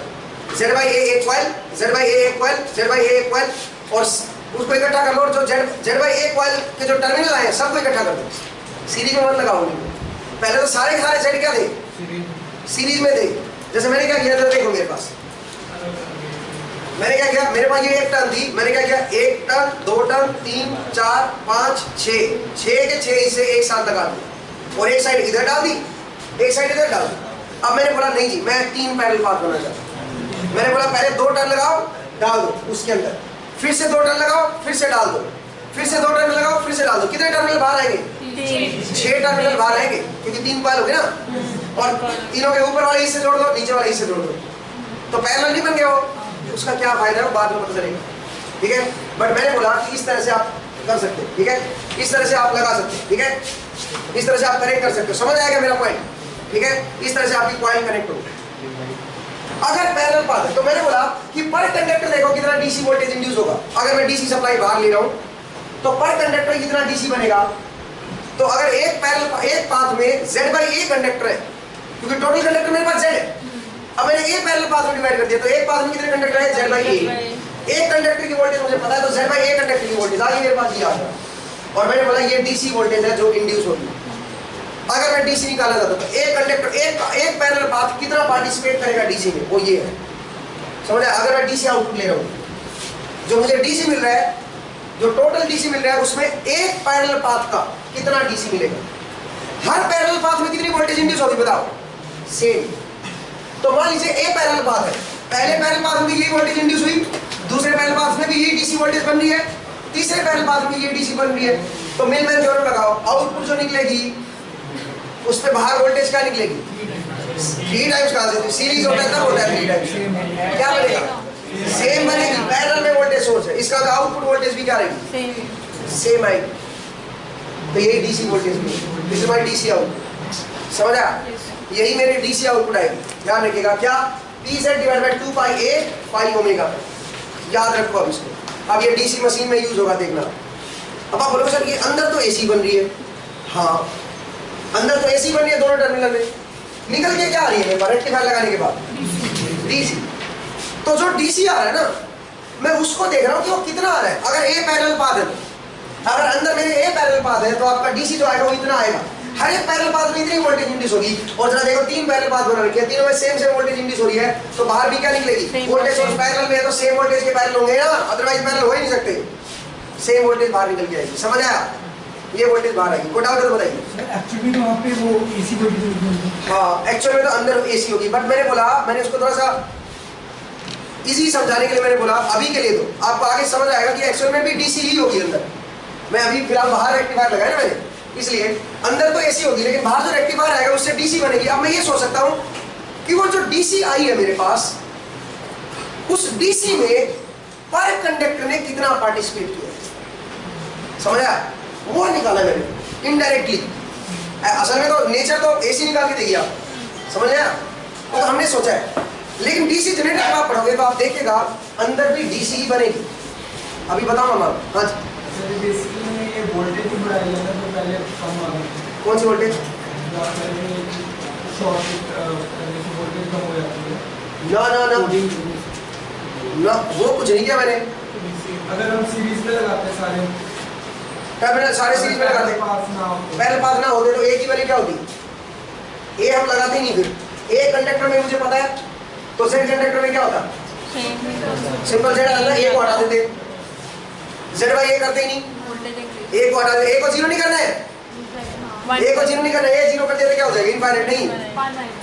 Z by A एक कॉइल, Z by A एक कॉइल, Z by A एक कॉइल, और उसको इकट्ठा कर लो, और जो Z by A कॉइल के जो टर्मिनल आए सबको इकट्ठा कर दो, सीरीज में मत लगाओ। पहले तो सारे के सारे Z क्या थे, सीरीज में थे। जैसे मैंने क्या किया था, देखो मेरे पास, मैंने क्या किया, मेरे पास ये एक टर्न थी, मैंने क्या किया, एक टर्न, 2 टर्न, 3 4 5 6 के 6 हिस्से एक साथ लगा दिए, और एक साइड इधर डाल दी, एक साइड इधर डाल दी। अब मैंने बोला नहीं जी मैं 3 पैरेलल पाथ बनाना चाहता हूं, मैंने बोला पहले 2 टर्न लगाओ डाल दो उसके अंदर, फिर से 2 टर्न लगाओ फिर से डाल दो, फिर से 2 टर्न लगाओ फिर से डाल दो, कितने टर्मिनल बाहर आएंगे, 6 टर्मिनल बाहर आएंगे, क्योंकि 3 कॉइल हो गए ना, और तीनों के ऊपर वाले हिस्से जोड़ दो, नीचे वाले हिस्से जोड़ दो, तो पैरेलल नहीं बन गया वो, उसका क्या फायदा है वो बाद में पता चलेगा, ठीक है। बट मैंने बोला कि इस तरह से आप कर सकते हैं, ठीक है, इस तरह से आप लगा सकते हैं, ठीक है, इस तरह से आप कनेक्ट कर सकते हो, समझ आएगा मेरा पॉइंट, ठीक है, इस तरह से आपकी कॉइल कनेक्ट हो। अगर पैरेलल पाथ है तो मैंने बोला कि पर कंडक्टर देखो कितना डीसी वोल्टेज इंड्यूस होगा, अगर मैं डीसी सप्लाई बाहर ले रहा हूं तो पर कंडक्टर कितना डीसी बनेगा, तो अगर एक पाथ में Z by A कंडक्टर है, क्योंकि टोटल कंडक्टर मेरे पास Z है, अब मैंने एक पैरेलल पाथ में डिवाइड कर दिया, तो एक पाथ में कितने कंडक्टर है, Z by A, एक कंडक्टर की वोल्टेज मुझे पता है, तो Z by A कंडक्टर की वोल्टेज आगे मेरे पास ये आ गया, और मैंने बोला ये डीसी वोल्टेज है जो इंड्यूस होगी। अगर मैं डीसी निकालना चाहता तो एक कंडक्टर एक पैरेलल पाथ कितना पार्टिसिपेट करेगा डीसी में, वो ये है, समझ आया। अगर मैं डीसी आउटपुट ले रहा हूँ, जो मुझे डीसी मिल रहा है, जो टोटल डीसी मिल रहा है उसमें एक पैरेलल पाथ का कितना डीसी मिलेगा, हर पैरेलल पाथ में कितनी वोल्टेज इंड्यूस होगी बताओ, सेम। तो मान लीजिए ए पैरेलल पाथ है, पहले पैरेलल पाथ में यही वोल्टेज इंड्यूस हुई, दूसरे पैरेलल पाथ में भी यही डीसी वोल्टेज बन रही है, तीसरे पैरेलल पाथ में ये डीसी बन रही है, तो मिलमैन थ्योरम लगाओ, आउटपुट जो निकलेगी उस पे बाहर वोल्टेज क्या निकलेगी, 3 टाइम्स कहां से, सीरीज होता है तब होता है 3 टाइम्स, क्या बनेगा, सेम बनेगी, पैरेलल में वोल्टेज सोर्स है, इसका आउटपुट वोल्टेज भी क्या रहेगी, सेम आएगी, तो यही डीसी वोल्टेज में, this is my DC out, समझ आया, यही मेरी डीसी आउटपुट आएगी। ध्यान रखिएगा क्या, PZ divide by 2 pi A pi omega. याद रखो अब इसको। अब ये डीसी मशीन में यूज होगा, देखना। अब आप बोलोगे सर ये अंदर तो एसी बन रही है। हाँ, अंदर तो एसी बन रही है दोनों टर्मिनल में, निकल के क्या आ रही है मेरे पास रेक्टिफायर लगाने के बाद? डीसी। तो जो डीसी आ रहा है ना, मैं उसको देख रहा हूँ कि वो कितना आ रहा है। अगर ए पैरेलल पाथ है, अगर अंदर मेरे ए पैरेलल पाथ है, तो आपका डीसी जो आएगा वो इतना आएगा। हर एक पैरेलल पाथ में इतनी वोल्टेज इंड्यूस होगी। और जरा देखो 3 पैरेलल पाथ बना रखी है, तीनों में सेम वोल्टेज इंड्यूस हो रही है, तो बाहर भी क्या निकलेगी? वोल्टेज सोर्स पैरेलल में है तो सेम वोल्टेज के पैरेलल होंगे ना, अदरवाइज पैरेलल हो ही नहीं सकते। सेम वोल्टेज बाहर निकल के आएगी। समझ आया? ये वोल्टेज बाहर आएगी। कोई डाउट है तो बताइए। एक्चुअली तो वहाँ पे वो एसी वोल्टेज होगी। हाँ, एक्चुअल में तो अंदर एसी होगी, बट मैंने बोला, मैंने उसको थोड़ा सा इजी समझाने के लिए मैंने बोला अभी के लिए तो आपको आगे समझ आएगा कि एक्चुअल में भी डीसी ही होगी अंदर। मैं अभी फिलहाल बाहर रेक्टिफायर लगाया ना मैंने, इसलिए अंदर तो एसी होगी, लेकिन बाहर जो रेक्टिफायर आएगा उससे डीसी बनेगी। अब मैं ये सोच सकता हूँ कि वो जो डीसी आई है मेरे पास, उस डीसी में पर कंडक्टर ने कितना पार्टिसिपेट किया, समझा? वो निकाला मैंने इनडायरेक्टली। असल में तो नेचर तो एसी निकाल के देगी, आप समझ आया? तो हमने सोचा है, लेकिन डीसी जनरेटर जब आप पढ़ोगे तो आप देखिएगा अंदर भी डीसी ही बनेगी। अभी बताओ मामा। हाँ जी, सर बेसिकली ये वोल्टेज ही बढ़ाया जाता है, तो पहले कम आ गई। कौन सी वोल्टेज? शॉर्ट करने से वोल्टेज कम हो जाती है। ना ना ना ना, वो कुछ नहीं किया मैंने। अगर हम सीरीज में लगाते हैं सारे, टर्मिनल सारे सीरीज में लगाते, पास ना हो तो। पहले पास ना होते तो एक ही वाली क्या होती? ए हम लगाते ही नहीं। फिर ए कंडक्टर में मुझे पता है, तो जेड कंडक्टर में क्या होता? सिंपल जेड डालना, ए को हटा देते। जेड बाई ए करते ही नहीं, ए को हटा देते। ए को जीरो नहीं करना है, ए को जीरो नहीं करना है। ए जीरो कर देते क्या हो जाएगा? इनफाइनाइट नहीं।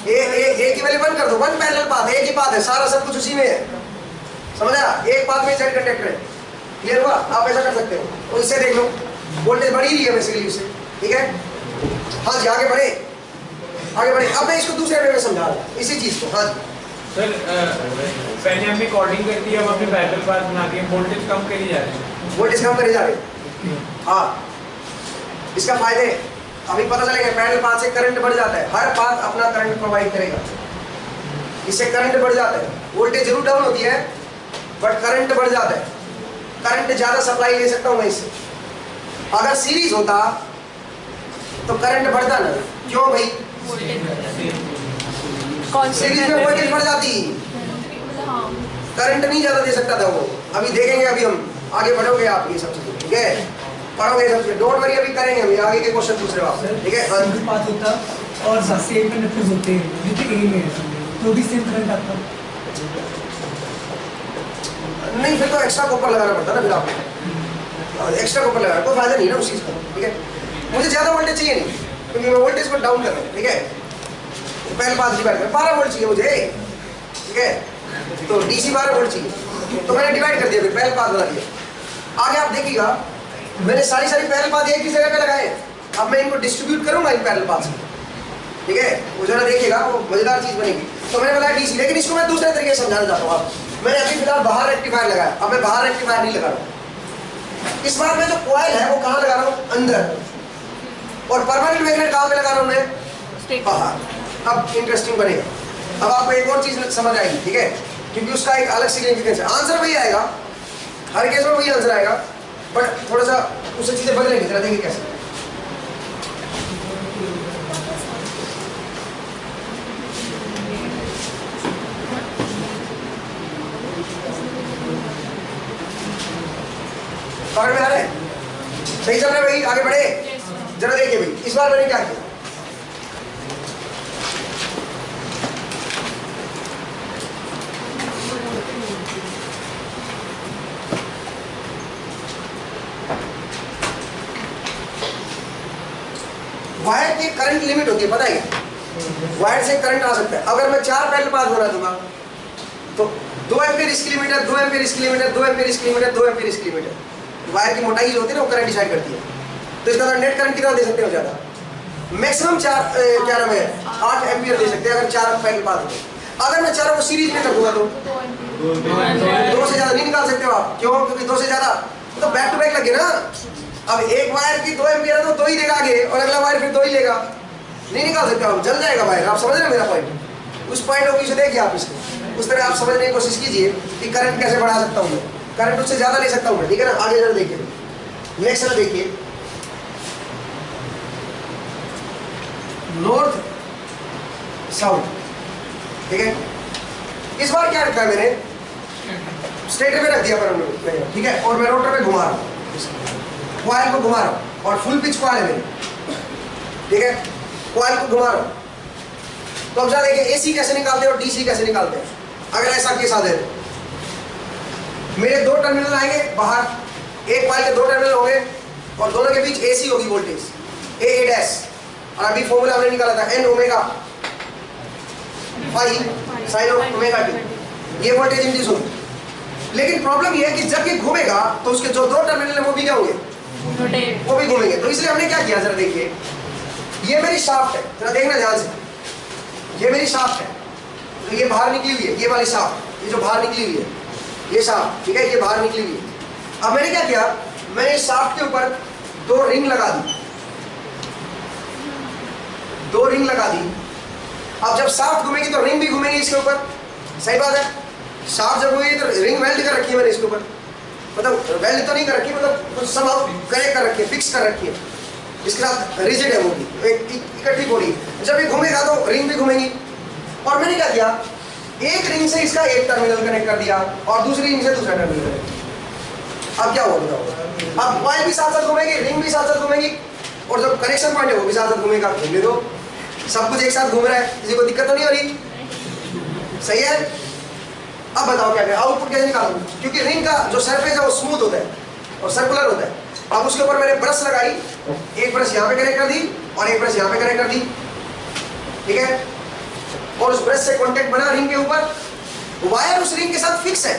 ए की वैल्यू 1 कर दो। 1 पैरेलल पाथ, एक ही पाथ है, सारा सब कुछ उसी में है। समझा? एक पाथ में जेड कंडक्टर है। क्लियर हुआ? आप ऐसा कर सकते हो। तो इससे देख लो वोल्टेज बढ़ी रही है बेसिकली उससे। ठीक है, हाँ जी, आगे बढ़े, आगे बढ़े। अब मैं इसको दूसरे वे में समझा रहा हूँ इसी चीज को। हाँ जी सर, पहले हमने कोडिंग कर दी, अब अपने पैरेलल पाथ बना के वोल्टेज कम करी जा रहे हैं। वोल्टेज कम करे जा रहे। हाँ, इसका फायदे अभी पता चलेगा। पैरेलल पाथ से करंट बढ़ जाता है, हर पाथ अपना करंट प्रोवाइड करेगा, इससे करंट बढ़ जाता है। वोल्टेज जरूर डाउन होती है बट करंट बढ़ जाता है। करंट ज्यादा सप्लाई ले सकता हूँ मैं इससे। अगर सीरीज होता तो करंट बढ़ता ना। क्यों भाई? सीरीज में वोल्टेज बढ़ जाती, करंट नहीं ज्यादा दे सकता था वो। अभी देखेंगे, अभी हम आगे बढ़ोगे आप ये सब चीजें। ठीक है, पढ़ोगे सब चीजें, डोंट वरी, अभी करेंगे हम आगे के क्वेश्चन पूछ रहे हो आप। ठीक है, सिंगल पाथ होता और सेम कंडक्टर्स होते हैं जितने ए में है, तो भी सेम करंट आता। नहीं, फिर तो एक्स्ट्रा कॉपर लगाना पड़ता ना। फिर आपको एक्स्ट्रा कॉपर लगाना कोई फायदा नहीं ना उस चीज का। ठीक है, मुझे ज्यादा वोल्टेज चाहिए नहीं, क्योंकि मैं वोल्टेज को डाउन कर रहा हूँ। ठीक है, पहले पास डिवाइड कर 12 वोल्ट चाहिए मुझे। ठीक है, तो डीसी 12 वोल्ट चाहिए, तो मैंने डिवाइड कर दिया, फिर पहले पास बना दिया। आगे आप देखिएगा मैंने सारी पैरेलल पाथ एक ही जगह पे लगाए। अब मैं इनको डिस्ट्रीब्यूट करूंगा इन पैरेलल पाथ से। ठीक है, वो जरा देखिएगा, वो मजेदार चीज बनेगी। तो मैंने बताया डीसी, लेकिन इसको मैं दूसरे तरीके से समझाना चाहता हूँ। आप, मैंने अभी फिलहाल बाहर रेक्टिफायर लगाया, अब मैं बाहर रेक्टिफायर नहीं लगा रहा हूँ। इस बार मैं जो कॉइल है वो कहाँ लगा रहा हूँ? अंदर। और परमानेंट मैग्नेट कहाँ पे लगा रहा हूँ मैं? बाहर। अब इंटरेस्टिंग बनेगा। अब आपको एक और चीज समझ आएगी। ठीक है, क्योंकि उसका एक अलग सिग्निफिकेंस है। आंसर वही आएगा, हर केस में वही आंसर आएगा, बट थोड़ा सा उससे चीजें बदलेंगी। जरा देखिए कैसे। पकड़ में आ रहे हैं? सही चल रहे भाई? आगे बढ़े, जरा देखिए भाई। इस बार मैंने क्या किया, वायर की करंट लिमिट होती है, पता है क्या? वायर से करंट आ सकता है। अगर मैं 4 पैरेलल पाथ बना दूंगा तो 2 एम्पीयर इसकी लिमिट है, 2 एम्पीयर इसकी लिमिट है, 2 एम्पीयर इसकी लिमिट है, 2 एम्पीयर इसकी लिमिट है। वायर की मोटाई जो होती है ना, वो करंट डिसाइड करती है। तो इसका नेट करंट कितना दे सकते हो? ज्यादा, मैक्सिमम 8 एम्पीयर दे सकते हैं अगर 4 पैरेलल पाथ हो। अगर मैं चारों को सीरीज में कर दूंगा तो 2 से ज्यादा नहीं निकाल सकते हो आप। क्यों? क्योंकि 2 से ज्यादा तो बैक टू बैक लगे ना। अब एक वायर की 2 एम्पीयर है तो 2 ही देगा आगे, और अगला वायर फिर 2 ही लेगा। नहीं निकाल सकते आप, जल जाएगा वायर। आप समझ रहे हैं मेरा पॉइंट? उस पॉइंट ऑफ व्यू से देखिए आप इसको, उस तरह आप समझने की कोशिश कीजिए कि करंट कैसे बढ़ा सकता हूँ मैं, करंट उससे ज़्यादा ले सकता हूँ मैं, ठीक है ना। आगे जरा देखिए, नेक्स्ट जरा देखिए, नॉर्थ साउथ, ठीक है। इस बार क्या रखा है मैंने, स्टेटर में रख दिया पर मैंने, ठीक है, और मैं रोटर में घुमा रहा हूँ, कॉइल को घुमा रहा हूँ, और फुल पिच कॉइल है मेरी, ठीक है, कॉइल को घुमा रहा हूँ। तो अब जरा देखिए एसी कैसे निकालते हैं और डीसी कैसे निकालते हैं। अगर ऐसा केस आ जाए, मेरे दो टर्मिनल आएंगे बाहर, एक कॉइल के दो टर्मिनल होंगे और दोनों के बीच एसी होगी वोल्टेज ए डैश, और अभी फॉर्मूला हमने निकाला था N omega phi sine of omega T, ये वोल्टेज इंड्यूस होगी। लेकिन प्रॉब्लम ये है कि जब ये घूमेगा तो उसके जो दो टर्मिनल है वो भी क्या होंगे, वो भी घूमेंगे। तो इसलिए हमने क्या किया, जरा देखिए, ये मेरी शाफ्ट है, जरा देखना ध्यान से, ये मेरी शाफ्ट है, तो ये बाहर निकली हुई है, ये वाली शाफ्ट, ये जो बाहर निकली हुई है, ये शाफ्ट, ठीक है, ये बाहर निकली हुई है। अब मैंने क्या किया, मैंने इस शाफ्ट के ऊपर दो रिंग लगा दी, दो रिंग लगा दी। अब जब शाफ्ट घूमेगी तो रिंग भी घूमेगी इसके ऊपर, सही बात है। शाफ्ट जब घूमेगी तो रिंग वेल्ड कर रखी है मैंने इसके ऊपर, मतलब वेल्ड तो नहीं कर रखी, मतलब कुछ समाव कनेक्ट कर रखी है, फिक्स कर रखी है, इसके साथ रिजिड है वो भी, इकट्ठी बॉडी। जब ये घूमेगा तो रिंग भी घूमेगी। और मैंने क्या किया, एक रिंग से इसका एक टर्मिनल कनेक्ट कर दिया और दूसरी रिंग से दूसरा टर्मिनल कनेक्ट। अब क्या होगा बताओ, अब कॉइल भी साथ साथ घूमेगी, रिंग भी साथ साथ घूमेगी, और जो कनेक्शन पॉइंट है वो भी साथ साथ घूमेगा। घूमने दो, सब कुछ एक साथ घूम रहा है, किसी को दिक्कत तो नहीं हो रही, सही है। अब बताओ क्या करें, आउटपुट कैसे निकालूं, क्योंकि रिंग का जो सरफेस है वो स्मूथ होता है और सर्कुलर होता है। अब उसके ऊपर मैंने ब्रश लगाई, एक ब्रश यहाँ पे कनेक्ट कर दी और एक ब्रश यहाँ पे कनेक्ट कर दी, ठीक है, और उस ब्रश से कांटेक्ट बना रिंग के ऊपर। वायर उस रिंग के साथ फिक्स है,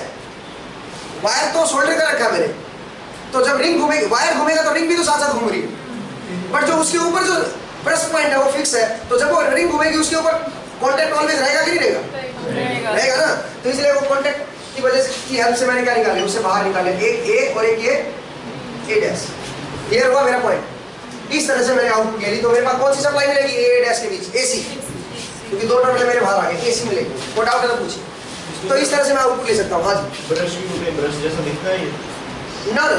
वायर तो सोल्डर कर रखा है मैंने, तो जब रिंग घूमेगी, वायर घूमेगा तो रिंग भी तो साथ साथ घूम रही है, बट जो उसके ऊपर जो ब्रश पॉइंट है वो फिक्स है। तो जब वो रिंग घूमेगी उसके ऊपर कांटेक्ट ऑलवेज रहेगा कि नहीं रहेगा, रहेगा ना। तो इसलिए वो कांटेक्ट की वजह से की हेल्प से मैंने क्या निकाले, उससे बाहर निकाले, एक ए और एक ए डैश। क्लियर हुआ मेरा पॉइंट? इस तरह से मैंने आउटपुट ले ली। तो मेरे पास कौन सी सप्लाई मिलेगी, ए डैश के बीच एसी, क्योंकि दो टर्मिनल मेरे बाहर आ गए, एसी मिलेगी। कोई डाउट है तो पूछिए। तो इस तरह से मैं आउटपुट ले सकता हूँ। हाँ जी, ब्रश भी होते हैं, ब्रश जैसा दिखता है ये? ना ना,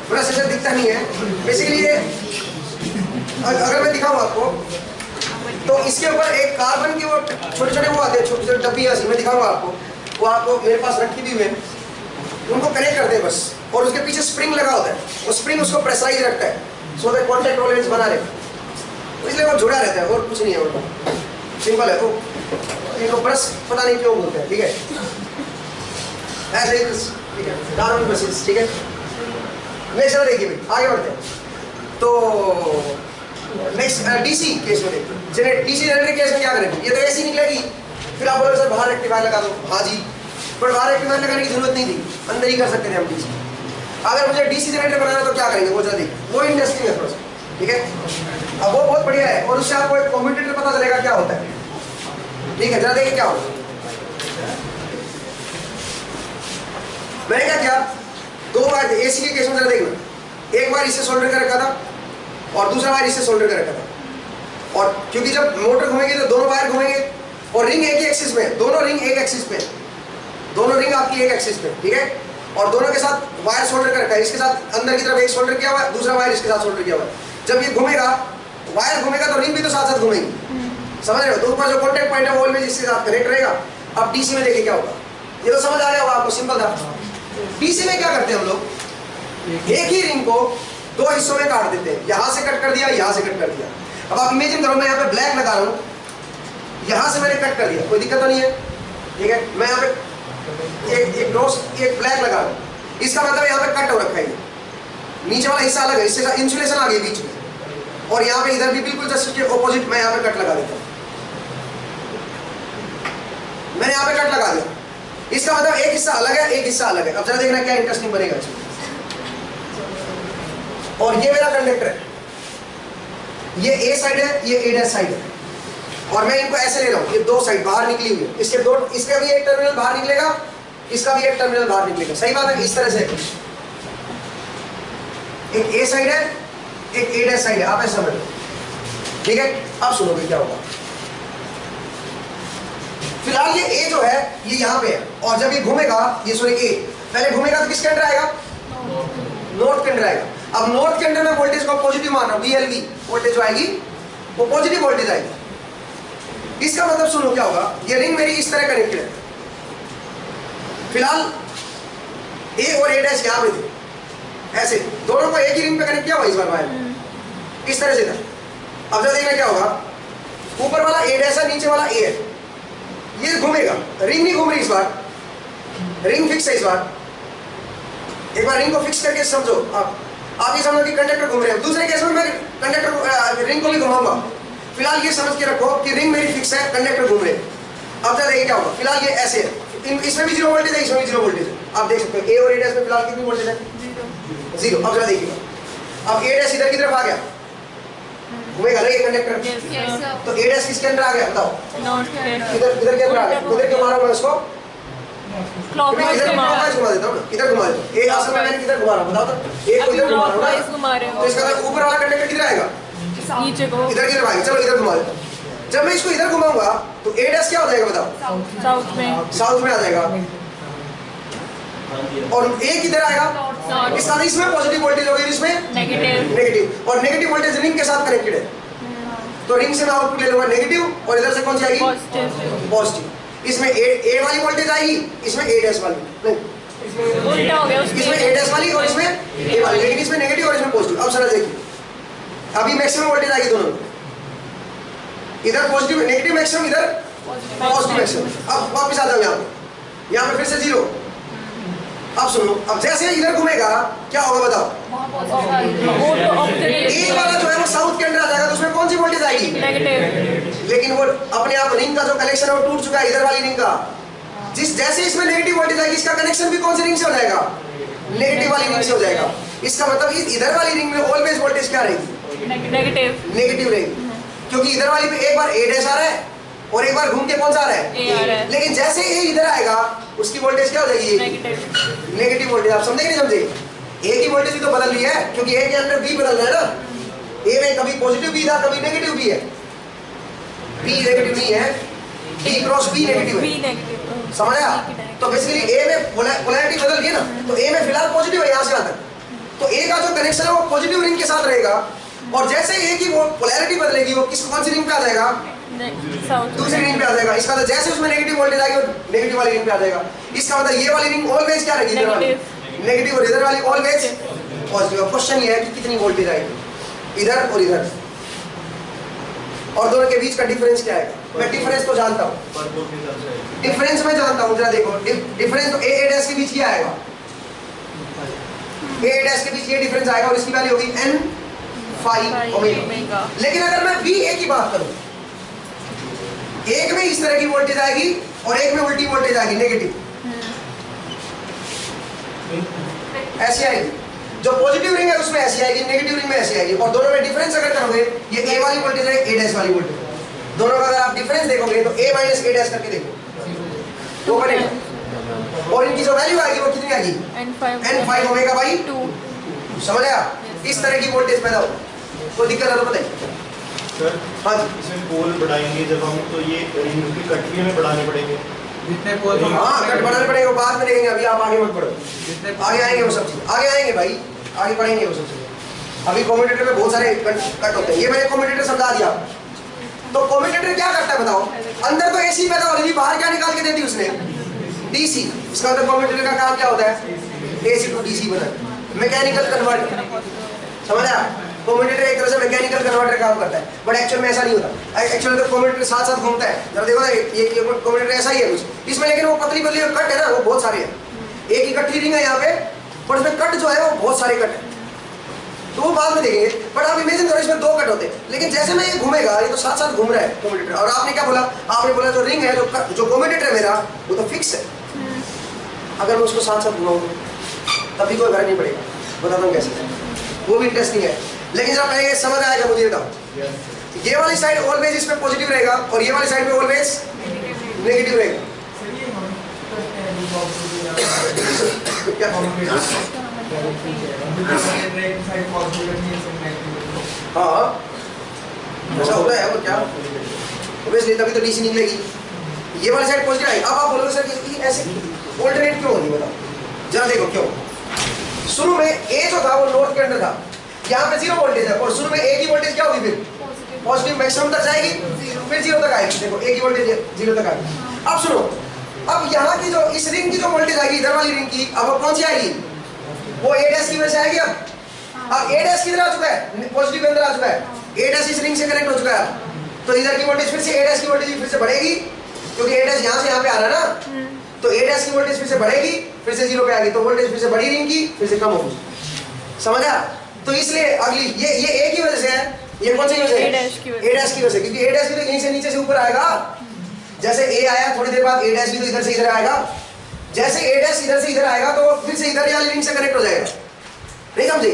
ब्रश ऐसा दिखता नहीं है। बेसिकली ये अगर मैं दिखाऊँ आपको, तो इसके ऊपर एक कार्बन की वो छोटे छोटे वो आते हैं, छोटे छोटे डब्बियाँ सी, मैं दिखाऊंगा आपको, वो आपको मेरे पास रखी भी हुई है, उनको कनेक्ट करते हैं बस, और उसके पीछे स्प्रिंग लगा होता है, वो स्प्रिंग उसको प्रेशराइज रखता है, सो दैट कॉन्टैक्ट ऑलवेज बना रहे, तो इसलिए वो जुड़ा रहता है, और कुछ नहीं है, वो सिंपल है। तो इनको ब्रश पता नहीं क्यों बोलते हैं, ठीक है, ऐसे ही, ठीक है, नॉर्मल ब्रशेस, ठीक है। नेक्स्ट देखिए भाई, आगे बढ़ते हैं। तो नेक्स्ट डीसी केस में देखते हैं। डीसी जनरेटर केस में क्या करेंगे, ये तो ऐसी निकलेगी, फिर आप बोलोगे सर बाहर रेक्टिफायर लगा दो। हाँ जी, पर बाहर रेक्टिफायर लगाने की जरूरत नहीं थी, अंदर ही कर सकते थे हम डीसी। अगर मुझे डीसी जनरेटर बनाना है तो क्या करेंगे, वो जल्दी, वो इंडस्ट्री है थोड़ा सा, ठीक है। अब वो बहुत बढ़िया है, और उससे आपको एक कम्यूटेटर पता चलेगा क्या होता है, ठीक है। जरा देखिए क्या होगा। मैंने क्या किया, दो बार एसी के केस में जरा देखना, एक बार इससे सोल्डर कर रखा था और दूसरा वायर इससे सोल्डर कर रखा था। और क्योंकि जब मोटर घूमेगी तो दोनों वायर घूमेंगे, और रिंग एक ही एक्सिस में, दोनों रिंग एक एक्सिस पे, दोनों रिंग आपकी एक एक्सिस पे, ठीक है, और दोनों के साथ वायर सोल्डर कर रखा है। इसके साथ अंदर की तरफ एक सोल्डर किया हुआ है, दूसरा वायर इसके साथ सोल्डर किया हुआ है। जब ये घूमेगा, वायर घूमेगा तो रिंग भी तो साथ साथ घूमेगी, समझ रहे हो। तो ऊपर जो कॉन्टैक्ट पॉइंट है वो ऑलवेज इसके साथ कनेक्ट रहेगा। अब डीसी में देखिए क्या होगा, ये तो समझ आ गया होगा आपको, सिंपल था। डीसी में क्या करते हैं हम लोग, एक ही रिंग को दो हिस्सों में काट देते हैं, यहाँ से कट कर दिया, यहाँ से कट कर दिया। अब आप इमेजिन करो, मैं यहाँ पे ब्लैक लगा रहा हूँ, यहाँ से मैंने कट कर दिया, कोई दिक्कत तो नहीं है, ठीक है। मैं यहाँ पे एक क्रॉस, एक ब्लैक लगा रहा हूँ, इसका मतलब यहाँ पे कट हो रखा है, नीचे वाला हिस्सा अलग है, इससे इंसुलेशन आ गई बीच में, और यहाँ पे इधर भी बिल्कुल जस्ट इसके ऑपोजिट मैं यहाँ पे कट लगा देता हूँ। मैंने यहाँ पे कट लगा दिया, इसका मतलब एक हिस्सा अलग है, एक हिस्सा अलग है। अब जरा देखना क्या इंटरेस्टिंग बनेगा इसमें। और ये मेरा कंडक्टर है, ये ए साइड है, ये ए डैश साइड है, और मैं इनको ऐसे ले रहा हूँ, ये दो साइड बाहर निकली हुई है, इसके दो, इसका भी एक टर्मिनल बाहर निकलेगा, इसका भी एक टर्मिनल बाहर निकलेगा, सही बात है। इस तरह से एक ए साइड है, एक ए डैश साइड है, आप ऐसा समझ लो। ठीक है, अब सुनोगे क्या होगा। फिलहाल ये ए जो है ये यहाँ पे है, और जब ये घूमेगा, ये सॉरी ए पहले घूमेगा तो किसके अंदर आएगा? नोड के अंदर आएगा। अब नोड के अंदर में वोल्टेज को पॉजिटिव मानना, VLV वोल्टेज जो आएगी वो पॉजिटिव वोल्टेज आएगी। इसका मतलब सुनो क्या होगा, ये रिंग मेरी इस तरह कनेक्टेड है, फिलहाल ए और ए डैश यहाँ पे थे, ऐसे दोनों को एक ही रिंग पे कनेक्ट किया हुआ इस बार वायर इस तरह से था। अब जब देखना क्या होगा, ऊपर वाला ए डैश है, नीचे वाला ए है, ये घूमेगा, रिंग नहीं घूम रही इस बार, रिंग फिक्स है इस बार। एक बार रिंग को फिक्स करके समझो, आप ये समझो कि कंडक्टर घूम रहे हैं। दूसरे केस में मैं कंडक्टर रिंग को भी घुमाऊंगा। फिलहाल ये समझ के रखो कि रिंग मेरी फिक्स है, कंडक्टर घूम रहे हैं। अब जब देखिए क्या होगा, फिलहाल ये ऐसे है, इसमें भी 0 वोल्टेज है, इसमें भी 0 वोल्टेज है। आप देख सकते हो ए और ए डैश में फिलहाल कितनी वोल्टेज है? 0। अब जरा देखिएगा, अब ए डैश इधर की तरफ आ गया, घूमेगा ना ये कंडक्टर, तो ए डैश किसके अंदर आ गया बताओ? इधर के अंदर आ गया। इधर क्यों मारा मैं उसको? इधर घुमा देता हूँ ना, इधर घुमा देता हूँ। एक असल में मैंने किधर घुमा रहा बताओ तो, एक को इधर घुमा रहा हूँ, तो इसका ऊपर वाला कंडक्टर किधर आएगा? नीचे को, इधर की तरफ आएगा। चलो इधर घुमा देता हूँ। जब मैं इसको इधर घुमाऊंगा तो ए डैश क्या हो जाएगा बताओ? साउथ में आ जाएगा, और ए किधर आएगा? इसका इसमें पॉजिटिव वोल्टेज होगी, इसमें नेगेटिव, और नेगेटिव वोल्टेज रिंग के साथ कनेक्टेड है, तो रिंग से मैं आउटपुट ले लूंगा नेगेटिव, और इधर से कौन सी आएगी? पॉजिटिव। इसमें ए वाली वोल्टेज आएगी, इसमें ए डैश वाली नहीं, उल्टा हो गया इसमें ए डैश वाली और इसमें ए वाली, लेकिन इसमें नेगेटिव और इसमें पॉजिटिव। अब सर देखिए, अभी मैक्सिमम वोल्टेज आएगी दोनों, इधर पॉजिटिव नेगेटिव मैक्सिमम, इधर पॉजिटिव मैक्सिमम। अब वापस आ जाओ यहाँ पे फिर से 0। अब सुनो, अब जैसे इधर घूमेगा क्या होगा बताओ? ए वाला जो है वो साउथ के अंदर आ जाएगा, तो उसमें कौन सी वोल्टेज आएगी? लेकिन वो अपने आप रिंग का जो कनेक्शन है वो टूट चुका है, इधर वाली रिंग का। जैसे इसमें नेगेटिव वोल्टेज आएगी, इसका कनेक्शन भी कौन सी रिंग से हो जाएगा? नेगेटिव वाली रिंग से हो जाएगा। इसका मतलब इधर वाली रिंग में ऑलवेज वोल्टेज क्या रहेगी? नेगेटिव रहेगी, क्योंकि इधर वाली पे एक बार ए डैश आ रहा है और एक बार घूम के कौन सा आ रहा है? लेकिन जैसे ए इधर आएगा उसकी वोल्टेज क्या हो जाएगी? Negative voltage. आप समझे नहीं समझे? ए की वोल्टेज भी तो बदल रही है, क्योंकि ए के अंदर बी बदल रहा है ना। ए में कभी पॉजिटिव भी था, कभी नेगेटिव भी है, बी नेगेटिव नहीं है, बी क्रॉस बी नेगेटिव है, समझा? तो बेसिकली ए में पोलैरिटी बदल गई ना, तो ए में फिलहाल पॉजिटिव है यहाँ से यहाँ तक, तो ए का जो कनेक्शन है वो पॉजिटिव रिंग के साथ रहेगा, और जैसे ए की वो पोलैरिटी बदलेगी वो कौन सी रिंग पे आ जाएगा? दूसरी रिंग पे आ जाएगा। इसका मतलब जैसे उसमें नेगेटिव वोल्टेज आएगी वो नेगेटिव वाली रिंग पे आ जाएगा। इसका मतलब ये वाली रिंग ऑलवेज क्या रहेगी? इधर वाली नेगेटिव, और इधर वाली ऑलवेज पॉजिटिव। क्वेश्चन ये है कि कितनी वोल्टेज आएगी इधर और इधर, और दोनों के बीच का डिफरेंस क्या आएगा? मैं डिफरेंस तो जानता हूँ, डिफरेंस मैं जानता हूँ, जरा देखो डिफरेंस तो ए डैश के बीच क्या आएगा? ए डैश के बीच ये डिफरेंस आएगा, और इसकी वैल्यू होगी n फाई ओमेगा। लेकिन अगर मैं बी ए की बात करूं, एक में इस तरह की वोल्टेज आएगी और एक में उल्टी वोल्टेज आएगी, नेगेटिव, ऐसी आएगी। जो पॉजिटिव रिंग है उसमें ऐसी आएगी, नेगेटिव रिंग में ऐसी आएगी, और दोनों में डिफरेंस अगर करोगे, ये ए वाली वोल्टेज है, ए डैश वाली वोल्टेज, दोनों का अगर आप डिफरेंस देखोगे तो ए माइनस ए डैश करके देखो तो बनेगा, और इनकी जो वैल्यू आएगी वो कितनी आएगी? n phi omega by 2। समझ आया? इस तरह की वोल्टेज पैदा हो, कोई दिक्कत है तो बताइए सर। हाँ जी, इसमें पोल बढ़ाएंगे जब हम, तो ये रिंग की कटरी में बढ़ाने पड़ेंगे जितने पोल, हाँ कट बढ़ाने पड़ेगा, बाद में देखेंगे, अभी आप आगे मत बढ़ो, आगे आएंगे वो सब चीज़, आगे आएंगे भाई, आगे पढ़ेंगे वो सब चीज़। अभी कम्यूटेटर में बहुत सारे कट होते हैं, ये मैंने कम्यूटेटर समझा दिया। तो कम्यूटेटर क्या करता है बताओ? अंदर तो एसी पैदा हो रही थी, बाहर क्या निकाल के देती उसने? डीसी। इसका मतलब कम्यूटेटर का काम क्या होता है? एसी टू डीसी बना, मैकेनिकल कन्वर्टर, समझा? कम्यूटेटर एक तरह से मैकेनिकल कन्वर्टर काम करता है, बट एक्चुअल में ऐसा नहीं होता। एक्चुअल में तो कम्यूटेटर साथ साथ घूमता है, जरा देखो ना, ये कम्यूटेटर ऐसा ही है कुछ इसमें, लेकिन वो पतली पतली कट है ना, वो बहुत सारे हैं। एक इकट्ठी रिंग है यहाँ पे, पर उसमें कट जो है वो बहुत सारे कट है, तो वो बाद में देखेंगे। बट आप इमेजिन करो इसमें 2 कट होते हैं, लेकिन जैसे मैं ये घूमेगा, ये तो साथ साथ घूम रहा है कम्यूटेटर, और आपने क्या बोला? आपने बोला जो रिंग है, जो कम्यूटेटर है मेरा, वो तो फिक्स है। अगर मैं उसको साथ साथ घुमाऊंगा तभी कोई फर्क नहीं पड़ेगा, बताता हूँ कैसे, वो भी इंटरेस्टिंग है। लेकिन जब पहले ये समझ आएगा मुझे बताओ, ये वाली साइड ऑलवेज इसमें पॉजिटिव रहेगा और ये वाली साइड में ऑलवेज नेगेटिव रहेगा। क्या हाँ, ऐसा होता है और क्या, ऑब्वियसली तभी तो डीसी निकलेगी। ये वाली साइड पॉजिटिव आएगी। अब आप बोलोगे सर कि ऐसे ऑल्टरनेट क्यों होगी, बताओ जरा देखो क्यों। शुरू में ए जो था वो नॉर्थ के अंदर था, यहाँ पे 0 वोल्टेज है और शुरू में ए की वोल्टेज क्या होगी, फिर पॉजिटिव मैक्सिमम तक जाएगी, फिर 0 तक आएगी। देखो ए की वोल्टेज 0 तक आएगी। अब सुनो, अब यहाँ की जो इस रिंग की जो वोल्टेज आएगी, इधर वाली रिंग की, अब वो कौन सी आएगी, वो ए डैश की वजह से आएगी। अब ए डैश किधर आ चुका है, पॉजिटिव के अंदर आ चुका है, ए डैश इस रिंग से कनेक्ट हो चुका है, तो इधर की वोल्टेज फिर से ए डैश की वोल्टेज फिर से बढ़ेगी, क्योंकि ए डैश यहाँ से यहाँ पे आ रहा है ना, तो ए डैश की वोल्टेज फिर से बढ़ेगी, फिर से 0 पे आएगी, तो वोल्टेज फिर से बढ़ी रिंग की, फिर से कम होगी। समझा? तो इसलिए अगली ये ए की वजह से है, ये कौन सी वजह है, ए डैश की वजह से, क्योंकि ए डैश भी तो यहीं से नीचे से ऊपर आएगा। जैसे ए आया थोड़ी देर बाद ए डैश भी तो इधर से इधर आएगा, जैसे ए डैश इधर से इधर आएगा तो फिर से इधर वाली रिंग से कनेक्ट हो जाएगा, नहीं समझे?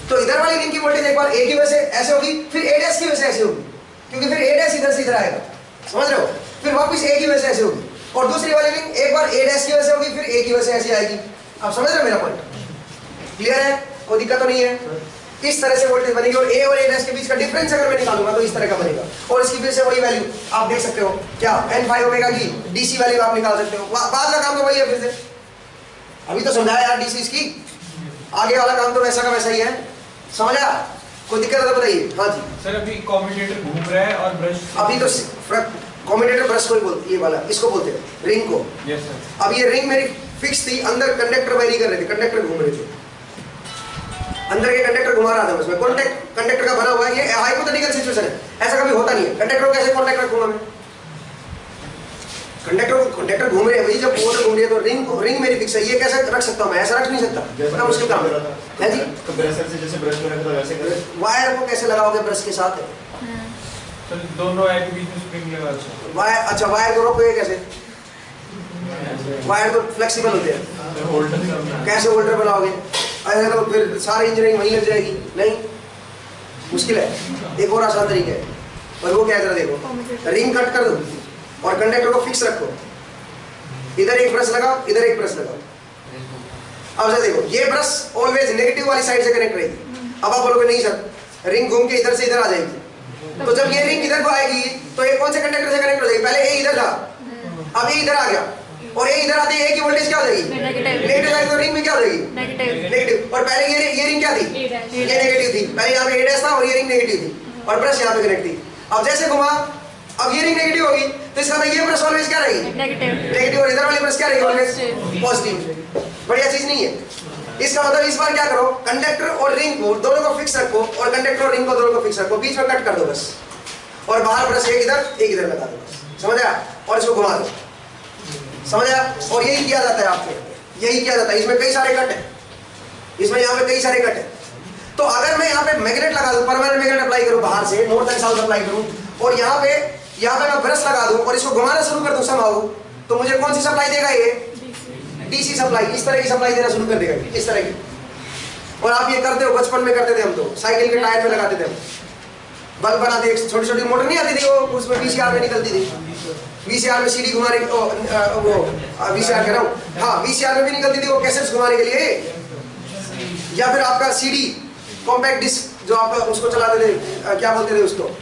तो इधर वाली रिंग की वोल्टेज एक बार ए की वजह से ऐसे होगी, फिर ए डैश की वजह से ऐसे होगी, क्योंकि फिर ए डैश इधर से इधर आएगा, समझ रहे हो? फिर वापस ए की वजह से ऐसे होगी, और दूसरी वाली रिंग एक बार ए डैश की वजह से होगी, फिर ए की वजह से ऐसी आएगी। आप समझ रहे हो मेरा पॉइंट? क्लियर है? कोई दिक्कत तो नहीं है? इस तरह से वोल्टेज बनेगी, और ए और ए डैश के बीच का डिफरेंस अगर मैं निकालूंगा तो इस तरह का बनेगा, और इसकी फिर से वही वैल्यू आप देख सकते हो, क्या n5 ओमेगा की डीसी वैल्यू आप निकाल सकते हो। बाद का काम तो वही है, फिर से अभी तो समझाया यार डीसी की, आगे वाला काम तो वैसा का वैसा ही है। समझा? कोई दिक्कत है तो बताइए। हाँ जी सर, अभी कम्यूटेटर घूम रहा है और ब्रश, अभी तो कम्यूटेटर ब्रश को ही बोलते, ये वाला इसको बोलते हैं रिंग को। Yes sir. अब ये रिंग मेरी फिक्स थी, अंदर कंडक्टर वेरी कर रहे थे, कंडक्टर घूम रहे थे, अंदर के कंडक्टर घुमा रहा था उसमें, कॉन्टैक्ट कंडक्टर का बना हुआ है। ये हाइपोथेटिकल सिचुएशन है, ऐसा कभी होता नहीं है। कंडक्टर को कैसे कॉन्टैक्ट रखूंगा मैं, कंडक्टर घूम रहे हैं भाई, जब मोटर घूम रही है तो रिंग मेरी फिक्स है, ये कैसे रख सकता हूँ मैं, ऐसा रख नहीं सकता, बड़ा मुश्किल काम है जी। कंप्रेसर से जैसे ब्रश में रखता वैसे करें। वायर को कैसे लगाओगे ब्रश के साथ, तो दोनों वायर के बीच में स्प्रिंग लगा दो। वायर, अच्छा वायर को रोकोगे कैसे, वायर तो फ्लेक्सिबल होते हैं, होल्डर कैसे होल्डर बनाओगे, ऐसे तो फिर सारी इंजीनियरिंग वहीं लग जाएगी, नहीं मुश्किल है। एक और आसान तरीका है, और वो क्या है जरा देखो, रिंग कट कर दो और कंडक्टर को फिक्स रखो, इधर एक ब्रश लगाओ, इधर एक ब्रश लगाओ। अब जरा देखो, ये ब्रश ऑलवेज नेगेटिव वाली साइड से कनेक्ट रहेगी। अब आप बोलोगे नहीं सर, रिंग घूम के इधर से इधर आ जाएगी, तो जब ये रिंग इधर को आएगी तो ये कौन से कंडक्टर से कनेक्ट हो जाएगी, पहले ए इधर था, अब ये इधर आ गया, और ये इधर आते ए की वोल्टेज क्या हो जाएगी, नेगेटिव आएगी, तो रिंग में क्या हो जाएगी, नेगेटिव। और पहले ये रिंग क्या थी, ये नेगेटिव थी, पहले यहाँ पे ए डैश था और ये रिंग नेगेटिव थी, और ब्रश यहाँ पे कनेक्ट थी। अब जैसे घुमा, अब ये रिंग नेगेटिव होगी, तो इसका मतलब ये ब्रश ऑलवेज क्या रहेगी, नेगेटिव, और इधर वाली ब्रश क्या रहेगी, ऑलवेज पॉजिटिव। बढ़िया चीज नहीं है। इसका मतलब इस बार क्या करो, कंडक्टर और रिंग को दोनों को फिक्स रखो, और कंडक्टर और रिंग को दोनों को फिक्स रखो, बीच में कट कर दो बस, और बाहर ब्रश एक इधर लगा दो बस, समझ आया? और इसको घुमा दो, समझ आया? और यही किया जाता है आपके, यही किया जाता है। इसमें कई सारे कट है, इसमें यहाँ पे कई सारे कट है। तो अगर मैं यहाँ पे मैग्नेट लगा दूं, परमानेंट मैग्नेट अप्लाई करूं बाहर से, नॉर्थ एंड साउथ अप्लाई करूं, और यहाँ पे मैं ब्रश लगा दूं और इसको घुमाना शुरू कर दूं समहाउ, तो मुझे कौन सी सप्लाई देगा, ये डीसी सप्लाई, इस तरह की सप्लाई देना शुरू कर देगा, इस तरह की। और आप ये करते हो, बचपन में करते थे हम, तो साइकिल के टायर में लगाते थे हम, बल्ब बनाते, छोटी छोटी मोटर नहीं आती थी वो, उसमें वीसीआर में निकलती थी, वीसीआर में सीडी घुमाने, वो वीसीआर कह रहा हूँ, हाँ वीसीआर में भी निकलती थी वो कैसेट्स घुमाने के लिए, या फिर आपका सीडी कॉम्पैक्ट डिस्क जो आप उसको चलाते थे, क्या बोलते थे उसको,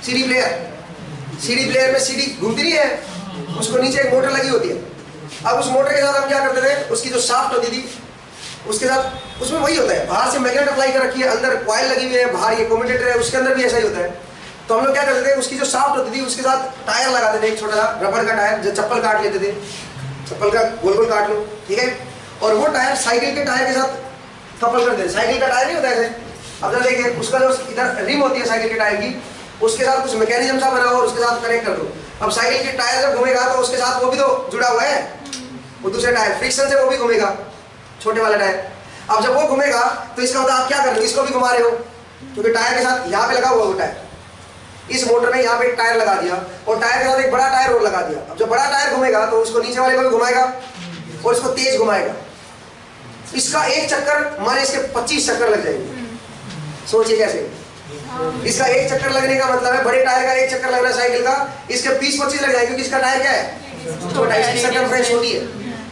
सीडी प्लेयर। सीडी प्लेयर में सीडी घूमती नहीं है, उसको नीचे एक मोटर लगी होती है। अब उस मोटर के साथ हम क्या करते थे, उसकी जो शाफ्ट होती थी उसके साथ, उसमें वही होता है, बाहर से मैग्नेट अप्लाई कर रखी है, अंदर कॉइल लगी हुई है, बाहर ये कम्यूटेटर है, उसके अंदर भी ऐसा ही होता है। तो हम लोग क्या करते थे, उसकी जो शाफ्ट होती थी उसके साथ टायर लगाते थे, एक छोटा सा रबड़ का टायर, जो चप्पल काट लेते थे, चप्पल का गोल गोल काट लो, ठीक है, और वो टायर साइकिल के टायर के साथ कपल करते थे। साइकिल का टायर नहीं होता ऐसे, अब जरा देखिए, उसका जो इधर रिम होती है साइकिल के टायर की, उसके साथ कुछ मैकेनिज्म सा बना हुआ और उसके साथ कनेक्ट कर दो। अब साइकिल के टायर जब घूमेगा तो उसके साथ वो भी तो जुड़ा हुआ है, वो दूसरे टायर फ्रिक्शन से वो भी घूमेगा, छोटे वाला टायर। अब जब वो घूमेगा तो इसका मतलब आप क्या कर रहे हो, इसको भी घुमा रहे हो, क्योंकि टायर के साथ यहाँ पे लगा हुआ वो टायर, इस मोटर में यहाँ पे एक टायर लगा दिया, और टायर के साथ एक बड़ा टायर और लगा दिया। अब जब बड़ा टायर घूमेगा तो उसको नीचे वाले को भी घुमाएगा और इसको तेज घुमाएगा। इसका एक चक्कर माने इसके 25 चक्कर लग जाएंगे। सोचिए कैसे, इसका एक चक्कर लगने का मतलब है, बड़े टायर का एक चक्कर लगना साइकिल का, इसके 20-25 लग जाएंगे, क्योंकि इसका टायर क्या है, छोटा, इसकी सर्कमफ्रेंस छोटी है।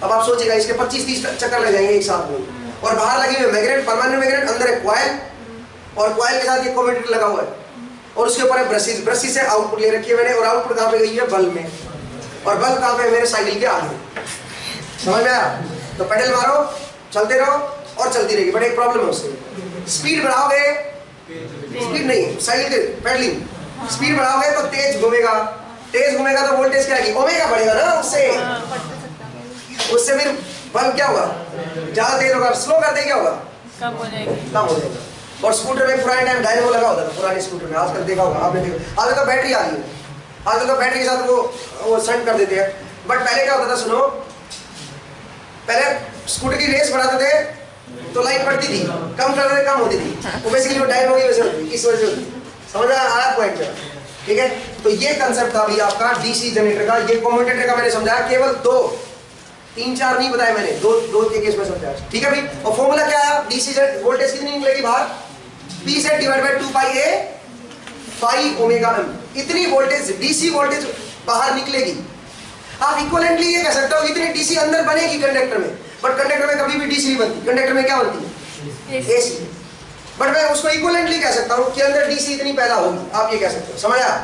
अब आप सोचिएगा, इसके 25-30 चक्कर लग जाएंगे एक साथ में। और बाहर लगी हुई मैग्नेट, परमानेंट मैग्नेट, अंदर एक कॉइल, और कॉइल के साथ ये कम्यूटेटर लगा हुआ है। और उसके ऊपर है ब्रशेज, ब्रशेज से आउटपुट ले रखी है मैंने, और आउटपुट कहाँ पे गई है? बल्ब में, और बल्ब कहाँ पे है? मेरे साइकिल के आगे। समझ में आया? तो पेडल मारो, चलते रहो और चलती रहेगी, बट एक प्रॉब्लम है उससे, स्पीड बढ़ाओगे, स्पीड नहीं, साइकिल के पेडलिंग, स्पीड बढ़ाओगे तो तेज घूमेगा, तेज घूमेगा तो वोल्टेज क्या आएगी? ओमेगा बढ़ेगा ना उससे, उससे फिर बल्ब क्या होगा? ज्यादा तेज होगा, स्लो करते क्या होगा? कम हो जाएगी, कम हो जाएगा। और स्कूटर में पुराने टाइम डायनेमो लगा होता था, पुराने स्कूटर में, आजकल देखा होगा आपने, देखा आजकल तो बैटरी आ गई है, आजकल तो बैटरी के साथ वो सेंड कर देते हैं, बट पहले क्या होता था? सुनो, पहले स्कूटर की रेस बढ़ाते थे तो लाइट बढ़ती थी, कम करते थे कम होती थी, वो बेसिकली वो डायनेमो की वजह से होती, इस वजह से होती। समझ आया पॉइंट मेरा? ठीक है, तो ये कंसेप्ट था भैया आपका डीसी जनरेटर का। ये कम्यूटेटर का मैंने समझाया, केवल 2, 3, 4 नहीं बताया मैंने, दो के केस में समझाया। ठीक है भाई, और फॉर्मूला क्या आया? डीसी वोल्टेज कितनी निकलेगी बाहर? P Z divide by 2 pi A phi omega m, इतनी वोल्टेज डीसी वोल्टेज बाहर निकलेगी। आप इक्विवेलेंटली ये कह सकते हो इतनी डीसी अंदर बनेगी कंडक्टर में, बट कंडक्टर में कभी भी डीसी नहीं बनती, कंडक्टर में क्या बनती है? एसी। बट मैं उसको इक्विवेलेंटली कह सकता हूँ कि अंदर डीसी इतनी पैदा होगी, आप ये कह सकते हो। समझ आया?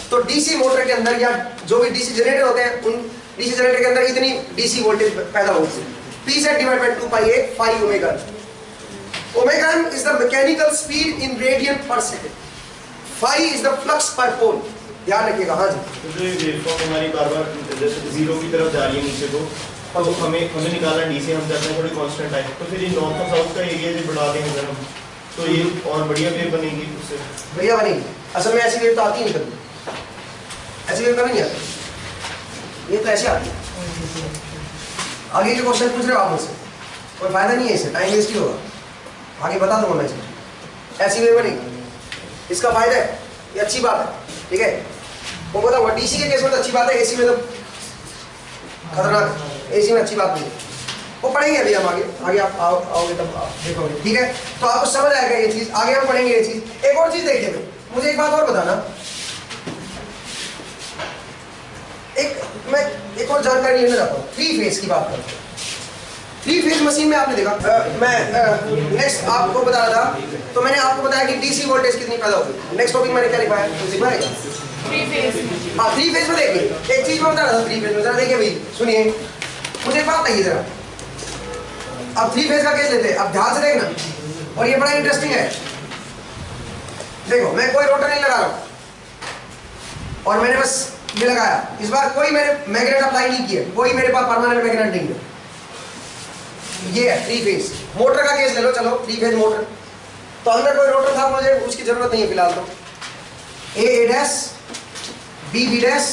तो डीसी मोटर के अंदर या जो भी डीसी जनरेटर होते हैं, उन डीसी जनरेटर के अंदर इतनी डीसी वोल्टेज पैदा होगी। P Z divide by 2 pi A phi omega. Omega m is the mechanical speed in radian per second. Phi is the flux per pole. ध्यान रखिएगा। हाँ जी। तो ये वेवफॉर्म हमारी बार-बार जैसे जीरो की तरफ जा रही है नीचे को, तो हमें निकालना डीसी, हम चाहते हैं थोड़ी कांस्टेंट टाइप, तो फिर ये नॉर्थ और साउथ का एरिया जो बढ़ा देंगे अगर हम, तो ये और बढ़िया वेव बनेगी उससे। बढ़िया बनेगी। असल में ऐसी वेव तो आती नहीं कभी, ऐसी वेव कभी नहीं आती, ये तो ऐसे आती है। आगे के क्वेश्चन पूछ रहे हो आप मुझसे, कोई फायदा नहीं है इससे, टाइम वेस्ट ही होगा। आगे बता दूंगा मैं, ऐसी वेव बनेगी, इसका फायदा है, ये अच्छी बात है। ठीक है, वो बताऊंगा। डीसी के केस में तो अच्छी बात है, एसी में तो खतरनाक, एसी में अच्छी बात नहीं है, वो पढ़ेंगे अभी हम आगे आप आओगे तब आप देखोगे। ठीक है, तो आपको समझ आएगा ये चीज, आगे हम पढ़ेंगे ये चीज। एक और चीज देखिए भाई, मुझे एक बात और बताना, मैं एक और जानकारी लेना चाहता हूँ, 3 फेज की बात करते हैं। 3 फेज मशीन में आपने देखा, मैं नेक्स्ट आपको बता रहा था, तो मैंने आपको बताया कि डीसी वोल्टेज कितनी पैदा होगी। नेक्स्ट टॉपिक मैंने क्या लिखा है? 3 फेज। हाँ, 3 फेज में देखिए, एक चीज मैं बता रहा था 3 फेज में, जरा देखिए भाई, सुनिए मुझे एक बात बताइए जरा। अब 3 फेज का केस लेते हैं, अब ध्यान से देखना, और ये बड़ा इंटरेस्टिंग है। देखो, मैं कोई रोटर नहीं लगा रहा हूँ, और मैंने बस ये लगाया, इस बार कोई मैंने मैग्नेट अप्लाई नहीं किया, कोई मेरे पास परमानेंट मैग्नेट नहीं है। ये है 3 फेज। मोटर का केस ले लो, चलो 3 फेज मोटर, तो अंदर कोई रोटर था, मुझे उसकी जरूरत नहीं है फिलहाल। तो A dash, B dash,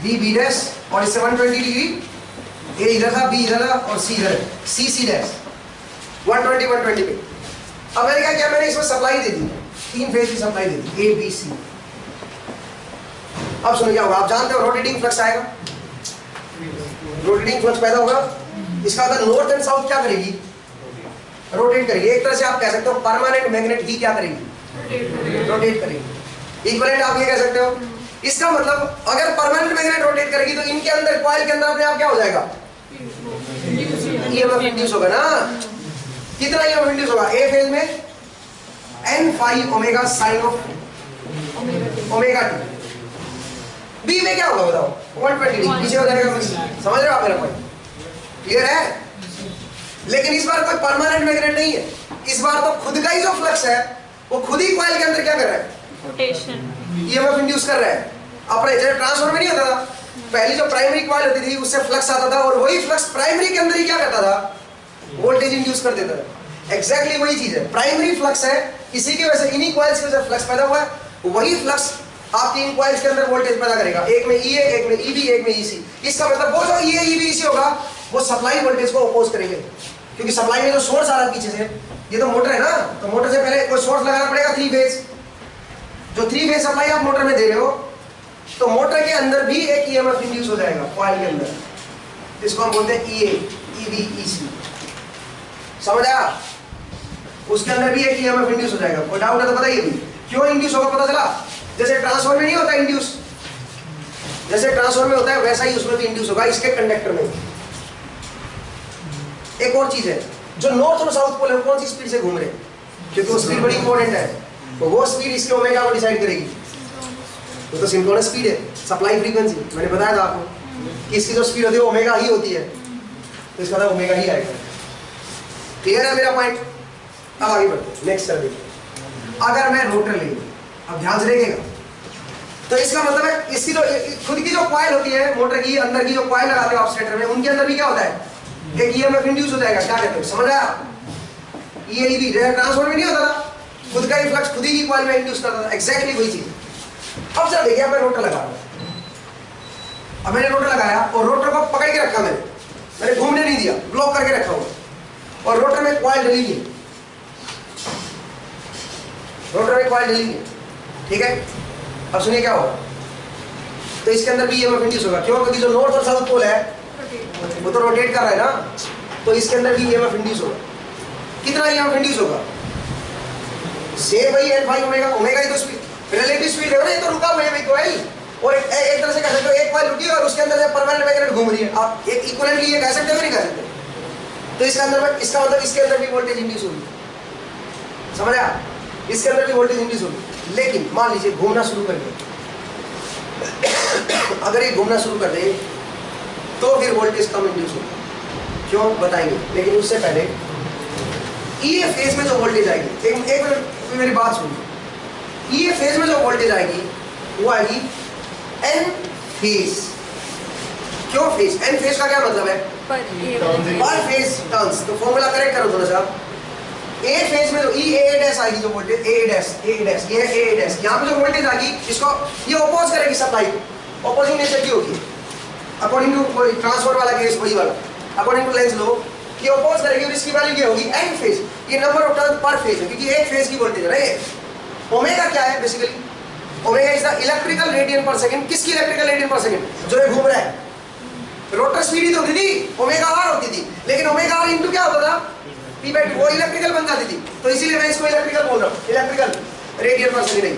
B dash, और इससे 120 डिग्री, A इधर था, B इधर था, और C इधर है, C डैश, 120 पे। अब मैंने क्या किया, मैंने इसमें सप्लाई दे दी, 3 फेज की supply they the, A B C। अब सुनो क्या होगा, आप जानते हो रोटेटिंग फ्लक्स आएगा, रोटेटिंग फ्लक्स पैदा होगा। इसका मतलब नॉर्थ एंड साउथ क्या करेगी? रोटेट करेगी। एक तरह से आप कह सकते हो परमानेंट मैग्नेट ही क्या करेगी? रोटेट करेगी। इक्विवेलेंट आप ये कह सकते हो। इसका मतलब अगर परमानेंट मैग्नेट रोटेट करेगी तो इनके अंदर, कॉइल के अंदर अपने आप क्या हो जाएगा? ईएमएफ इंड्यूस होगा ना। कितना ईएमएफ इंड्यूस होगा? ए फेज में n phi omega sine of omega t. B में क्या होगा बताओ? 120 डिग्री पीछे हो जाएगा। समझ रहे हो आप मेरा पॉइंट? क्लियर है? लेकिन इस बार कोई परमानेंट मैग्नेट नहीं है, इस बार तो खुद का ही जो फ्लक्स है वो खुद ही कॉइल के अंदर क्या कर रहा है? रोटेशन, ईएमएफ इंड्यूस कर रहा है। अपने जैसे ट्रांसफार्मर में नहीं होता था, पहले जो प्राइमरी कॉइल होती थी उससे फ्लक्स आता था, और वही फ्लक्स प्राइमरी के अंदर ही क्या करता था? वोल्टेज इंड्यूस कर देता था। एग्जैक्टली वही चीज है, प्राइमरी फ्लक्स है, इसी की वजह से, इन्हीं कॉइल्स की वजह से फ्लक्स पैदा हुआ है। वही फ्लक्स आपके इन कॉइल्स के अंदर वोल्टेज पैदा करेगा, एक में EA, एक में EB, एक में EC। इसका मतलब वो जो EA, EB, EC होगा वो सप्लाई वोल्टेज को अपोज करेंगे, क्योंकि सप्लाई में जो सोर्स आ रहा है पीछे से, ये तो मोटर है ना, तो मोटर से पहले कोई सोर्स लगाना पड़ेगा 3 फेज। जो 3 फेज सप्लाई आप मोटर में दे रहे हो, तो मोटर के अंदर भी एक ईएमएफ इंड्यूस हो जाएगा कॉइल के अंदर, जिसको हम बोलते हैं EA, EB, EC। समझ आया? उसके अंदर भी एक ईएमएफ इंड्यूस हो जाएगा। कोई डाउट है तो बताइए भी, क्यों इंड्यूस होगा? पता चला? जैसे ट्रांसफार्मर में नहीं होता इंड्यूस, जैसे ट्रांसफार्मर में होता है वैसा ही उसमें भी इंड्यूस होगा, इसके कंडक्टर में। एक और चीज है, जो नॉर्थ और साउथ पोल है कौन सी स्पीड से घूम रहे हैं, क्योंकि वो स्पीड बड़ी इंपॉर्टेंट है। तो वो स्पीड इसके ओमेगा को डिसाइड करेगी। तो सिंक्रोनस स्पीड है, सप्लाई फ्रीक्वेंसी मैंने बताया था आपको कि इसकी जो स्पीड होती है ओमेगा ही होती है, तो इसका मतलब ओमेगा ही आएगा। क्लियर है मेरा पॉइंट? अब आगे बढ़ते हैं, नेक्स्ट कर देखिए। अगर मैं रोटर ले लूं, अब ध्यान से देखिएगा, तो इसका मतलब है इसकी जो खुद की जो कॉइल होती है मोटर की, अंदर की जो कॉइल लगाते हो आप स्टेटर में, उनके अंदर भी क्या होता है, एक ईएमएफ इंड्यूस हो जाएगा। क्या कहते हो, समझ आया? ईएमएफ जैसे ट्रांसफार्मर में नहीं होता था, खुद का ही फ्लक्स खुद ही की कॉइल में इंड्यूस करता था, एग्जैक्टली वही चीज। अब जरा देखिए, मैं रोटर लगा रहा हूं, अब मैंने रोटर लगाया और रोटर को पकड़ के रखा, मैंने घूमने नहीं दिया, ब्लॉक करके रखा हुआ, और रोटर में कॉइल डली है, रोटर में कॉइल डली है, ठीक है। अब सुनिए क्या होगा, तो इसके अंदर भी ईएमएफ इंड्यूस होगा। क्यों? क्योंकि जो नॉर्थ और साउथ पोल है वो तो रोटेट कर रहा है ना, तो इसके अंदर भी ईएमएफ इंड्यूस होगा। कितना ईएमएफ इंड्यूस होगा? सेम वही है भाई, ओमेगा, ओमेगा ही तो स्पीड, रिलेटिव स्पीड है ना, ये तो रुका हुआ है भाई कॉइल, और एक तरह से कह सकते हो एक कॉइल रुकी है और उसके अंदर से परमानेंट मैग्नेट घूम रही है। आप एक इक्विवेलेंटली ये कह सकते हो नहीं कह सकते? तो इसके अंदर, इसका मतलब इसके अंदर भी वोल्टेज इंड्यूस होगी, समझ आया? इसके अंदर भी वोल्टेज इंड्यूस होगी। लेकिन मान लीजिए घूमना शुरू कर दे, अगर ये घूमना शुरू कर दे तो फिर वोल्टेज कम इंड्यूस होगा। क्यों बताएंगे, लेकिन उससे पहले ई फेज में जो वोल्टेज आएगी, एक मिनट मेरी बात सुनिए, ई फेज में जो वोल्टेज आएगी वो आएगी एन फेज। क्यों फेज? एन फेज का क्या मतलब है? पर फेज टर्न्स। तो फॉर्मूला करेक्ट करो थोड़ा सा। ए फेज में जो ई ए डैश आएगी, जो वोल्टेज ए डैश, ये है ए डैश, यहाँ पे जो वोल्टेज आएगी इसको ये अपोज करेगी सप्लाई को, अपोजिंग नेचर की होगी, अकॉर्डिंग टू ट्रांसफर वाला केस वही वाला, अकॉर्डिंग टू लेंस लो, ये अपोज करेगी और इसकी वैल्यू क्या होगी? N phase. ये नंबर ऑफ टर्न पर फेज है, क्योंकि एक फेज की वोल्टेज है ना ये। ओमेगा क्या है basically? Omega is the electrical radian पर सेकंड। किसकी इलेक्ट्रिकल रेडियन पर सेकंड? जो ये घूम रहा है। रोटर स्पीड ही तो होती थी, ओमेगा आर होती थी, लेकिन ओमेगा आर इंटू क्या होता था? पी बाई 2, वो इलेक्ट्रिकल बन जाती थी। तो इसीलिए मैं इसको इलेक्ट्रिकल बोल रहा हूँ, इलेक्ट्रिकल रेडियन पर सेकंड नहीं।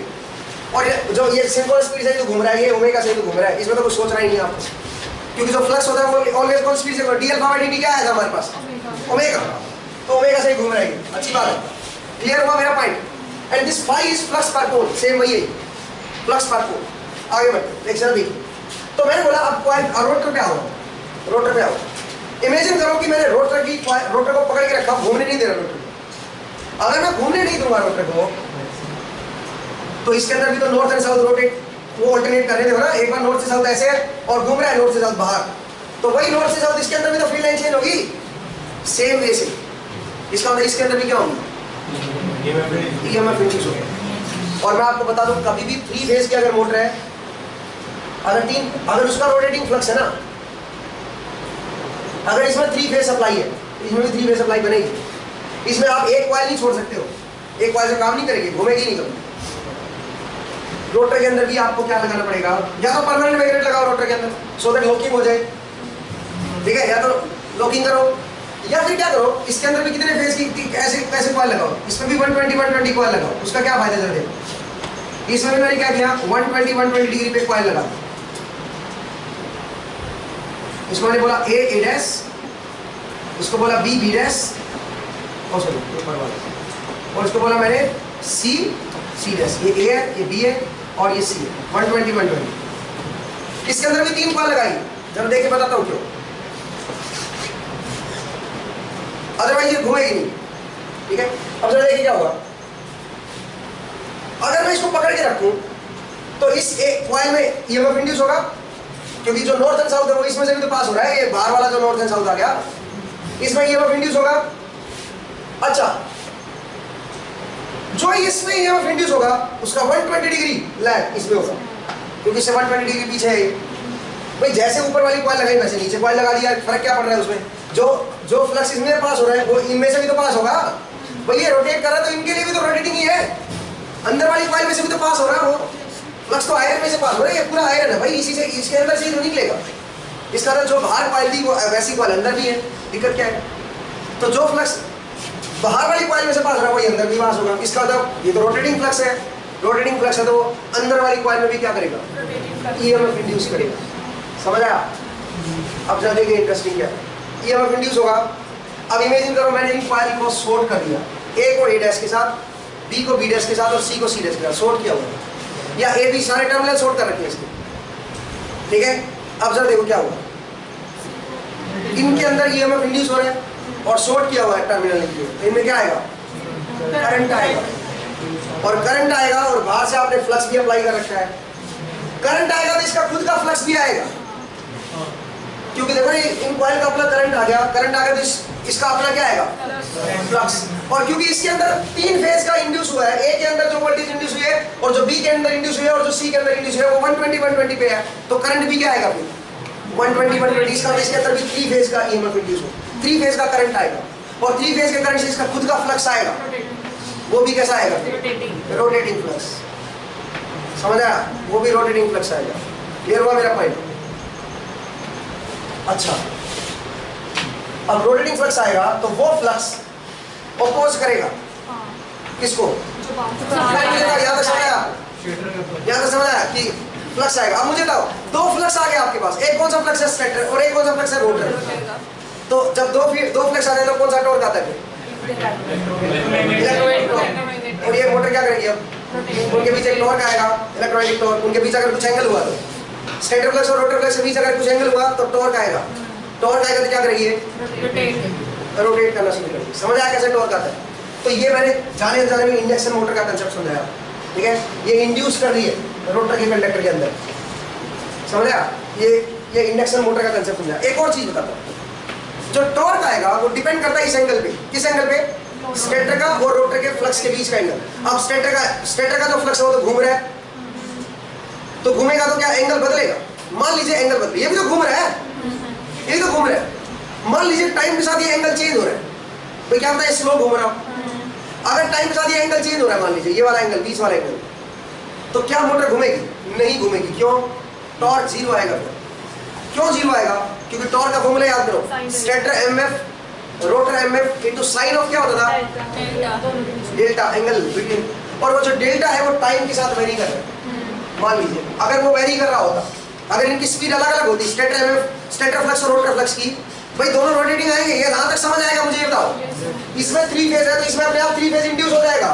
और जो ये सिंक्रोनस स्पीड से जो घूम रहा है, ये ओमेगा से जो घूम रहा है, इसमें तो कुछ सोचना ही नहीं आपको, क्योंकि जो फ्लक्स होता है वो ऑलवेज कौन स्पीड से, डी अल्फा बाई डी क्या आया था हमारे पास? ओमेगा। तो ओमेगा से ही घूम रहा है, अच्छी बात है। क्लियर हुआ मेरा point? And this phi is flux per pole, same वही है, फ्लक्स पर पोल। आगे बढ़ते लेक्चर देखिए। तो मैंने बोला अब रोटर पे आओ, रोटर पे आओ। इमेजिन करो कि मैंने रोटर को पकड़ के रखा, घूमने नहीं दे रहा रोटर को। अगर मैं घूमने नहीं दूंगा रोटर को, तो इसके अंदर भी तो नॉर्थ एंड साउथ रोटेट, वो अल्टरनेट कर रहे थे ना, एक बार नॉर्थ से साउथ ऐसे और घूम रहा है नॉर्थ से साउथ बाहर, तो वही नॉर्थ से साउथ इसके अंदर भी तो फील्ड लाइन चेंज होगी, सेम वे से। इसका मतलब इसके अंदर भी क्या होगी? ईएमएफ इंड्यूस होगा। और मैं आपको बता दूं, कभी भी 3 फेज की अगर मोटर है, अगर उसका रोटेटिंग फ्लक्स है ना, अगर इसमें 3 फेज सप्लाई है, इसमें भी 3 फेज सप्लाई बनेगी। इसमें आप एक कॉइल नहीं छोड़ सकते हो, एक कॉइल से काम नहीं करेगी, घूमेगी नहीं कभी। रोटर के अंदर भी आपको क्या लगाना पड़ेगा? या तो परमानेंट मैग्नेट लगाओ रोटर के अंदर, सो दैट लॉकिंग हो जाए, ठीक है, या तो लॉकिंग करो, या फिर क्या करो, इसके अंदर भी कितने फेज की ऐसे कॉइल लगाओ, इसमें भी 120 कॉइल लगाओ। उसका क्या फायदा चल रहा? इसमें भी मैंने क्या किया, 120 डिग्री पे कॉइल लगा। इसको मैंने बोला ए डैश, इसको बोला बी डैश, और इसको बोला मैंने सी डैश। ये ए है, ये बी है और ये सी है। 120 इसके अंदर भी 3 कॉइल लगाई। जब देख के बताता हूँ क्यों, अदरवाइज ये घूमेगी नहीं, ठीक है। अब जरा देखिए क्या होगा, अगर मैं इसको पकड़ के रखूं तो इस एक कॉइल में ईएमएफ इंड्यूस होगा, क्योंकि जो नॉर्थ एंड साउथ है वो इसमें से भी तो पास हो रहा है, ये बाहर वाला जो नॉर्थ एंड साउथ आ गया, इसमें ईएमएफ इंड्यूस होगा। अच्छा, जो इसमें ईएमएफ इंड्यूस होगा उसका 120 डिग्री लैग इसमें होगा, क्योंकि इससे 120 डिग्री पीछे है। भाई जैसे ऊपर वाली कॉइल लगाई वैसे नीचे कॉइल लगा दिया, फर्क क्या पड़ रहा है उसमें? जो फ्लक्स इसमें पास हो रहा है वो इनमें से भी तो पास होगा। भाई ये रोटेट कर रहा है तो इनके लिए भी तो रोटेटिंग ही है, अंदर वाली कॉइल में से भी तो पास हो रहा है, वो फ्लक्स तो आयरन में से पास हो रहा है, ये पूरा आयरन है भाई, इसी से इसके अंदर से तो निकलेगा। इस कारण जो बाहर कॉइल थी वो वैसी कॉइल अंदर भी है, दिक्कत क्या है? तो जो फ्लक्स बाहर वाली कॉइल में से पास हो रहा है वही अंदर भी पास होगा। इसका मतलब ये तो रोटेटिंग फ्लक्स है, रोटेटिंग फ्लक्स है तो वो अंदर वाली कॉइल में भी क्या करेगा? ईएमएफ इंड्यूस करेगा। समझ आया? अब जरा देखिए इंटरेस्टिंग क्या है, ईएमएफ इंड्यूस होगा। अब इमेजिन करो मैंने इन कॉइल को शॉर्ट कर दिया, ए को ए डैश के साथ बी को बी डैश के साथ और सी को सी डैश के साथ शॉर्ट किया हुआ है, या ए बी सारे टर्मिनल शॉर्ट कर रखे हैं इसके, ठीक है। अब जरा देखो क्या हुआ, इनके अंदर ईएमएफ इंड्यूस हो रहा है और शॉर्ट किया हुआ है टर्मिनल इनके, तो इनमें क्या आएगा, करंट आएगा, और करंट आएगा और बाहर से आपने फ्लक्स भी अप्लाई कर रखा है, करंट आएगा तो इसका खुद का फ्लक्स भी आएगा, क्योंकि देखो ये इन कॉइल का अपना करंट आ गया, करंट आ गया तो इसका अपना क्या आएगा, फ्लक्स। और क्योंकि इसके अंदर 3 फेज का इंड्यूस हुआ है, ए के अंदर जो वोल्टेज इंड्यूस हुई है और जो बी के अंदर इंड्यूस हुई है और जो सी के अंदर इंड्यूस हुई है वो 120 पे है, तो करंट भी क्या आएगा फिर 120 इसका, इसके अंदर भी 3 फेज का ईएमएफ इंड्यूस हो, 3 फेज का करंट आएगा, और 3 फेज के करंट से इसका खुद का फ्लक्स आएगा, वो भी कैसा आएगा, रोटेटिंग फ्लक्स, समझ आया, वो भी रोटेटिंग फ्लक्स आएगा। क्लियर हुआ मेरा पॉइंट? अच्छा, अब रोटेटिंग फ्लक्स आएगा तो वो फ्लक्स अपोज करेगा किसको, याद समझ आया कि फ्लक्स आएगा। अब मुझे बताओ 2 फ्लक्स आ गए आपके पास, एक कौन सा फ्लक्स है स्टेटर और एक कौन सा फ्लक्स है रोटर, तो जब दो फ्लक्स आ जाए तो कौन सा टॉर्क आता है, और ये मोटर क्या करेगी, अब उनके बीच एक टॉर्क आएगा, इलेक्ट्रोमैग्नेटिक टॉर्क, उनके बीच अगर कुछ एंगल हुआ तो स्टेटर फ्लक्स और रोटर फ्लक्स के बीच अगर कुछ एंगल हुआ तो टॉर्क आएगा, टॉर्क आएगा तो क्या करेगी, रोटेट करना शुरू करेगी। समझ आया कैसे टॉर्क आता है? तो ये मैंने जाने अनजाने में इंडक्शन मोटर का कंसेप्ट समझाया, ठीक है, ये इंड्यूस कर रही है रोटर के कंडक्टर के अंदर, समझ आया, ये इंडक्शन मोटर का कंसेप्ट समझाया। एक और चीज बताता हूँ, जो टॉर्क आएगा वो डिपेंड करता है इस एंगल पे, किस एंगल पे, स्टेटर का और रोटर के फ्लक्स के बीच का एंगल। अब स्टेटर का जो फ्लक्स है वो तो घूम रहा है, तो घूमेगा तो क्या एंगल बदलेगा, मान लीजिए एंगल बदले, ये भी तो घूम रहा है, ये तो घूम रहा है, मान लीजिए टाइम के साथ ये एंगल चेंज हो रहा है, तो क्या होता है स्लो घूम रहा हो, अगर टाइम के साथ ये एंगल चेंज हो रहा है, मान लीजिए ये वाला एंगल, बीच वाला एंगल, तो क्या मोटर घूमेगी, नहीं घूमेगी, क्यों, टॉर्क 0 आएगा। क्यों 0 आएगा, क्योंकि टॉर्क का फॉर्मूला याद करो, stator MF rotor MF into sine of क्या होता था, डेल्टा, एंगल बिटवीन, और वो जो डेल्टा है वो टाइम के साथ वेरी कर रहा है। मान लीजिए अगर वो वेरी कर रहा होता, अगर इनकी स्पीड अलग अलग होती, स्टेटर एमएफ, स्टेटर फ्लक्स और रोटर फ्लक्स की, भाई दोनों रोटेटिंग आएंगे, ये जहां तक समझ आएगा मुझे ये बताओ, इसमें 3 फेज है तो इसमें अपने आप 3 फेज इंड्यूस हो जाएगा,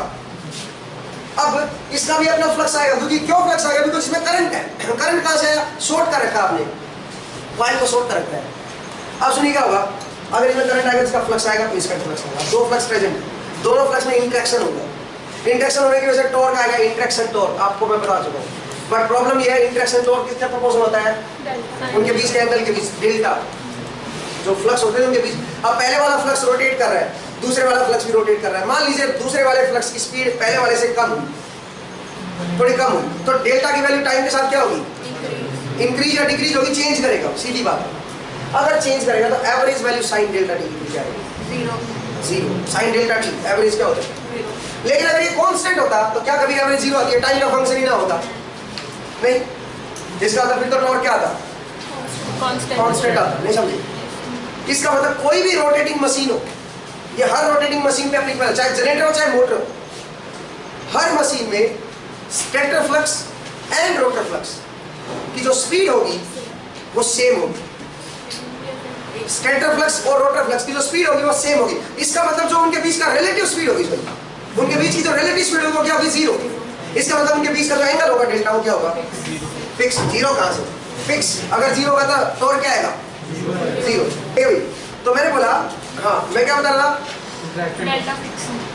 अब इसका भी अपना फ्लक्स आएगा, क्योंकि क्यों फ्लक्स आएगा, क्योंकि इसमें करंट है, करंट कहां से आया, शॉर्ट कर रखा आपने, कॉइल को शॉर्ट कर रखा है। अब सुनिए क्या होगा, अगर इसमें करंट आएगा इसका फ्लक्स आएगा तो इसका फ्लक्स आएगा, 2 फ्लक्स प्रेजेंट, दोनों फ्लक्स में इंटरेक्शन होगा, इंटरेक्शन होने की वजह से टॉर्क आएगा, इंटरेक्शन टॉर्क आपको मैं बता चुका हूँ, बट प्रॉब्लम ये है इंटरेक्शन टॉर्क किसके प्रोपोर्शनल होता है, उनके बीच के एंगल के बीच, डेल्टा, जो फ्लक्स होते हैं उनके बीच। अब पहले वाला फ्लक्स रोटेट कर रहा है, दूसरे वाला फ्लक्स भी रोटेट कर रहा है, मान लीजिए दूसरे वाले फ्लक्स की स्पीड पहले वाले से कम हुई, थोड़ी कम हुई, तो डेल्टा की वैल्यू टाइम के साथ क्या होगी, इंक्रीज या डिक्रीज होगी, चेंज करेगा, सीधी बात है। अगर चेंज करेगा तो average value sine delta T की क्या आएगी, 0, साइन डेल्टा टी एवरेज क्या होता है। लेकिन अगर ये कांस्टेंट होता तो क्या कभी एवरेज 0 आती है, टाइम का फंक्शन ही ना होता, नहीं, जिसका मतलब फिर तो टॉर्क क्या आता, कांस्टेंट आता, नहीं समझे। इसका मतलब कोई भी रोटेटिंग मशीन हो, ये हर रोटेटिंग मशीन पे एप्लीकेबल, चाहे जनरेटर हो चाहे मोटर हो, हर मशीन में stator flux and rotor flux की जो स्पीड होगी वो सेम होगी, स्टेटर फ्लक्स और रोटर फ्लक्स की जो स्पीड होगी वो सेम होगी। इसका मतलब जो उनके बीच का रिलेटिव स्पीड होगी, उनके बीच की जो रिलेटिव स्पीड होगी वो क्या होगी, 0। इसका मतलब उनके बीच का जो एंगल होगा डेल्टा वो क्या होगा, फिक्स। 0 कहां से, फिक्स, अगर 0 होगा तो टॉर्क क्या आएगा, 0। तो मैंने बोला, हाँ मैं क्या बता रहा था,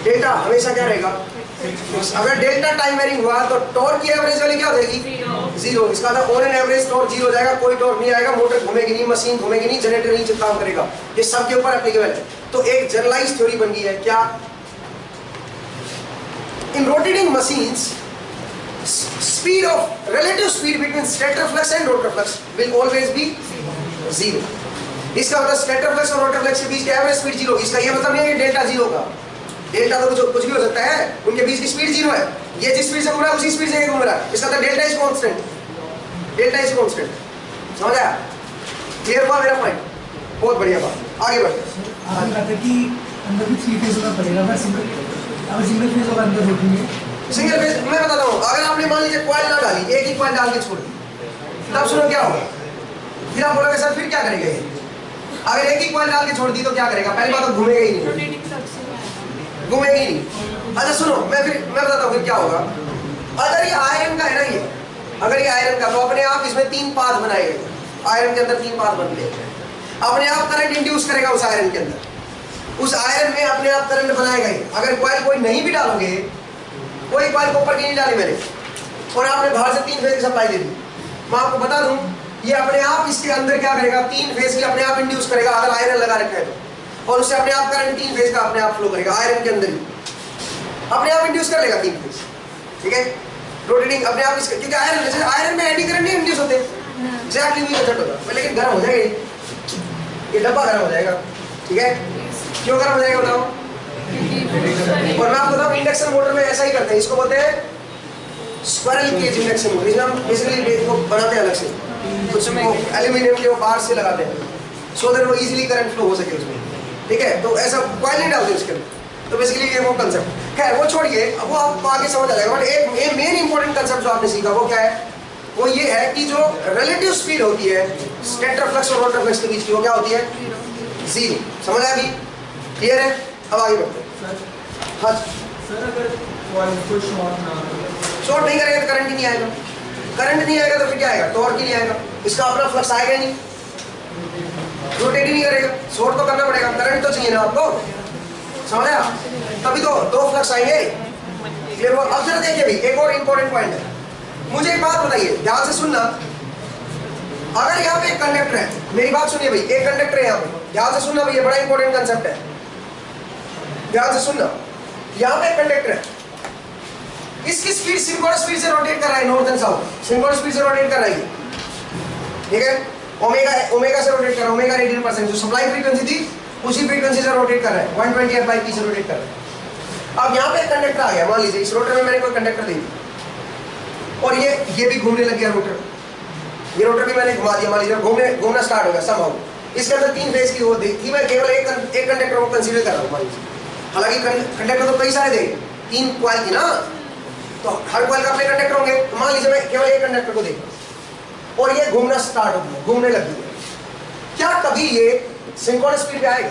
डेल्टा हमेशा क्या रहेगा, अगर डेल्टा टाइम वेरिंग हुआ तो टॉर्क की एवरेज वैल्यू क्या हो जाएगी, 0। इसका मतलब ऑन एन एवरेज टॉर्क 0 हो जाएगा, कोई टॉर्क नहीं आएगा, मोटर घूमेगी नहीं, मशीन घूमेगी नहीं, जनरेटर नहीं काम करेगा, ये सबके ऊपर एप्लीकेबल है। तो एक जनरलाइज्ड थ्योरी बन गई है क्या, in rotating machines speed of relative speed between stator flux and rotor flux will always be 0। इसका मतलब स्टेटर फ्लक्स और रोटर फ्लक्स के बीच की एवरेज स्पीड 0 होगी। इसका ये मतलब नहीं है कि डेल्टा 0 होगा, डेल्टा तो कुछ भी हो सकता है, उनके बीच की स्पीड 0 है, ये जिस स्पीड से घूम रहा है उसी स्पीड से घूम रहा है, इसका मतलब delta is constant, delta is constant, समझ आया, क्लियर हुआ मेरा पॉइंट, बहुत बढ़िया बात। आगे बढ़ते हैं, आपने कहा था कि अंदर भी 3 फेज होना पड़ेगा, अगर सिंगल फेज होगा अंदर रोटेटिंग में, सिंगल फेज मैं बताता हूँ, अगर आपने मान लीजिए कॉइल ना डाली, एक ही कॉइल डाल के छोड़ दी, तब सुनो क्या होगा, फिर आप बोलोगे सर फिर क्या करेगा ये, अगर एक ही कॉइल डाल के छोड़ दी तो क्या करेगा, पहली बात तो घूमेगा ही नहीं, घूमेगी नहीं, अच्छा सुनो, मैं बताता हूँ फिर क्या होगा। अगर ये आयरन का है ना, ये अगर ये आयरन का, तो अपने आप इसमें 3 पाथ बनाए गए। आयरन के अंदर 3 पाथ बनते हैं, अपने आप करंट इंड्यूस करेगा उस आयरन के अंदर, उस आयरन में अपने आप करंट बनाएगा ही। अगर कॉइल कोई नहीं भी डालोगे, कोई कॉइल को ऊपर की नहीं डाली मैंने, और आपने बाहर से 3 फेज की सप्लाई दे दी, मैं आपको बता दूं ये अपने आप इसके अंदर क्या करेगा, 3 फेज की अपने आप इंड्यूस करेगा अगर आयरन लगा रखा है तो, और उससे अपने आप करंट 3 फेज का अपने आप फ्लो करेगा आयरन के अंदर ही, अपने आप इंड्यूस कर लेगा 3 फेज। ठीक है, रोटेटिंग अपने आप इसका, क्योंकि आयरन में एडी करंट नहीं इंड्यूस होते, एग्जैक्टली वही कंसेप्ट होगा, लेकिन गर्म हो जाएगा ये डब्बा गर्म हो जाएगा। ठीक है, क्यों गर्म हो जाएगा बताओ? और मैं आपको बताऊं इंडक्शन मोटर में ऐसा ही करते हैं, इसको बोलते हैं स्क्विरल केज इंडक्शन मोटर। इसमें हम बेसिकली वो बनाते हैं अलग से, कुछ एल्यूमिनियम के वो बाहर से लगाते हैं सो दैट वो इजीली करंट फ्लो हो सके उसमें। ठीक है, तो ऐसा कॉइल नहीं डालते उसके अंदर, तो बेसिकली ये वो कंसेप्ट। खैर वो छोड़िए, अब वो आपको आगे समझ आ जाएगा। बट एक मेन इंपॉर्टेंट कंसेप्ट जो आपने सीखा वो क्या है, वो ये है कि जो रिलेटिव स्पीड होती है स्टेटर फ्लक्स और रोटर फ्लक्स के बीच की, वो क्या होती है? 0। समझ आया अभी? क्लियर है? अब आगे बढ़ते हैं। हाँ सर, अगर कॉइल को शॉर्ट नहीं करेगा तो करंट ही नहीं आएगा, करंट नहीं आएगा तो फिर क्या आएगा? टॉर्क ही नहीं आएगा, इसका अपना फ्लक्स आएगा नहीं, रोटेट ही नहीं करेगा। शॉर्ट तो करना पड़ेगा, करंट तो चाहिए ना आपको, समझ आया? तभी तो 2 फ्लक्स आएंगे। क्लियर? अब जरा देखिए भाई, एक और इंपॉर्टेंट पॉइंट है, मुझे एक बात बताइए, ध्यान से सुनना। अगर यहाँ पे एक कंडक्टर है, मेरी बात सुनिए भाई, एक कंडक्टर है यहाँ पे, ध्यान से सुनना भाई, ये बड़ा इंपॉर्टेंट कंसेप्ट है, ध्यान से सुनना। यहाँ पे एक कंडक्टर है, इसकी स्पीड सिंक्रोनस स्पीड से रोटेट कर रहा है, north and south synchronous speed से रोटेट कर रहा है। ठीक है, ओमेगा से रोटेट कर रहा है, ओमेगा 18%, जो सप्लाई फ्रीक्वेंसी थी उसी फ्रीक्वेंसी से रोटेट कर रहा है, 120 f/p से रोटेट कर रहा है। अब यहाँ पे एक कंडक्टर आ गया, मान लीजिए इस रोटर में मैंने कोई कंडक्टर दे दिया और ये भी घूमने लग गया रोटर, ये रोटर भी मैंने घुमा दिया, मान लीजिए घूमना स्टार्ट हो गया समहाउ। इसके अंदर 3 फेज की वो थी, मैं केवल एक कंडक्टर को कंसीडर कर रहा हूँ मान लीजिए, हालांकि कंडक्टर तो कई सारे थे, 3 कॉइल थी ना, तो हर कॉइल का अपने कंडक्टर होंगे, तो मान लीजिए मैं केवल एक कंडक्टर को देखा और ये घूमना स्टार्ट हो गया, घूमने लग गया। क्या कभी ये सिंक्रोनस स्पीड पे आएगा?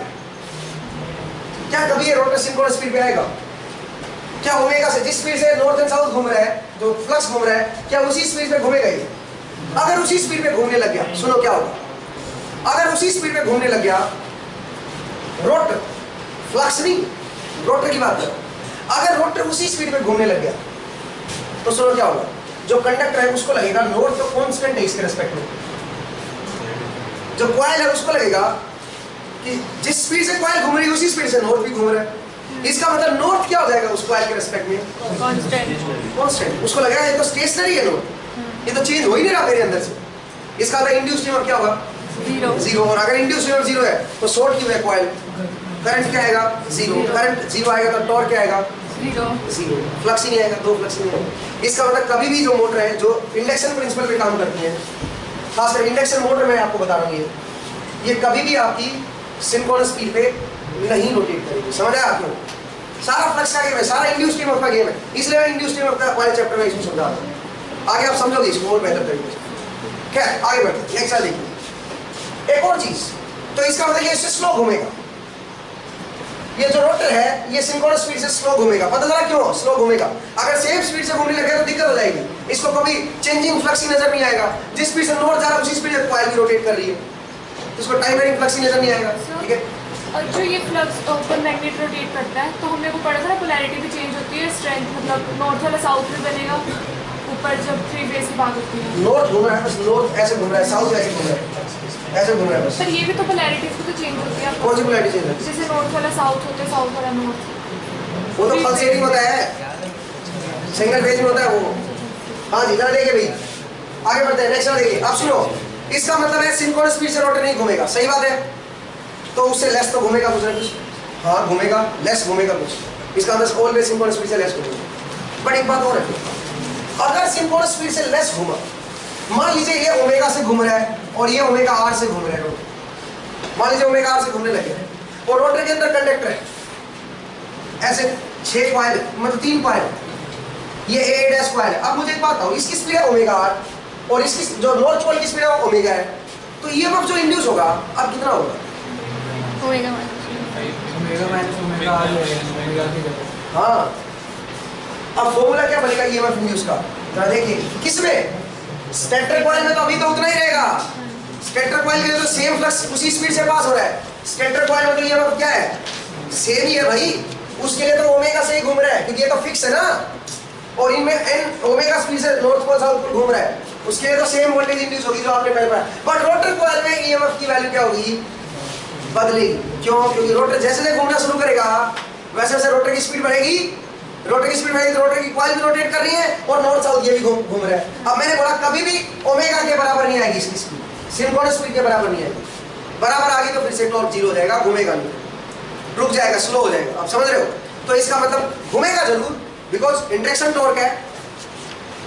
क्या कभी ये रोटर सिंक्रोनस स्पीड पे आएगा? क्या ओमेगा से, जिस स्पीड से नॉर्थ एंड साउथ घूम रहा है, जो फ्लक्स घूम रहा है, क्या उसी स्पीड पे घूमेगा ये? अगर उसी स्पीड पे घूमने लग गया, सुनो क्या होगा, अगर उसी स्पीड पे घूमने लग गया, रोटर फ्लक्स नहीं, रोटर की बात करो, अगर रोटर उसी स्पीड पे घूमने लग गया तो सुनो क्या होगा, जो कंडक्टर है उसको लगेगा नॉर्थ तो कांस्टेंट है इसके रिस्पेक्ट में, जो कॉइल है उसको लगेगा कि जिस स्पीड से कॉइल घूम रही है उसी स्पीड से नॉर्थ भी घूम रहा है, इसका मतलब नॉर्थ क्या हो जाएगा उस कॉइल के रिस्पेक्ट में? कांस्टेंट। उसको लगेगा ये तो स्टेशनरी है नॉर्थ, ये तो चेंज हो ही नहीं रहा मेरे अंदर से, इसका मतलब इंड्यूस्ड ईएमएफ क्या होगा? 0। और अगर इंड्यूस्ड ईएमएफ 0 है तो शॉर्ट क्यों है कॉइल? करंट क्या आएगा? 0। करंट 0 आएगा तो टॉर्क क्या आएगा? 0। फ्लक्स ही नहीं आएगा, 2 फ्लक्स नहीं आएगा। इसका मतलब कभी भी जो मोटर है जो इंडक्शन प्रिंसिपल पे काम करती है, खासकर इंडक्शन मोटर में आपको बता रहा हूँ, ये कभी भी आपकी सिंक्रोनस स्पीड पे नहीं रोटेट करेगी। समझ आया आपको? सारा फ्लक्स का गेम है, सारा इंड्यूस्ड ईएमएफ का गेम है, इसलिए मैं इंड्यूस्ड ईएमएफ का पहले चैप्टर में इसको समझा रहा हूँ, आगे आप समझोगे इसको और बेहतर तरीके से। खैर आगे बढ़ते, नेक्स्ट वाला देखिए। एक और चीज, तो इसका मतलब ये इससे स्लो घूमेगा, ये जो रोटर है ये सिंक्रोनस स्पीड से स्लो घूमेगा। पता चला क्यों स्लो घूमेगा? अगर सेम स्पीड से घूमने लगे तो दिक्कत हो जाएगी, इसको कभी चेंजिंग फ्लक्स ही नजर नहीं आएगा, जिस स्पीड से नॉर्थ जा रहा है उसी स्पीड से कॉइल भी रोटेट कर रही है, इसको टाइम वेरिंग फ्लक्स ही नजर नहीं आएगा। ठीक है, और जो ये फ्लक्स ऊपर मैग्नेट रोटेट करता है, तो हमने को पढ़ा था ना, पोलैरिटी भी चेंज होती है, स्ट्रेंथ मतलब नॉर्थ वाला साउथ में बनेगा, ऊपर जब 3 फेज की बात होती है। नॉर्थ घूम रहा है बस, नॉर्थ ऐसे घूम रहा है, साउथ ऐसे घूम रहा है, ऐसे घूम रहा है बस। पर ये भी तो पोलैरिटीज भी तो चेंज होती है। कौन सी पोलैरिटी चेंज है? जैसे नॉर्थ वाला साउथ होता है, साउथ वाला नॉर्थ, वो तो पल्सेटिंग होता है, सिंगल फेज में होता है वो। हाँ जी, जरा देखिए भाई, आगे बढ़ते हैं, नेक्स्ट वाला देखिए। अब सुनो, इसका मतलब है सिंक्रोनस स्पीड से रोटर नहीं घूमेगा, सही बात है, तो उससे लेस तो घूमेगा कुछ ना कुछ, हाँ घूमेगा, लेस घूमेगा कुछ, इसका मतलब ऑलवेज सिंक्रोनस स्पीड से लेस घूमेगा। बट एक बात और है, अगर सिंक्रोनस स्पीड से लेस घूमा, मान लीजिए ये ओमेगा से घूम रहा है और ये ओमेगा आर से घूम रहा है रोटर, मान लीजिए ओमेगा आर से घूमने लगे और रोटर के अंदर कंडक्टर है, ऐसे 6 कॉइल मतलब 3 कॉइल, ये A' कॉइल है। अब मुझे एक बात बताओ, इसकी स्पीड है ओमेगा आर और इसकी जो नॉर्थ पोल की स्पीड है वो ओमेगा है, तो ईएमएफ जो इंड्यूस होगा अब कितना होगा? Omega minus omega R, omega की जगह। हाँ, अब फॉर्मूला क्या बनेगा ईएमएफ इंड्यूस का, जरा देखिए किसमें, स्टेटर कॉइल में तो अभी तो उतना ही रहेगा, स्टेटर कॉइल के तो सेम फ्लक्स उसी स्पीड से पास हो रहा है, स्टेटर कॉइल में तो ईएमएफ क्या है, सेम ही है भाई, उसके लिए तो ओमेगा से ही घूम रहा है क्योंकि ये तो फिक्स है ना, और इनमें एन ओमेगा स्पीड से नॉर्थ पोल साउथ पोल घूम रहा है, उसके लिए तो सेम वोल्टेज इंड्यूस होगी जो आपने पहले पाया। बट रोटर कॉइल में ईएमएफ की वैल्यू क्या होगी, बदलेगी। क्यों? क्योंकि रोटर जैसे जैसे घूमना शुरू करेगा वैसे वैसे रोटर की स्पीड बढ़ेगी, रोटर की स्पीड बढ़ेगी तो रोटर की कॉइल भी रोटेट कर रही है और नॉर्थ साउथ ये भी घूम रहा है। अब मैंने बोला कभी भी ओमेगा के बराबर नहीं आएगी इसकी स्पीड, सिंक्रोनस स्पीड के बराबर नहीं आएगी, बराबर आ गई तो फिर से टॉर्क जीरो हो जाएगा, घूमेगा नहीं, रुक जाएगा, स्लो हो जाएगा। आप समझ रहे हो? तो इसका मतलब घूमेगा जरूर बिकॉज इंटरेक्शन टॉर्क है,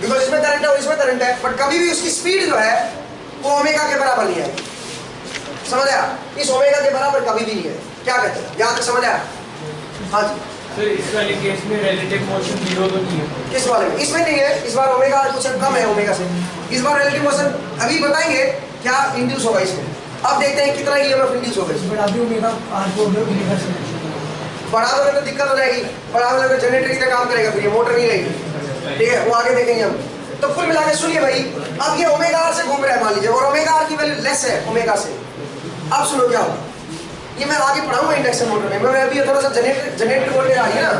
बिकॉज इसमें करंट है और इसमें करंट है, बट कभी भी उसकी स्पीड जो है वो ओमेगा के बराबर नहीं आएगी। समझ आया? इस ओमेगा के बराबर कभी भी नहीं है। क्या कहते हैं, यहाँ तक समझ आया? हाँ जी सर इस वाले केस में रिलेटिव मोशन जीरो तो नहीं है? किस वाले में? इसमें नहीं है, इस बार ओमेगा कुछ कम है ओमेगा से, इस बार रिलेटिव मोशन अभी बताएंगे क्या इंड्यूस होगा इसमें। अब देखते हैं कितना ईएमएफ इंड्यूस होगा इसमें। बट अभी ओमेगा आर को ओमेगा से बढ़ा दोगे तो दिक्कत हो जाएगी, बढ़ा दोगे तो जनरेटर की तरह काम करेगा, फिर ये मोटर नहीं रहेगी, ठीक है, वो आगे देखेंगे हम। तो कुल मिला के सुनिए भाई, अब ये ओमेगा आर से घूम रहा है मान लीजिए, और ओमेगा आर की वैल्यू लेस है ओमेगा से। अब सुनो क्या होगा, ये मैं आगे पढ़ाऊंगा इंडक्शन मोटर में, मैं अभी थोड़ा सा जनरेटर वोल्टेज आ रही है ना,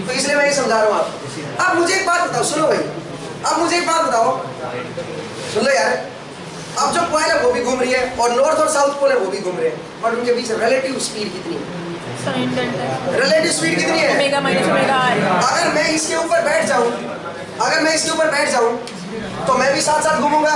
तो इसलिए मैं ये समझा रहा हूँ आपको। अब मुझे एक बात बताओ, सुनो भाई, अब मुझे एक बात बताओ, सुन लो यार, अब जो कॉइल है वो भी घूम रही है और नॉर्थ और साउथ पोल है वो भी घूम रहे हैं, बट उनके बीच रिलेटिव स्पीड कितनी है? रिलेटिव स्पीड कितनी है? Omega minus omega R. अगर मैं इसके ऊपर बैठ जाऊं, अगर मैं इसके ऊपर बैठ जाऊं तो मैं भी साथ साथ घूमूंगा,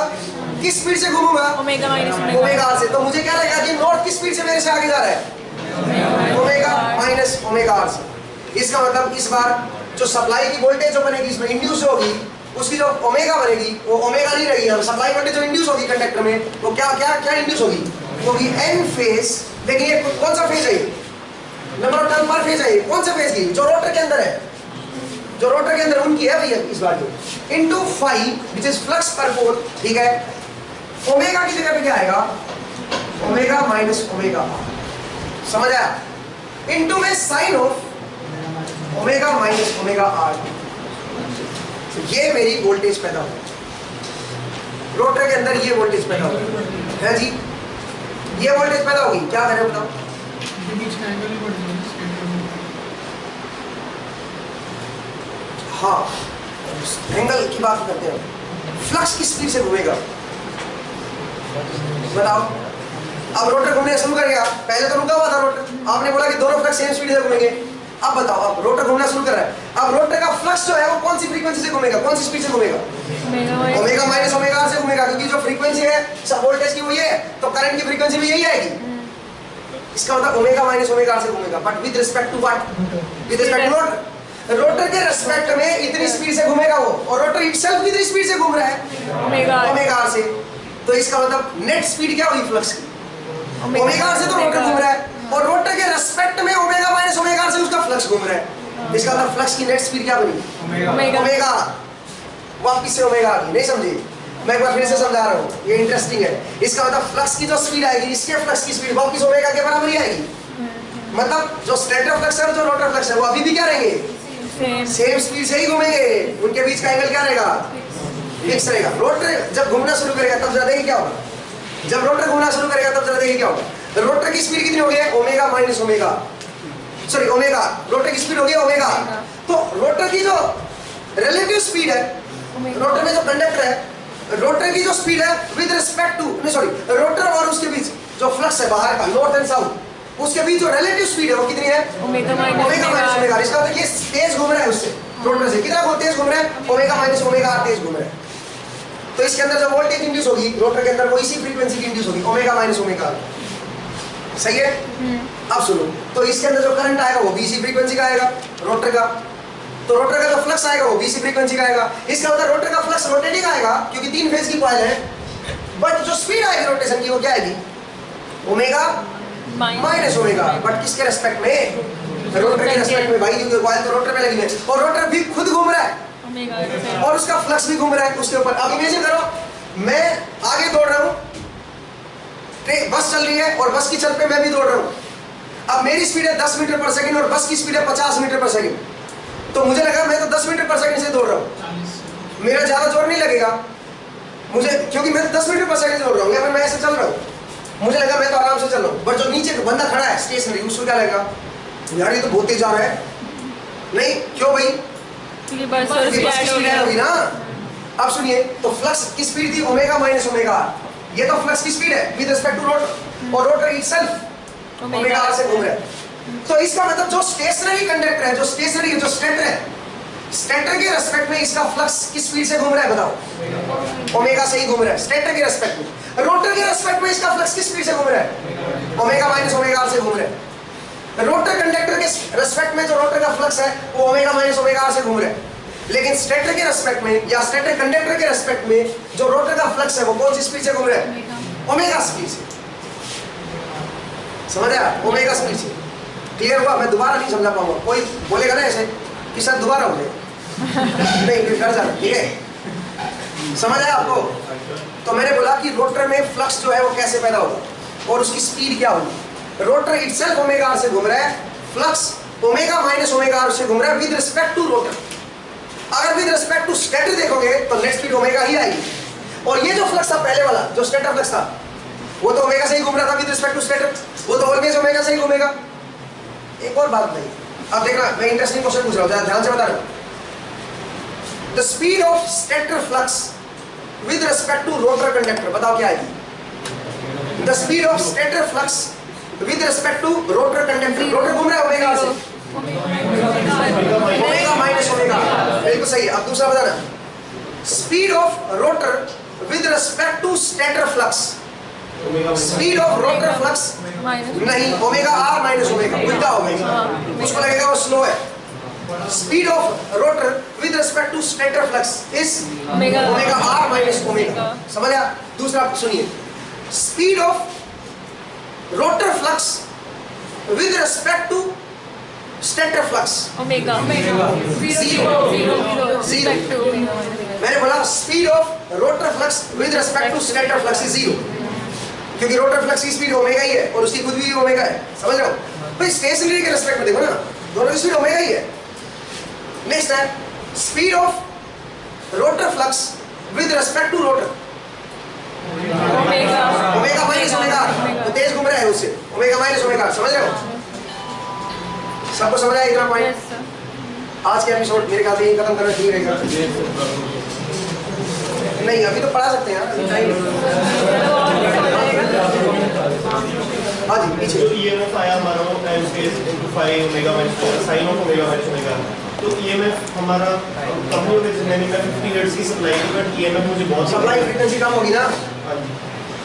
किस स्पीड से घूमूंगा? ओमेगा माइनस ओमेगा आर से। तो मुझे क्या लगेगा कि नॉर्थ की स्पीड से मेरे से आगे जा रहा है, ओमेगा माइनस ओमेगा आर से। इसका मतलब इस बार जो सप्लाई की वोल्टेज जो बनेगी इसमें इंड्यूस होगी, उसकी जो ओमेगा बनेगी वो ओमेगा नहीं रहेगी, हम सप्लाई वोल्टेज जो इंड्यूस होगी कंडक्टर में वो क्या क्या क्या इंड्यूस होगी, वो भी एन फेज। लेकिन ये कौन सा फेज है, नंबर ऑफ टर्न पर फेज है, कौन सा फेज की, जो रोटर के अंदर है, जो रोटर के अंदर उनकी है भैया इस बार जो into five which is flux per पोल, ठीक है। ओमेगा की जगह पे क्या आएगा, ओमेगा माइनस ओमेगा, समझ आया? इनटू में sine of omega minus omega R, ये मेरी वोल्टेज पैदा होगी रोटर के अंदर, ये वोल्टेज पैदा होगी है जी, ये वोल्टेज पैदा होगी। क्या करें बताओ? हाँ, एंगल की बात करते हैं, फ्लक्स की स्पीड से घूमेगा, बताओ। अब रोटर घूमने शुरू कर गया, पहले तो रुका हुआ था रोटर, आपने बोला कि दोनों फ्लक्स सेम स्पीड से घूमेंगे। अब बताओ, अब रोटर घूमना शुरू कर रहा है, अब रोटर का फ्लक्स जो है वो कौन सी फ्रीक्वेंसी से घूमेगा, कौन सी स्पीड से घूमेगा? ओमेगा माइनस ओमेगा आर से घूमेगा, क्योंकि जो फ्रीक्वेंसी है सब वोल्टेज की वही है, तो करंट की फ्रीक्वेंसी भी यही आएगी। इसका मतलब ओमेगा माइनस ओमेगा आर से घूमेगा, but with respect to what, with respect to rotor. Rotor के रिस्पेक्ट में इतनी स्पीड से घूमेगा वो, और रोटर इटसेल्फ कितनी स्पीड से घूम रहा है, ओमेगा आर से। तो इसका मतलब नेट स्पीड क्या होगी फ्लक्स की, ओमेगा आर से तो रोटर घूम रहा है, और रोटर के रिस्पेक्ट में ओमेगा माइनस ओमेगा आर से उसका फ्लक्स घूम रहा है। इसका मतलब फ्लक्स की नेट स्पीड क्या बनी, ओमेगा। वापिस से ओमेगा आ गई, नहीं समझे? मैं एक बार फिर से समझा रहा हूँ, ये इंटरेस्टिंग है। इसका मतलब फ्लक्स की जो स्पीड आएगी, इसके फ्लक्स की स्पीड वापिस ओमेगा के बराबर ही आएगी। मतलब जो स्टेटर फ्लक्स है और जो रोटर फ्लक्स है वो अभी भी क्या रहेंगे, सेम स्पीड से ही घूमेंगे, उनके बीच का एंगल क्या रहेगा, फिक्स रहेगा। रोटर जब घूमना शुरू करेगा तब जरा देखिए क्या होगा, जब रोटर घूमना शुरू करेगा तब जरा देखिए क्या होगा। रोटर की स्पीड कितनी हो गई है, omega minus omega, sorry omega, rotor की स्पीड हो गई ओमेगा। तो रोटर की जो रिलेटिव स्पीड है, रोटर में जो कंडक्टर है, रोटर की जो स्पीड है विद रिस्पेक्ट टू, नहीं सॉरी, रोटर और उसके बीच जो फ्लक्स है बाहर का, नॉर्थ एंड साउथ, उसके बीच जो रिलेटिव स्पीड है वो कितनी है, ओमेगा माइनस ओमेगा। इसका मतलब ये तेज घूम रहा है उससे, रोटर से कितना तेज घूम रहा है, ओमेगा माइनस ओमेगा आर तेज घूम रहा है। तो इसके अंदर जो वोल्टेज इंड्यूस होगी रोटर के अंदर वो इसी फ्रीक्वेंसी की इंड्यूस होगी, ओमेगा माइनस ओमेगा आर। सही है? अब सुनो, तो इसके अंदर जो करंट आएगा वो भी इसी फ्रीक्वेंसी का आएगा रोटर का, तो रोटर का जो फ्लक्स आएगा वो भी इसी फ्रीक्वेंसी का आएगा। इसका मतलब रोटर का फ्लक्स रोटेटिंग आएगा क्योंकि 3 फेज की कॉइल है, बट जो स्पीड आएगी रोटेशन की वो क्या आएगी, ओमेगा माइनस ओमेगा, बट किसके रेस्पेक्ट में, रोटर के रेस्पेक्ट में भाई, क्योंकि कॉइल तो रोटर में लगी है और रोटर भी खुद घूम रहा है और उसका फ्लक्स भी घूम रहा है उसके ऊपर। अब इमेजिन करो, मैं आगे दौड़ रहा हूँ, बस चल रही है और बस की चल पे मैं भी दौड़ रहा हूँ। अब मेरी स्पीड है 10 मीटर पर सेकंड और बस की स्पीड है 50 मीटर पर सेकंड। तो मुझे लगा मैं तो 10 मीटर पर सेकंड से दौड़ रहा हूँ, मेरा ज्यादा जोर नहीं लगेगा मुझे, क्योंकि मैं 10 मीटर पर सेकंड से दौड़ रहा हूँ, या फिर मैं ऐसे चल रहा हूँ, मुझे लगा मैं तो आराम से चल रहा हूँ। बट जो नीचे बंदा खड़ा है स्टेशनरी, उसको क्या लगेगा, यार ये तो बहुत तेज जा रहा है। नहीं, क्यों भाई, ये बस और ये बस की स्पीड ऐड होगी ना। अब सुनिए, तो फ्लक्स की स्पीड थी ओमेगा माइनस ओमेगा आर, ये तो फ्लक्स की स्पीड है विद रिस्पेक्ट टू रोटर, और रोटर इटसेल्फ ओमेगा आर से घूम रहा है। तो इसका मतलब जो स्टेशनरी कंडक्टर है, जो स्टेशनरी जो स्टेटर है, स्टेटर के रेस्पेक्ट में इसका फ्लक्स किस स्पीड से घूम रहा है बताओ, ओमेगा से ही घूम रहा है स्टेटर के रेस्पेक्ट में। रोटर के रेस्पेक्ट में इसका फ्लक्स किस स्पीड से घूम रहा है, ओमेगा माइनस ओमेगा आर से घूम रहा है। रोटर कंडक्टर के रेस्पेक्ट में जो रोटर का फ्लक्स है वो ओमेगा माइनस ओमेगा आर से घूम रहा है, लेकिन स्टेटर के रेस्पेक्ट में या स्टेटर कंडक्टर के रेस्पेक्ट में जो रोटर का फ्लक्स है वो कौन सी स्पीड से घूम रहा है, ओमेगा स्पीड से। समझ आया, ओमेगा स्पीड से। क्लियर हुआ, मैं दोबारा नहीं समझा पाऊंगा, कोई बोलेगा ना ऐसे कि सर दोबारा हो जाए नहीं फिर कर जाना, ठीक है, समझ आया आपको। तो मैंने बोला कि रोटर में फ्लक्स जो है वो कैसे पैदा होगा और उसकी स्पीड क्या होगी। रोटर इटसेल्फ ओमेगा आर से घूम रहा है, flux omega minus omega R से घूम रहा है विद रिस्पेक्ट टू रोटर। अगर विद रिस्पेक्ट टू स्टेटर देखोगे तो नेट स्पीड ओमेगा ही आएगी, और ये जो फ्लक्स था पहले वाला जो स्टेटर फ्लक्स था वो तो ओमेगा से ही घूम रहा था विद रिस्पेक्ट टू स्टेटर, वो तो ऑलवेज ओमेगा से ही घूमेगा। एक और बात नहीं, अब देखना मैं इंटरेस्टिंग क्वेश्चन पूछ रहा हूं, ध्यान से बता रहा हूं। The speed of stator flux with respect to rotor conductor, बताओ क्या आएगी। The speed of stator flux with respect to rotor conductor, rotor घूम रहा है ओमेगा से, ओमेगा माइनस ओमेगा, बिल्कुल सही है। अब दूसरा बताना, speed of rotor with respect to stator flux, speed of rotor flux नहीं, ओमेगा आर माइनस ओमेगा, उल्टा ओमेगा, उसको लगेगा वो स्लो है। Speed of rotor with respect to stator flux is omega R minus omega, समझ आया। दूसरा सुनिए, speed of rotor flux with respect to stator flux omega zero. मैंने बोला speed of rotor flux with respect to stator flux is zero, क्योंकि rotor flux की speed omega ही है और उसकी खुद भी ओमेगा है, समझ रहे हो भाई। स्टेशनरी के रिस्पेक्ट में देखो ना, दोनों की स्पीड ओमेगा ही है। नेक्स्ट है speed of rotor flux with respect to rotor, omega minus omega, तो तेज घूम रहा है उससे, ओमेगा माइनस ओमेगा, समझ रहे हो। सबको समझ आया इतना पॉइंट। आज के एपिसोड मेरे ख्याल से खत्म करना ठीक रहेगा। नहीं अभी तो पढ़ा सकते हैं यार, हाँ जी पीछे। जो ईएमएफ आया हमारा वो time space into 5 omega minus sine of omega minus omega, तो ईएमएफ हमारा कम हो गया। मैंने 50 हर्ट्ज की सप्लाई की, बट ईएमएफ मुझे बहुत सप्लाई फ्रीक्वेंसी कम होगी ना, हाँ जी,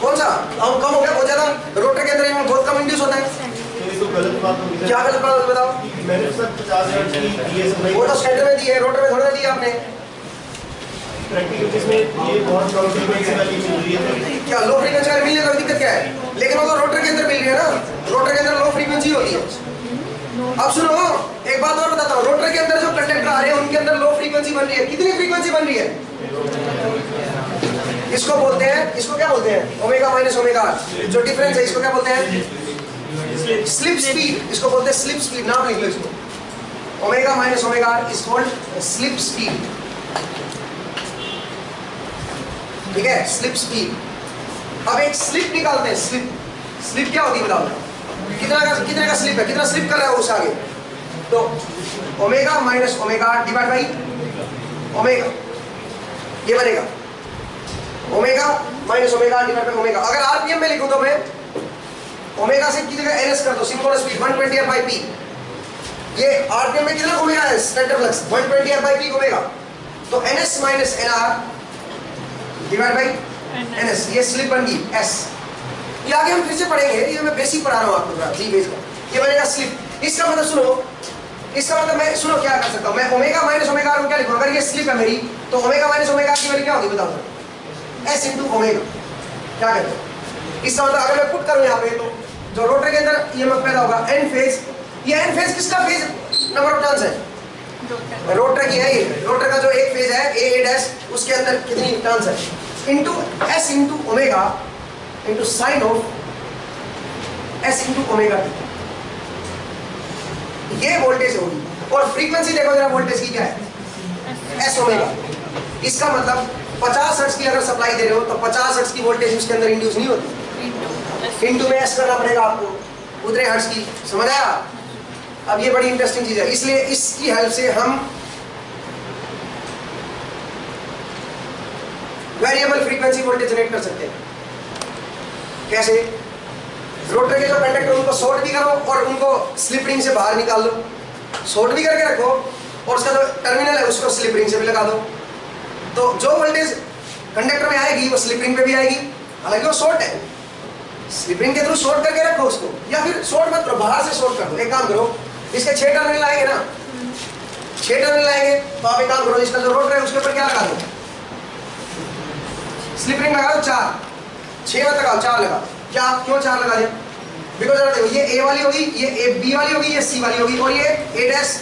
कौन सा कम हो गया बहुत ज्यादा, रोटर के अंदर ईएमएफ बहुत कम इंड्यूस होता है। तो ये तो गलत बात होगी। क्या गलत बात बताओ, मैंने सर 50 हर्ट्ज की ये सप्लाई, वो तो स्टेटर में दी है, रोटर में थोड़ा दी आपने। प्रैक्टिकल इसमें ये बहुत कम फ्रीक्वेंसी वाली मिल रही है। क्या लो फ्रीक्वेंसी वाली मिलने का दिक्कत क्या है, लेकिन वो तो रोटर के अंदर मिल रही है ना, रोटर के अंदर लो फ्रीक्वेंसी होती है। अब सुनो एक बात और बताता हूँ, रोटर के अंदर जो कंडक्टर आ रहे हैं उनके अंदर लो फ्रीक्वेंसी बन रही है। कितनी फ्रीक्वेंसी बन रही है, इसको बोलते हैं, इसको क्या बोलते हैं, ओमेगा माइनस ओमेगा। जो डिफरेंस है इसको क्या बोलते हैं, स्लिप स्पीड, इसको बोलते हैं स्लिप स्पीड। नाम लिख लो इसको, omega minus omega is called slip speed, ठीक है, स्लिप स्पीड। अब एक स्लिप निकालते हैं, स्लिप क्या होती है बताओ, कितने का स्लिप है, कितना स्लिप कर रहा है उस आगे, तो omega minus omega divide by omega, ये बनेगा omega minus omega divide by omega. अगर आरपीएम में लिखूं तो मैं ओमेगा से की जगह एनएस कर दो, simple speed 120 R by P. ये आरपीएम में कितना ओमेगा है, stator flux 120 R by P omega, तो NS minus NR divide by NS, ये स्लिप बन गई एस। ये आगे हम फिर से पढ़ेंगे, ये मैं बेसिक पढ़ा रहा हूँ आपको थोड़ा जी बेस का। ये बनेगा स्लिप, इसका मतलब सुनो, इसका मतलब मैं सुनो क्या कर सकता हूँ मैं, ओमेगा माइनस ओमेगा को क्या लिखूँ, अगर ये स्लिप है मेरी तो ओमेगा माइनस ओमेगा की वैल्यू क्या होगी बताओ, एस इंटू ओमेगा। क्या कहते हैं, इसका मतलब अगर मैं पुट करूँ यहाँ पे तो जो रोटर के अंदर ईएमएफ पैदा होगा एन फेज, ये एन फेज किसका फेज नंबर ऑफ टर्न्स है, रोटर की है। ये रोटर का जो एक फेज है ए डैश, उसके अंदर कितनी टर्न्स है, into S into omega into sine of S into omega T, ये वोल्टेज होगी। और फ्रीक्वेंसी देखो जरा वोल्टेज की क्या है, एस ओमेगा। इसका मतलब 50 हर्ट्ज की अगर सप्लाई दे रहे हो तो 50 हर्ट्ज की वोल्टेज उसके अंदर इंड्यूस नहीं होती, इंटू में एस करना पड़ेगा आपको उतने हर्ट्ज की, समझ आया? अब ये बड़ी इंटरेस्टिंग चीज है, इसलिए इसकी हेल्प से हम वेरिएबल फ्रीक्वेंसी वोल्टेज जनरेट कर सकते हैं। कैसे? रोटर के जो कंडक्टर उनको शॉर्ट भी करो और उनको स्लिप रिंग से बाहर निकाल लो, शॉर्ट भी करके रखो और उसका जो टर्मिनल है उसको स्लिप रिंग से भी लगा दो, तो जो वोल्टेज कंडक्टर में आएगी वो स्लिप रिंग पे भी आएगी, हालांकि वो शॉर्ट है, स्लिप रिंग के थ्रू शॉर्ट करके रखो उसको, या फिर शॉर्ट मत करो, बाहर से शॉर्ट कर दो। एक काम करो, इसके 6 टर्मिनल आएंगे ना, 6 टर्मिनल आएंगे तो आप एक काम करो, इसका जो रोटर है उसके ऊपर क्या लगा दो, स्लिप रिंग लगा दो 4, 6 मत लगाओ 4 लगा। क्या क्यों 4 लगा दिया? बिकॉज देखो ये ए वाली होगी, ये ए बी वाली होगी, ये सी वाली होगी, और ये A dash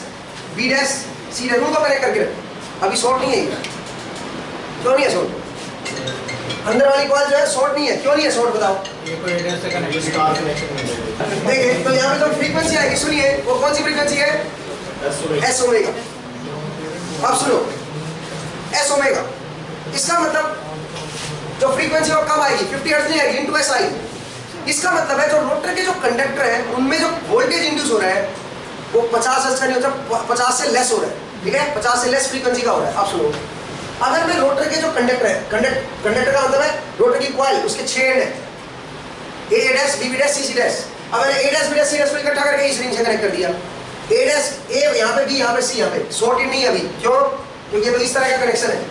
B dash C dash उनको कनेक्ट करके रखो। अभी शॉर्ट नहीं है ये, क्यों नहीं है शॉर्ट? अंदर वाली कॉइल जो है शॉर्ट नहीं है, क्यों नहीं है शॉर्ट बताओ? ये कोई एड्रेस से कनेक्ट स्टार कनेक्शन है। देखिए तो यहाँ पे जो फ्रीक्वेंसी आएगी, सुनिए वो कौन सी फ्रीक्वेंसी है? S omega. अब सुनो, एस ओमेगा, इसका मतलब जो फ्रीक्वेंसी वो कम आएगी, 50 हर्ट्ज नहीं आएगी, इनटू एस आएगी। इसका मतलब है जो रोटर के जो कंडक्टर है उनमें जो वोल्टेज इंड्यूस हो रहा है वो 50 हर्ट्ज का नहीं होता, 50 से लेस हो रहा है, ठीक है, 50 से लेस फ्रीक्वेंसी का हो रहा है। आप सुनो, अगर मैं रोटर के जो कंडक्टर है, कंडक्टर का मतलब है रोटर की कॉइल, उसके 6 एंड है, A dash B dash C dash. अब मैंने A dash B dash C dash को इकट्ठा करके इस रिंग से कनेक्ट कर दिया, ए डैश ए यहाँ पे, बी यहाँ पे, सी यहाँ पे, शॉर्टेड नहीं है अभी, क्यों? क्योंकि तो इस तरह का कनेक्शन है,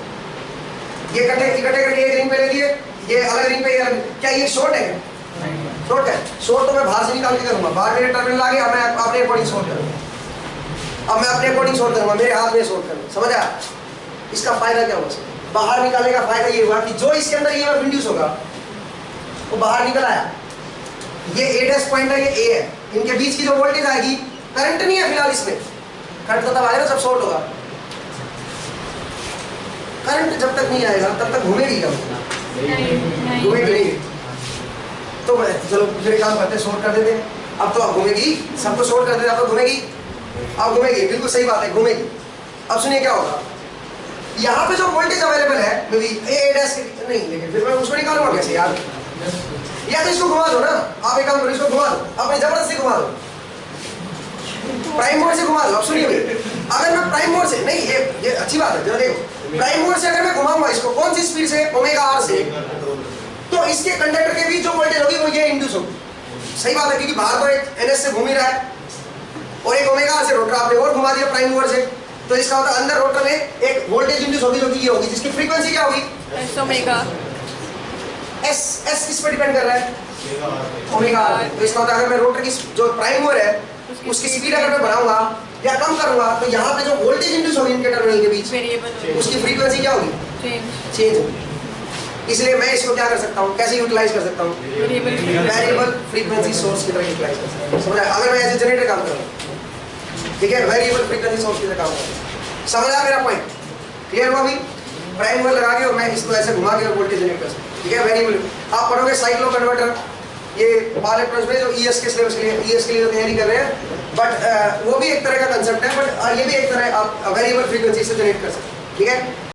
ये इकट्ठे करके एक रिंग पे ले लिए, ये अलग रिंग पे, क्या ये शॉर्ट है? शॉर्ट है। शॉर्ट तो मैं बाहर से निकाल के करूंगा, बाहर मेरे टर्मिनल आ गया, मैं अपने अकॉर्डिंग शॉर्ट करूंगा, अब मैं अपने अकॉर्डिंग शॉर्ट करूंगा, मेरे हाथ में शॉर्ट करूंगा, समझ आया? इसका फायदा क्या होगा? बाहर निकालने का फायदा ये हुआ कि जो इसके अंदर ईएमएफ इंड्यूस होगा वो बाहर निकल आया, ये ए डैश पॉइंट है, ये ए है, इनके बीच की जो वोल्टेज आएगी, करंट नहीं है फिलहाल इसमें, करंट तो तब आएगा जब शॉर्ट होगा, करंट जब तक नहीं आएगा तब तक घूमेगी क्या? घूमेगी नहीं। तो मैं चलो फिर काम करते, शॉर्ट कर देते हैं, अब तो अब घूमेगी, सबको शॉर्ट कर देते, अब तो घूमेगी, अब घूमेगी, बिल्कुल सही बात है, घूमेगी। अब सुनिए क्या होगा, यहाँ पे जो वोल्टेज अवेलेबल है मे बी ए डैश नहीं, लेकिन फिर मैं उसको निकालूंगा कैसे यार? या तो इसको घुमा दो ना, आप एक काम करो, इसको घुमा दो, अपने जबरदस्ती घुमा दो, प्राइम मोड से घुमा दो। अब सुनिए भाई, अगर मैं प्राइम मोड से नहीं, ये अच्छी बात है, जरा देखो, प्राइम मोड से अगर मैं घुमाऊंगा इसको, कौन सी स्पीड से? ओमेगा आर से, तो इसके कंडक्टर के बीच जो वोल्टेज होगी वो ये इंड्यूस होगी, सही बात है, क्योंकि बाहर तो एक एनएस से घूम ही रहा है और एक ओमेगा आर से रोटर आपने और घुमा दिया प्राइम मोड से, तो इसका मतलब अंदर रोटर में एक वोल्टेज इंड्यूस होगी जो कि ये होगी, जिसकी फ्रीक्वेंसी क्या होगी? S omega. एस किस पर डिपेंड कर रहा है? Omega R. तो इसका मतलब अगर मैं रोटर की जो प्राइम मूवर है उसकी स्पीड अगर मैं बढ़ाऊंगा या कम करूंगा तो यहाँ पे जो वोल्टेज इंड्यूस होगी इनके टर्मिनल के बीच, वेरिएबल उसकी फ्रीक्वेंसी क्या होगी? चेंज होगी। इसलिए मैं इसको क्या कर सकता हूँ, कैसे यूटिलाइज कर सकता हूँ? वेरिएबल फ्रीक्वेंसी सोर्स की तरह यूटिलाइज कर सकता हूँ, समझ आया? अगर मैं एज ए जनरेटर काम करूँ, ठीक है, वेरिएबल फ्रीक्वेंसी सोर्स की तरह काम करूँ, समझ आया मेरा पॉइंट? क्लियर हुआ? अभी प्राइम मूवर लगा के और मैं इसको ऐसे घुमा के वोल्टेज जनरेट कर सकता हूँ, ठीक है। वेरिएबल आप पढ़ोगे साइक्लो कन्वर्टर, ये पावर इलेक्ट्रॉनिक्स में जो ईएस के सिलेबस के लिए, ईएस के लिए तैयारी कर रहे हैं, बट वो भी एक तरह का कंसेप्ट है, बट ये भी एक तरह आप वेरिएबल फ्रीक्वेंसी से जनरेट कर सकते हैं, ठीक है।